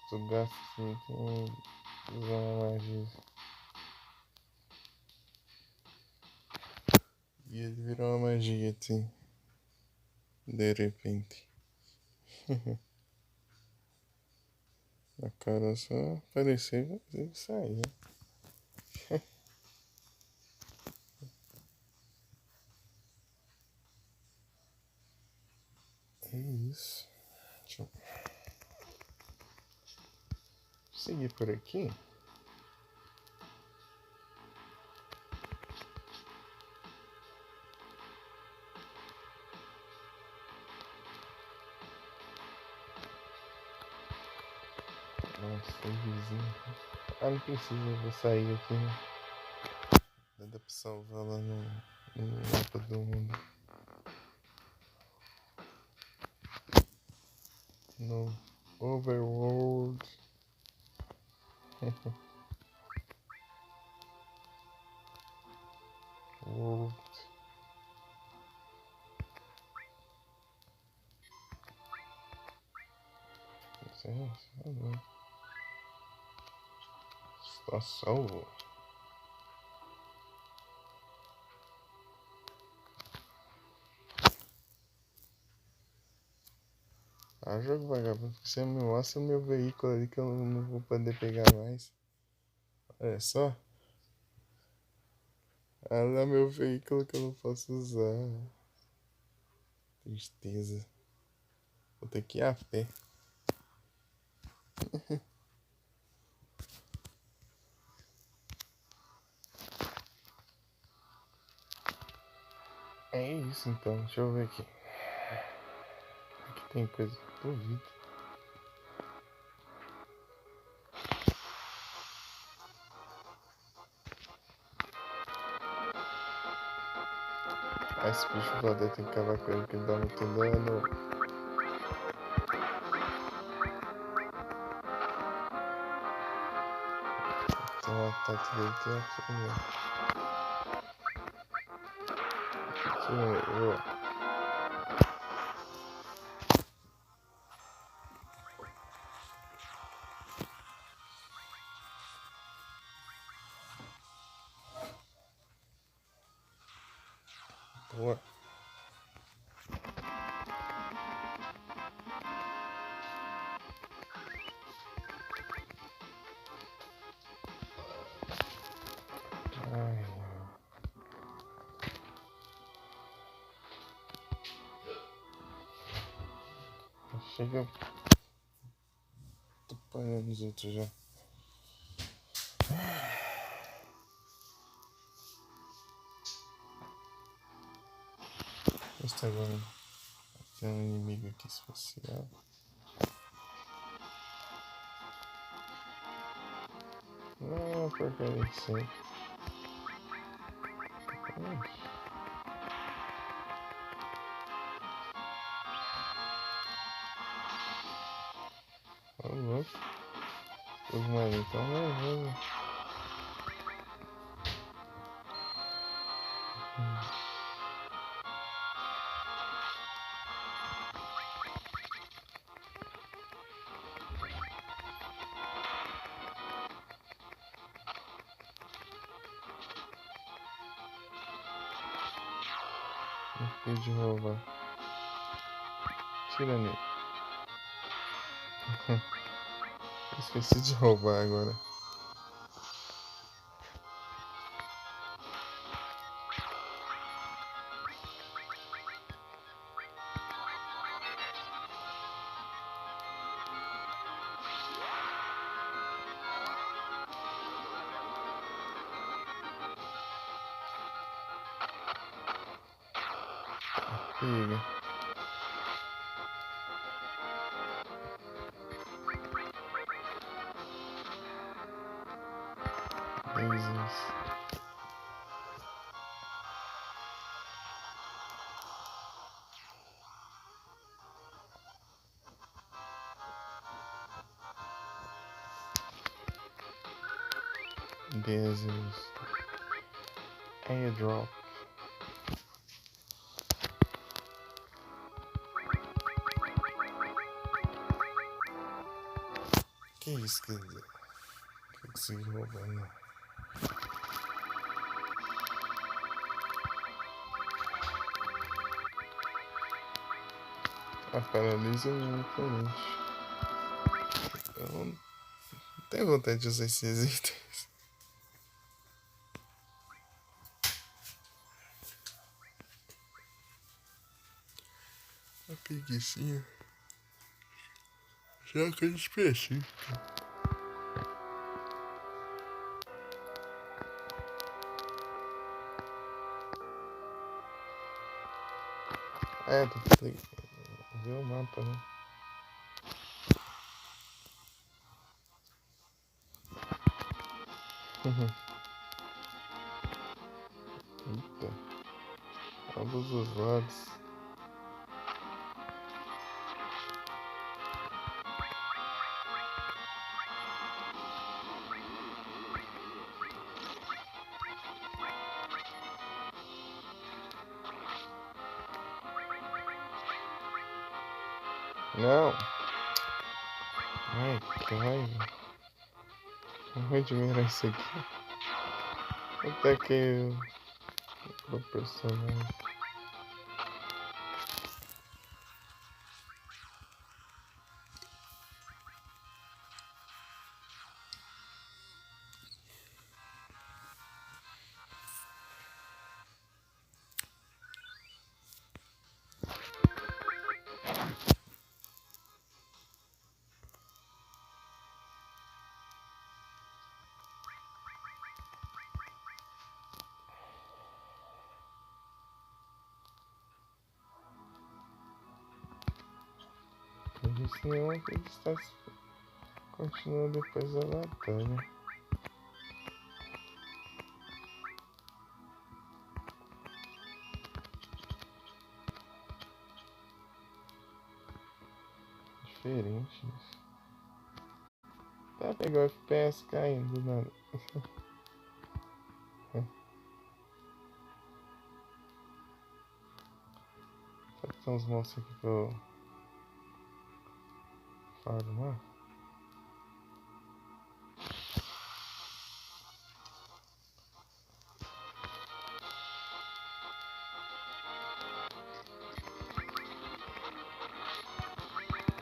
Tu gasta esse item usando magia. E ele virou uma magia, assim. De repente. A cara só apareceu e saiu. É isso. Deixa eu seguir por aqui. Nossa, o vizinho. Ah, não precisa, eu vou sair aqui, né? Dá pra salvar lá no mapa do mundo. No Overworld. World. Está salvo. Ah, jogo vagabundo, você me mostra o meu veículo ali que eu não vou poder pegar mais. Olha só. Olha meu veículo que eu não posso usar. Tristeza. Vou ter que ir a pé. É isso então, deixa eu ver aqui. Aqui tem coisa, duvido. Ah, esse bicho voador tem que acabar com ele, porque ele dá muito dano. Tem um ataque dele, tem aqui mesmo. Boa. Boa. Ai, chega. Tô parando os outros já. Este agora tem um inimigo aqui especial. Não, porcaria que sei. Ô louco. Os marinhos tão nervosos. Não de roubar. Tira nele. Esqueci de roubar agora. Pega. Lasers. Lasers. Airdrop. Que isso, quer dizer? Que eu consegui roubar, não. A paralisia não influente. Eu não tenho vontade de usar esses itens. A preguicinha. Já é uma coisa específica. É, tem que ver o mapa, né? Eita. Ambos os lados. Não. Ai, que raiva. Não vou admirar isso aqui. Até que o personagem. Isso não é que ele está continuando depois da batalha. Diferente isso. Tá, pegar o FPS caindo do nada. Será que tem uns monstros aqui pra eu farmar?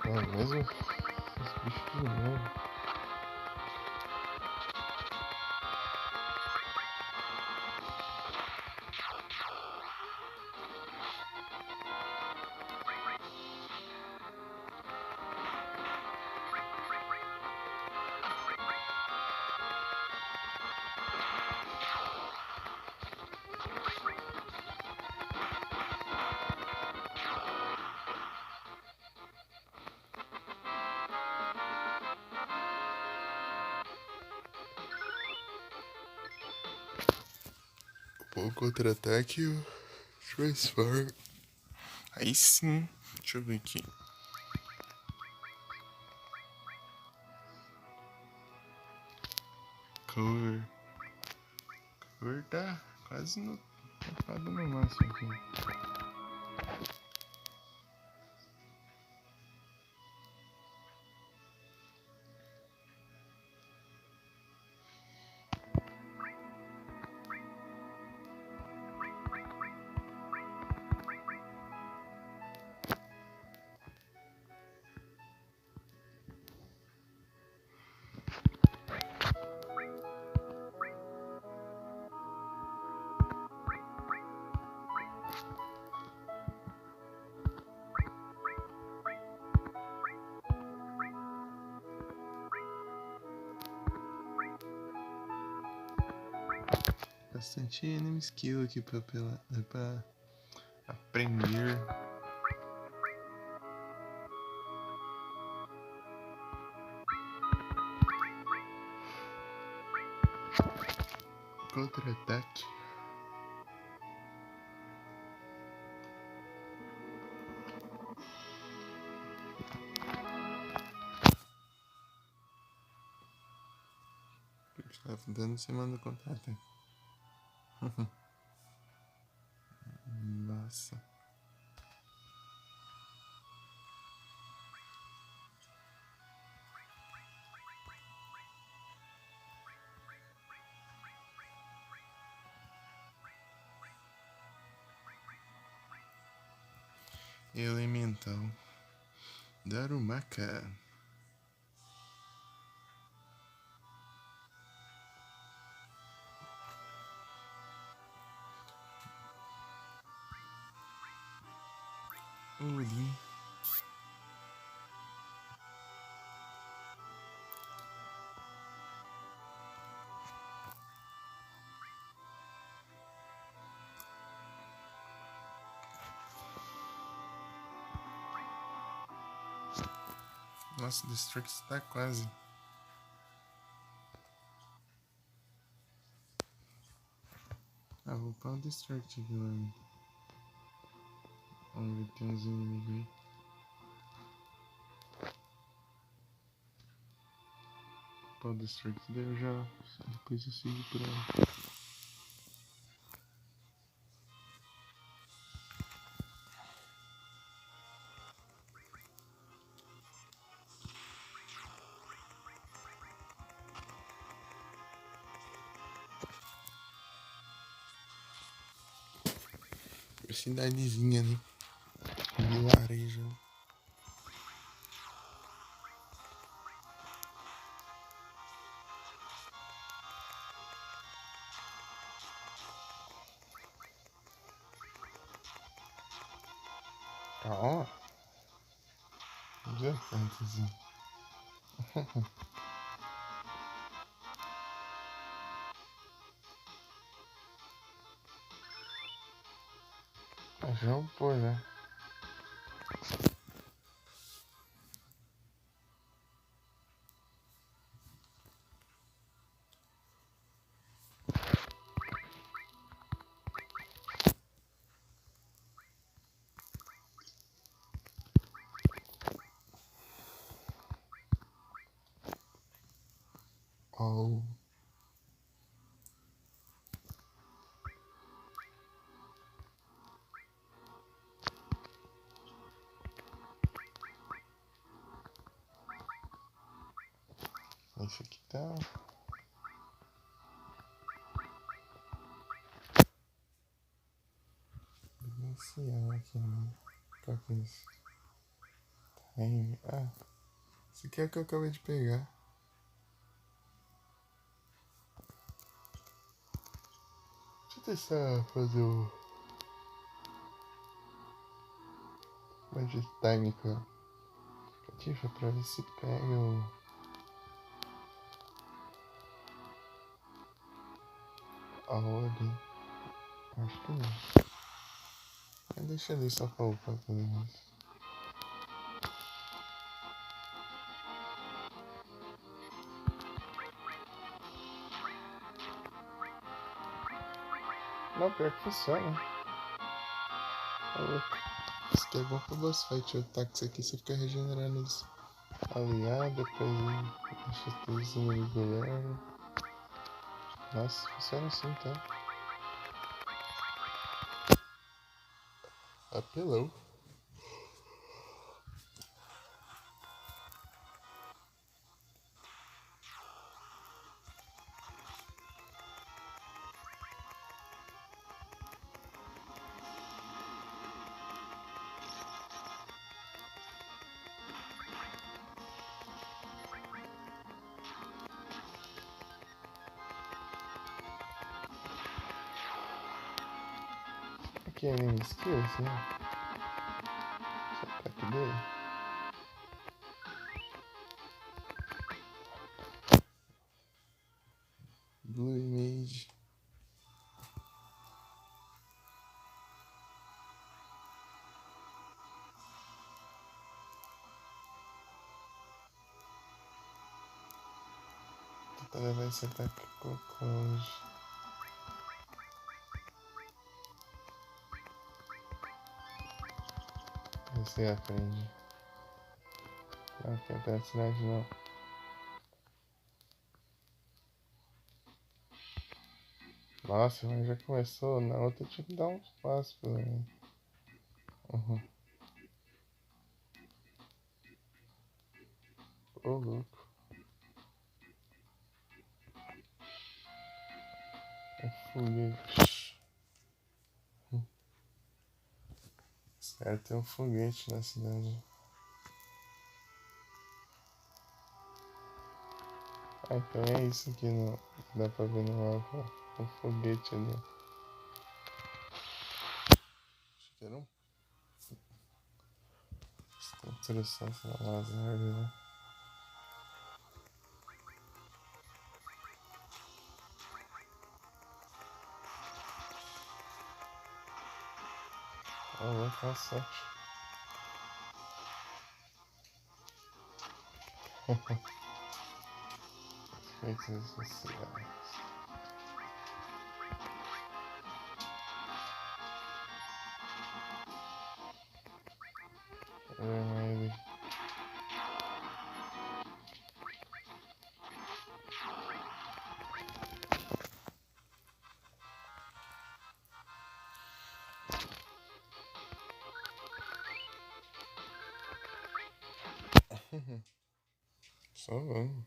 É mesmo? Esse bicho de novo. O contra-ataque e o transform. Aí sim. Deixa eu ver aqui. Cover. Cover tá quase no. Tá no máximo aqui. Bastante enemy skill aqui pra aprender. Contra-ataque. Tá dando em cima do contra-ataque. Nossa. Elemental. Darumaka. Uli. Nossa, o Destruct tá quase. Ah, vou upar o Destruct aqui, mano. Vamos ver, tem uns inimigos aí. Upar o Destruct, daí eu já. Depois eu sigo pra. Cidadezinha, né? Vilarejo. Ó. Já fantasy. Já upou, né? Oh. Esse aqui tá. Iniciar aqui, né? Qual que é esse? Time. Ah, esse aqui é o que eu acabei de pegar. Deixa eu testar fazer o. Magic Time com a Tifa pra ver se pega o. A ordem. Acho que não. Mas deixa ali só pra upar pelo menos. Não, pior que funciona. Tá louco. Isso aqui é bom pro boss fight. O ataque aqui você fica regenerando os aliados, depois deixa todos os inimigos level. Nossa, funciona assim então. Apelou. Aqui é anime skills, né? Esse ataque dele. Blue Image. Tentar levar esse ataque longe. Você aprende. Não tem atrocidade não. Nossa, mas já começou. Na outra tinha que dar uns passos pelo menos. Uhum. Ô louco. É foguete. Os caras tem um foguete na cidade. Ah, então é isso que não dá pra ver no mapa. O foguete ali. Acho que era um construção, sei lá, umas árvores, né? Alô, caçete. Efeitos sociais. Vermelho. Só vamos.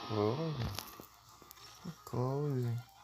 Close. Close.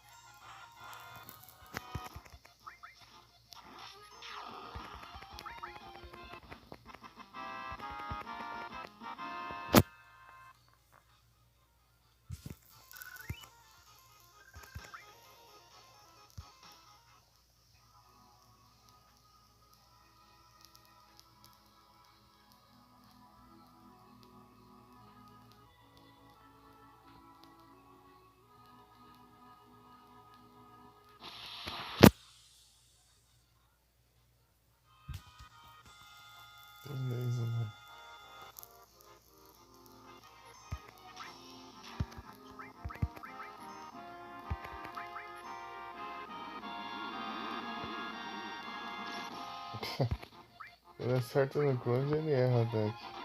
Beleza, mano. Ele acerta no clone e ele erra o ataque.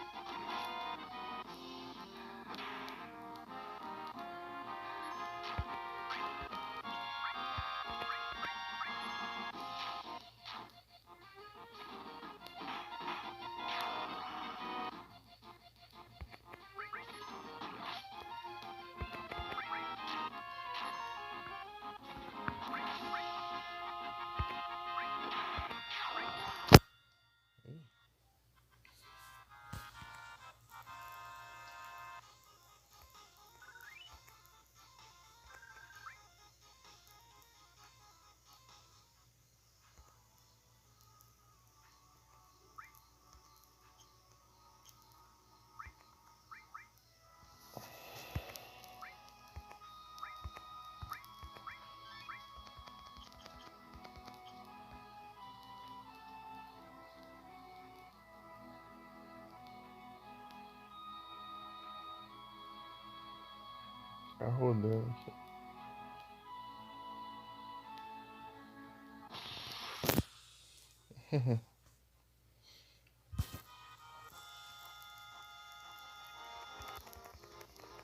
Tá rodando aqui.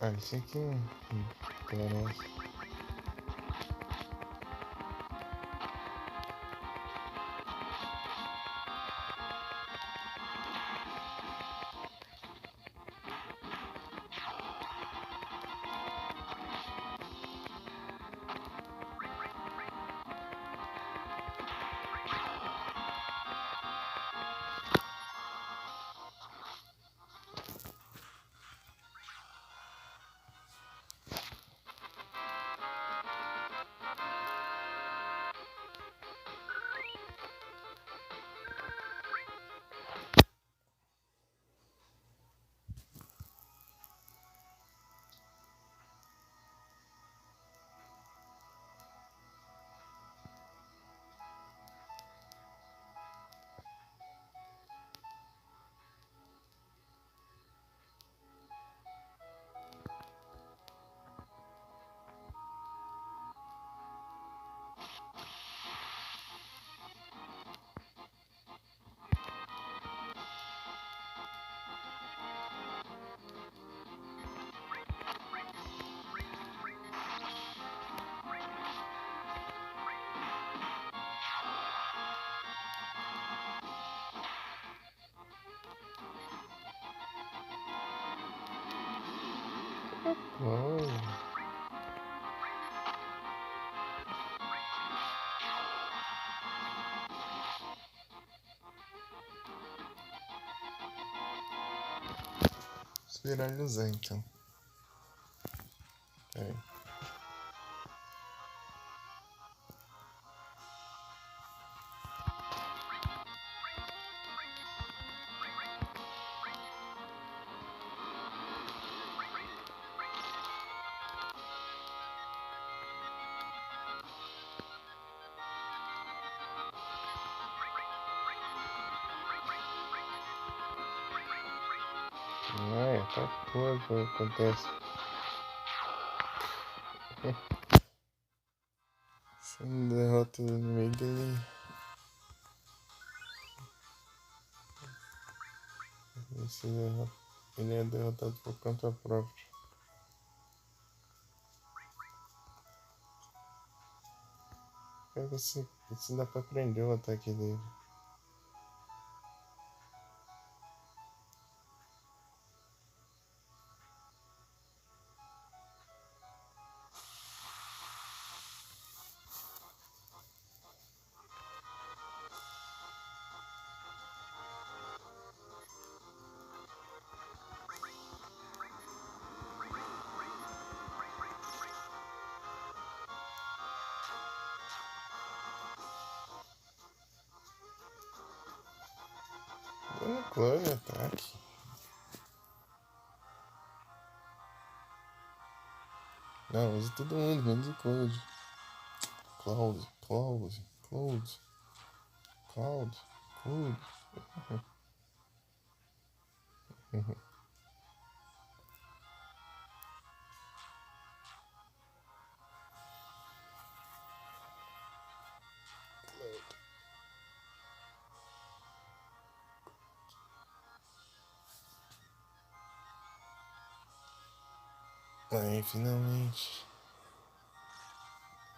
Ah, esse aqui não interessa. Oh. Vamos viralizar então. É. Ai, tá coisa que acontece. Sem derrota no meio dele. Ele é derrotado por conta própria. Quero ver se dá pra prender o ataque dele. Dando clone ataque. Não, usa todo mundo, menos o Cloud. Cloud. Aí, finalmente.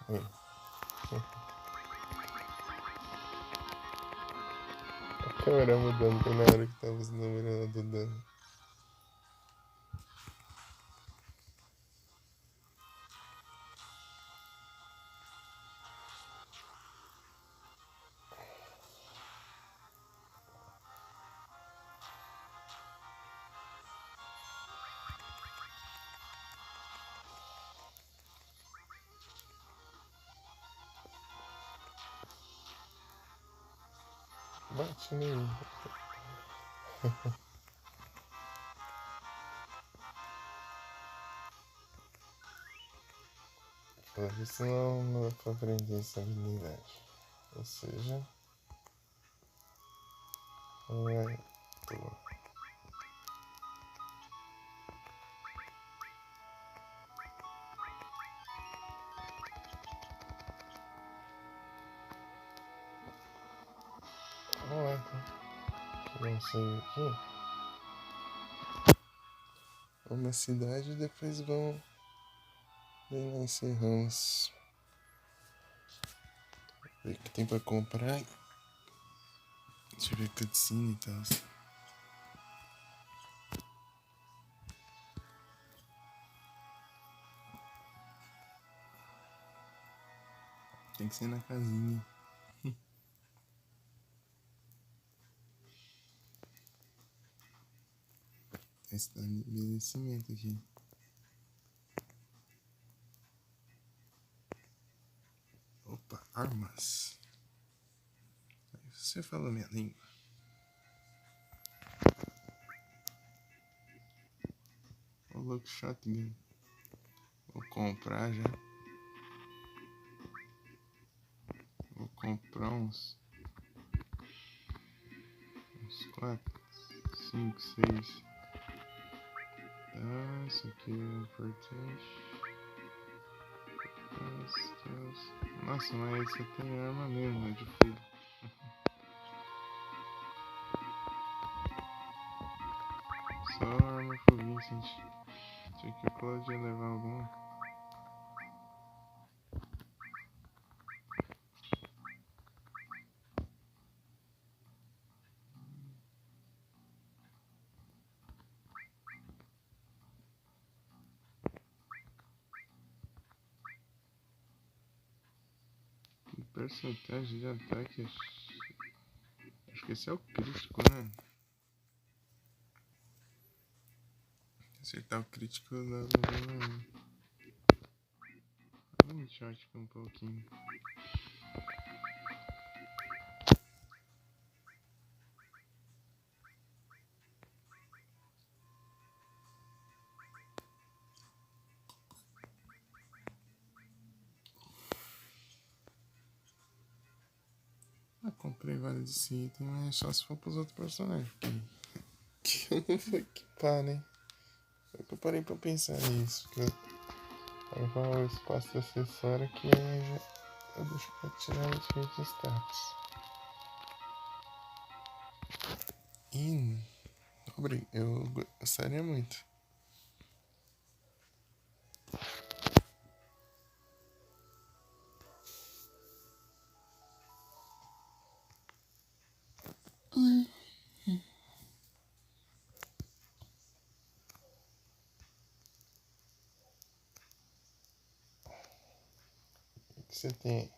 Aí. A câmera mudando na hora que tava os números lá do dano. Bate nele. Isso não dá pra aprender essa habilidade. Ou seja, não é à toa. Vamos lá então. Vamos sair aqui. Vamos na cidade e depois vamos. Daí nós encerramos. Ver o que tem pra comprar. Deixa eu ver cutscene e tal. Tem que ser na casinha. Estabelecimento aqui. Opa, armas. Aí você falou minha língua. O louco shotgun. Vou comprar já. Vou comprar uns 4, 5, 6. Tá, isso aqui é importante. Nossa, mas você tem arma mesmo, é de fogo. Só arma foguinho, gente. Achei que o Claudio ia levar alguma. Percentagem de ataque. Acho que esse é o crítico, né? Acertar o crítico dá um shot um pouquinho. Ah, comprei vários desse item, mas só se for pros outros personagens. Que eu não vou equipar, né? Só que eu parei pra pensar nisso. Que aí vai o espaço de acessório que eu deixo pra tirar os vídeos de status. E eu gostaria muito. O que você tem?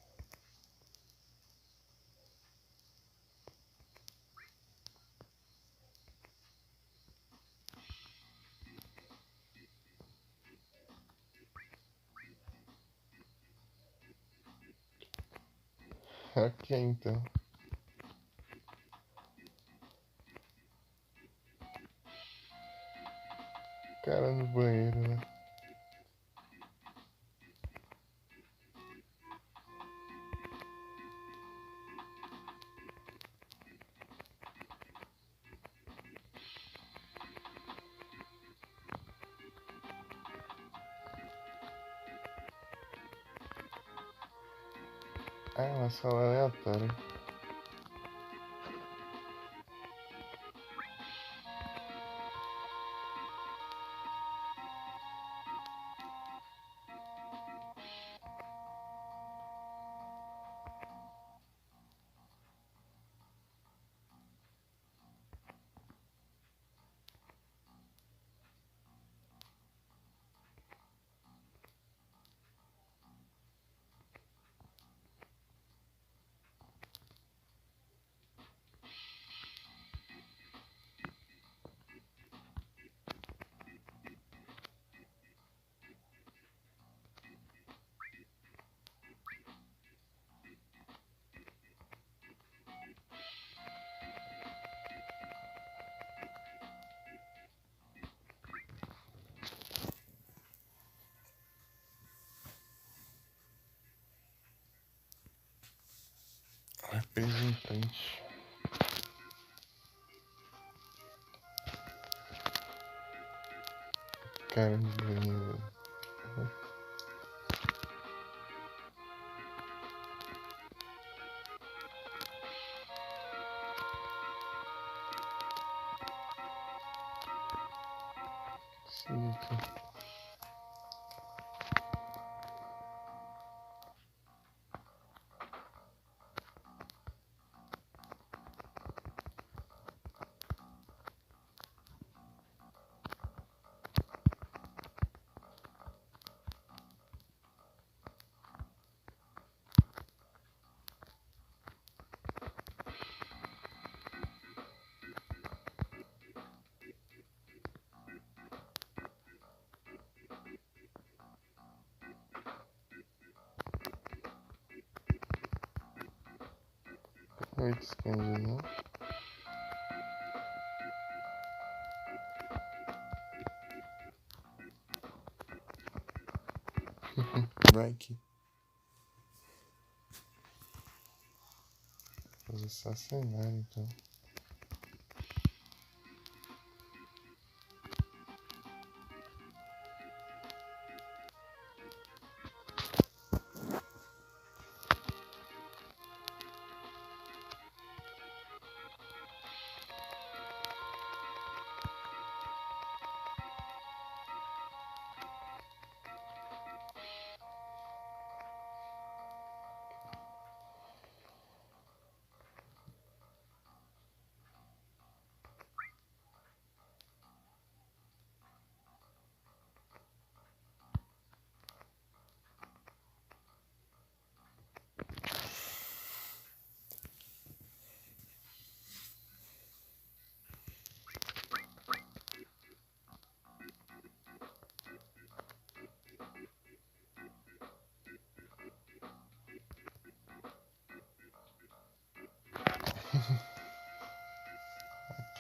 Ok, então. Cara no banheiro, né? Ah, é uma sala aleatória. Representante. Cara no banheiro. Sim, aqui. Noite escondida. Break. Vou assassinar então.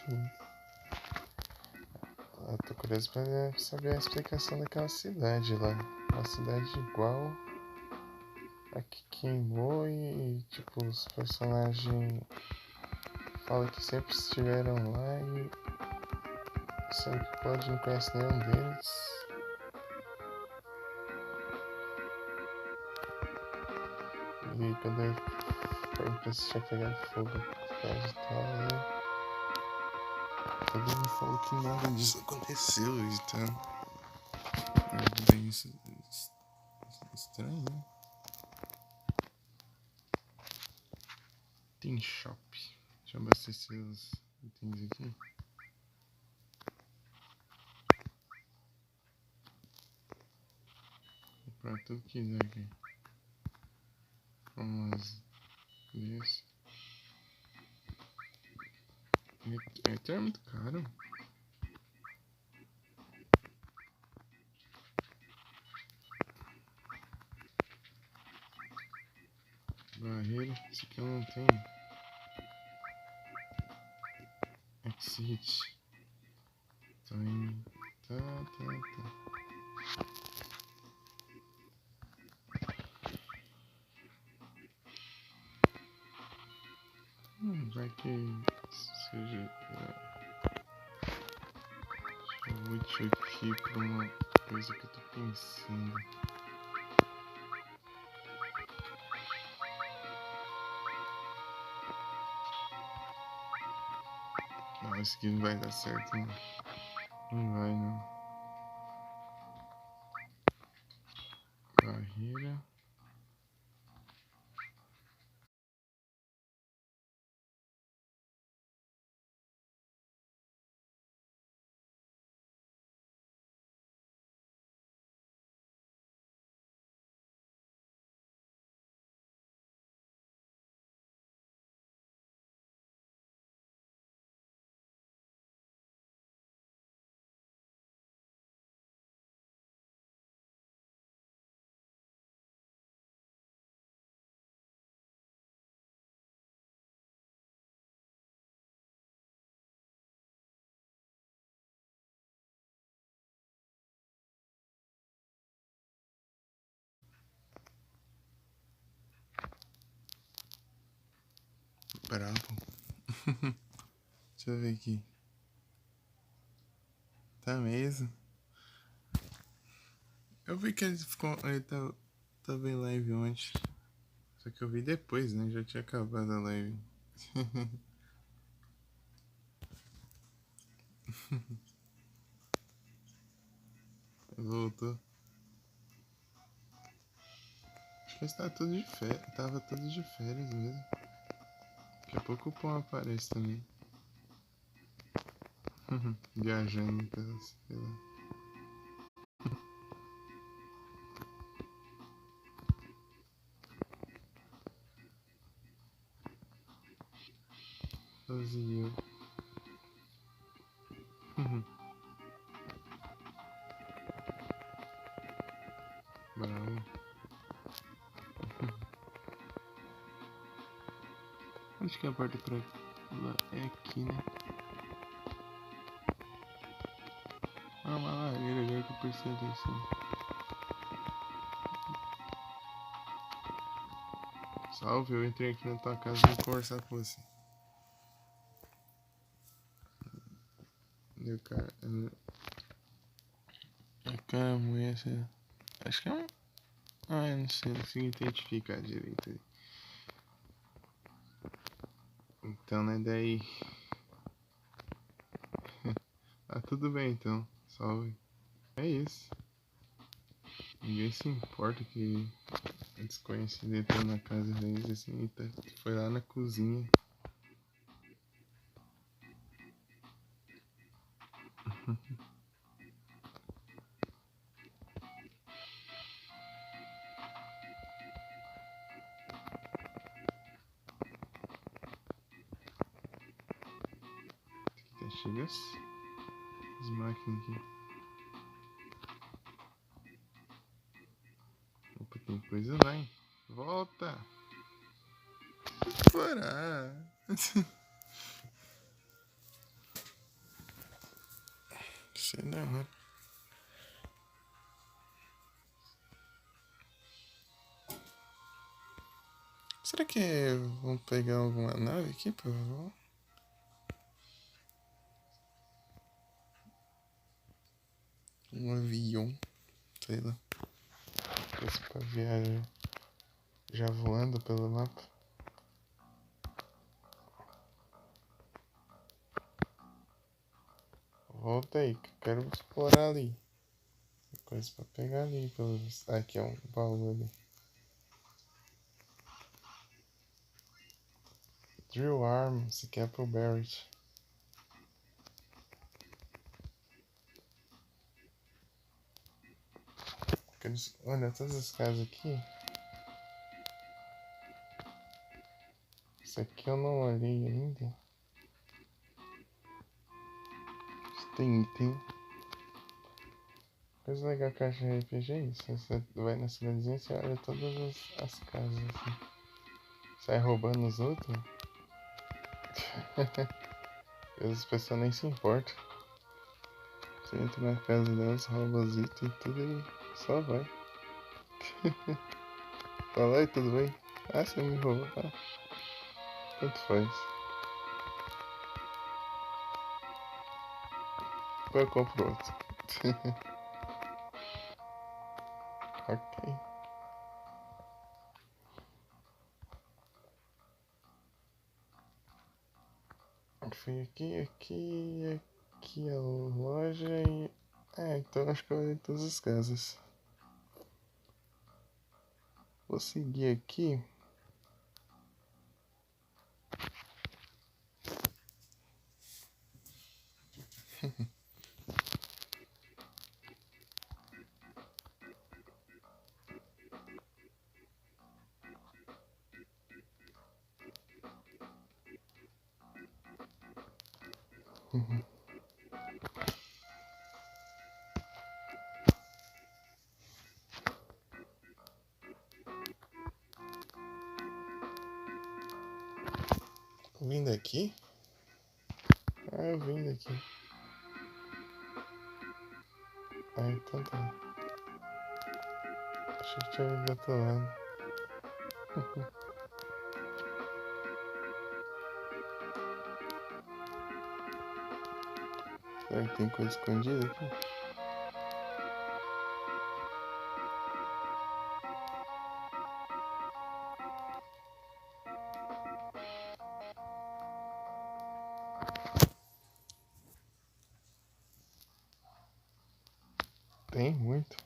Eu tô curioso pra saber a explicação daquela cidade lá. Uma cidade igual a que queimou e tipo, os personagens falam que sempre estiveram lá e sendo que o Claudio não conhece nenhum deles. E quando eu pergunto pra se tinha pegado fogo por causa de tal, todo mundo falou que nada disso aconteceu, então é bem estranho, né? Tem shop. Deixa eu abastecer os itens aqui. Comprar tudo que quiser aqui. Vamos isso. É muito caro. Barreira, esse aqui eu não tenho. Exit. Time. Tá. Vai que seja útil aqui pra uma coisa que eu tô pensando. Não, esse aqui não vai dar certo, não. Não vai, não. Barreira. Bravo. Deixa eu ver aqui. Tá mesmo? Eu vi que ele tava em live ontem. Só que eu vi depois, né? Já tinha acabado a live. Voltou. Acho que está tudo de férias. Tava tudo de férias mesmo. Daqui a pouco o pão aparece também. Viajando, então, sei lá. Vazio. Bravo. Acho que a parte pra lá é aqui, né? Ah, uma lareira, agora que eu prestei atenção. Salve, eu entrei aqui na tua casa e vou conversar com você. Meu cara. A cara, mulher, acho que é um. Ah, eu não sei, não consigo identificar direito aí. Então, né, daí. Ah, tudo bem então, salve. É isso. Ninguém se importa que a desconhecida entrou na casa deles assim, e foi lá na cozinha. Até chega as máquinas aqui. Opa, tem coisa lá, hein? Volta! Fora! Isso é da hora. Será que vamos pegar alguma nave aqui, por favor? Um avião, sei lá. Coisa pra viajar já voando pelo mapa. Volta aí, que eu quero explorar ali. Tem coisa pra pegar ali. Pelos... Aqui é um baú ali. Drill Arm, esse aqui é pro Barrett. Olha, todas as casas aqui. Isso aqui eu não olhei ainda. Tem item. Coisa legal que eu acho de RPG é isso. Você vai na cidadezinha e você olha todas as casas assim. Sai roubando os outros. As pessoas nem se importam. Você entra na casa delas, rouba os itens e tudo e só vai. Fala aí, tudo bem? Ah, você me roubou. Ah, tanto faz. Depois eu compro outro. Ok. Fui aqui a loja e... então acho que eu olhei todas as casas. Vou seguir aqui. Vindo aqui? Ah, eu vim daqui. Ah, então tá. Achei que tinha vindo do outro lado. Será que tem coisa escondida aqui? Tem muito.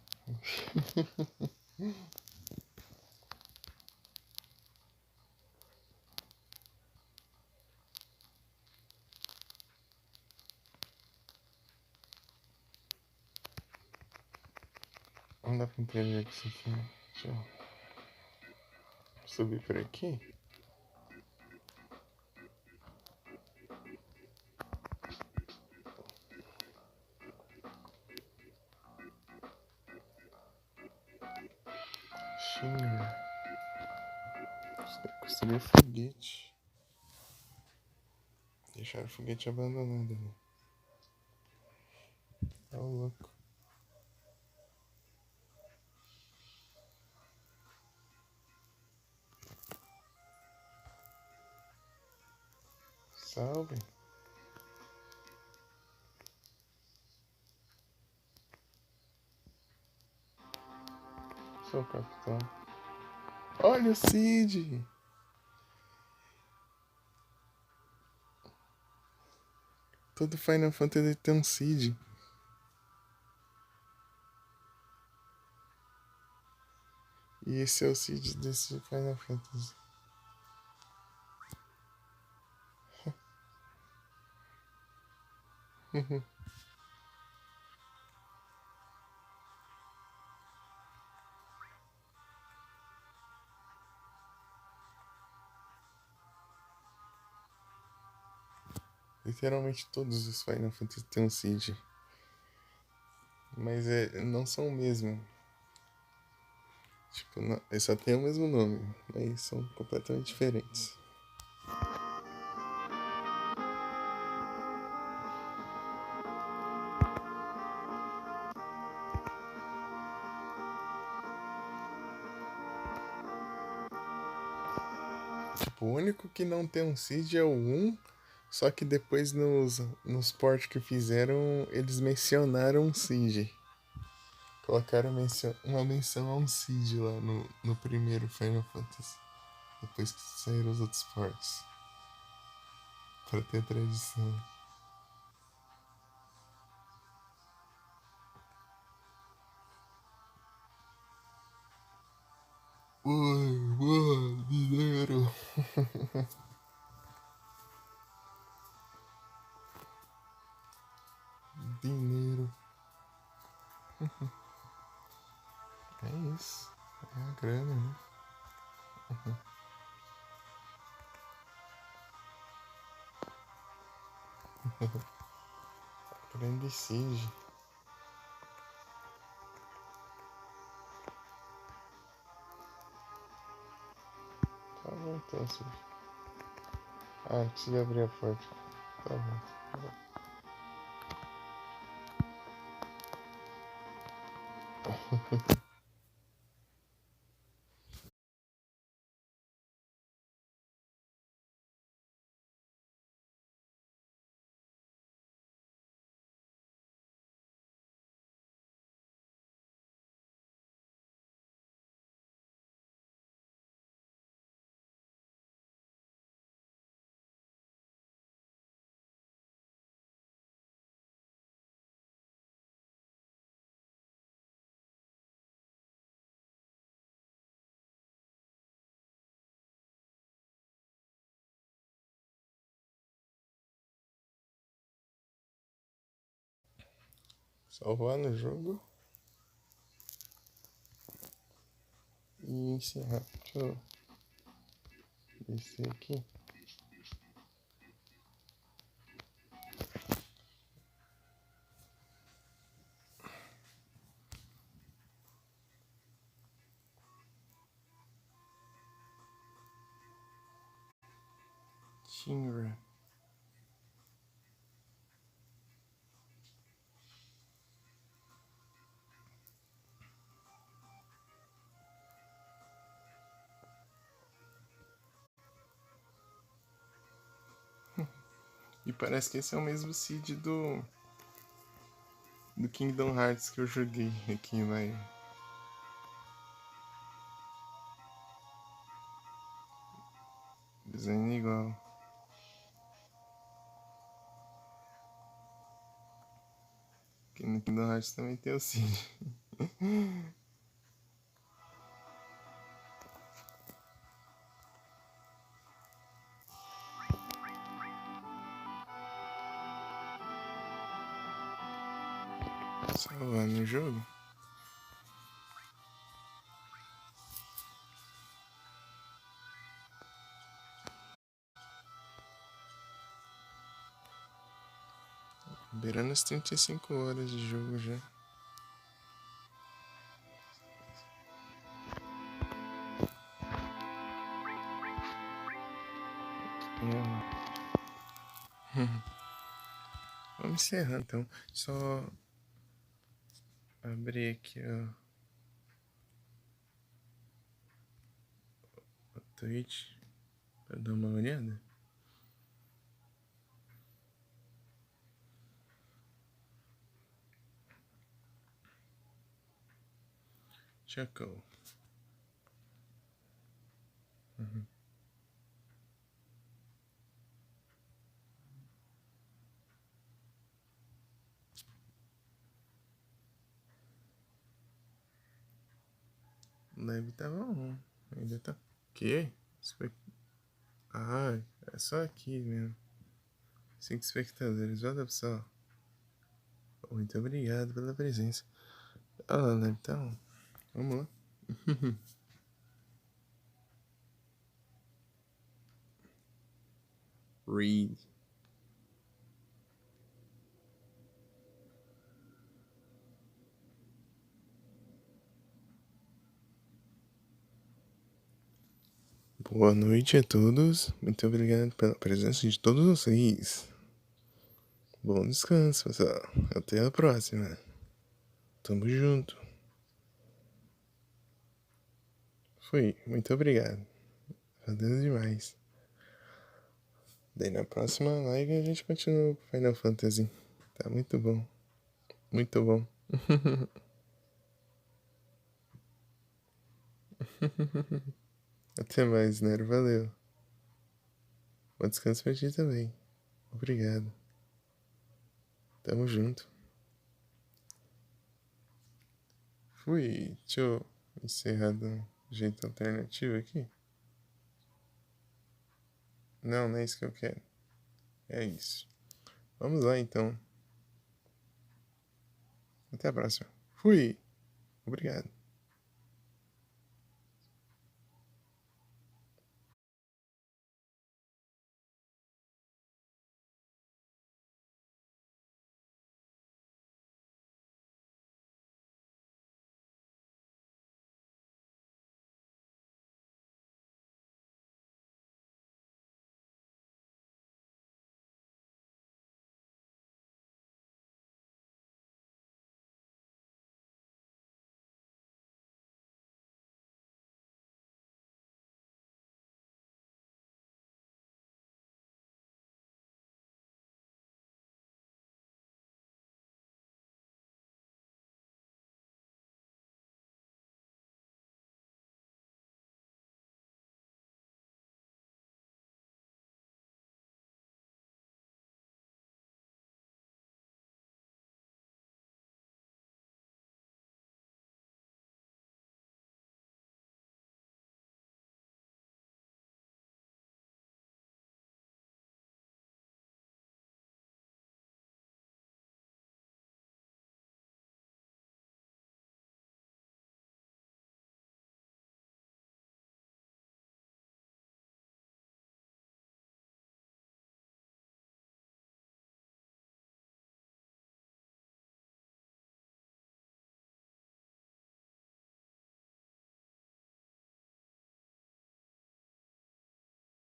Não dá pra entender com isso aqui. Deixa eu subir por aqui. Xinga. Os caras construíram foguete. Deixaram o foguete abandonado ali. Tá louco. Salve. Sou o capitão. Olha o Cid! Todo Final Fantasy tem um Cid. E esse é o Cid desse Final Fantasy. Literalmente todos os Final Fantasy têm um Cid. Mas não são o mesmo. Tipo, não, eles só têm o mesmo nome, mas são completamente diferentes. Tipo, o único que não tem um seed é o 1, só que depois nos ports que fizeram, eles mencionaram um seed. Colocaram uma menção a um seed lá no primeiro Final Fantasy. Depois que saíram os outros ports. Pra ter tradição. Ui, dinheiro. Dinheiro. É isso. É a grana, né? Grande Siege. Tá bom então, Siege. Ah, consegui abrir a porta. Tá bom. Tá bom. Salvar no jogo e encerrar. Deixa eu descer aqui. Shinra. E parece que esse é o mesmo seed do Kingdom Hearts que eu joguei aqui, vai. Design igual. Aqui no Kingdom Hearts também tem o seed. Salvar no jogo. Beirando as 35 horas de jogo já. Vamos encerrar então. Só abrir aqui o Twitch pra dar uma olhada. Chacou. O live tava on. Ainda tá. Que? Ah, é só aqui mesmo. 5 espectadores. Olha só. Muito obrigado pela presença. Olha lá, então. Vamos lá. Read. Boa noite a todos. Muito obrigado pela presença de todos vocês. Bom descanso, pessoal. Até a próxima. Tamo junto. Fui. Muito obrigado. Valeu demais. Daí na próxima live a gente continua com Final Fantasy. Tá muito bom. Muito bom. Até mais, Nero. Valeu. Bom descanso pra ti também. Obrigado. Tamo junto. Fui. Deixa eu encerrar do jeito alternativo aqui. Não, não é isso que eu quero. É isso. Vamos lá então. Até a próxima. Fui. Obrigado.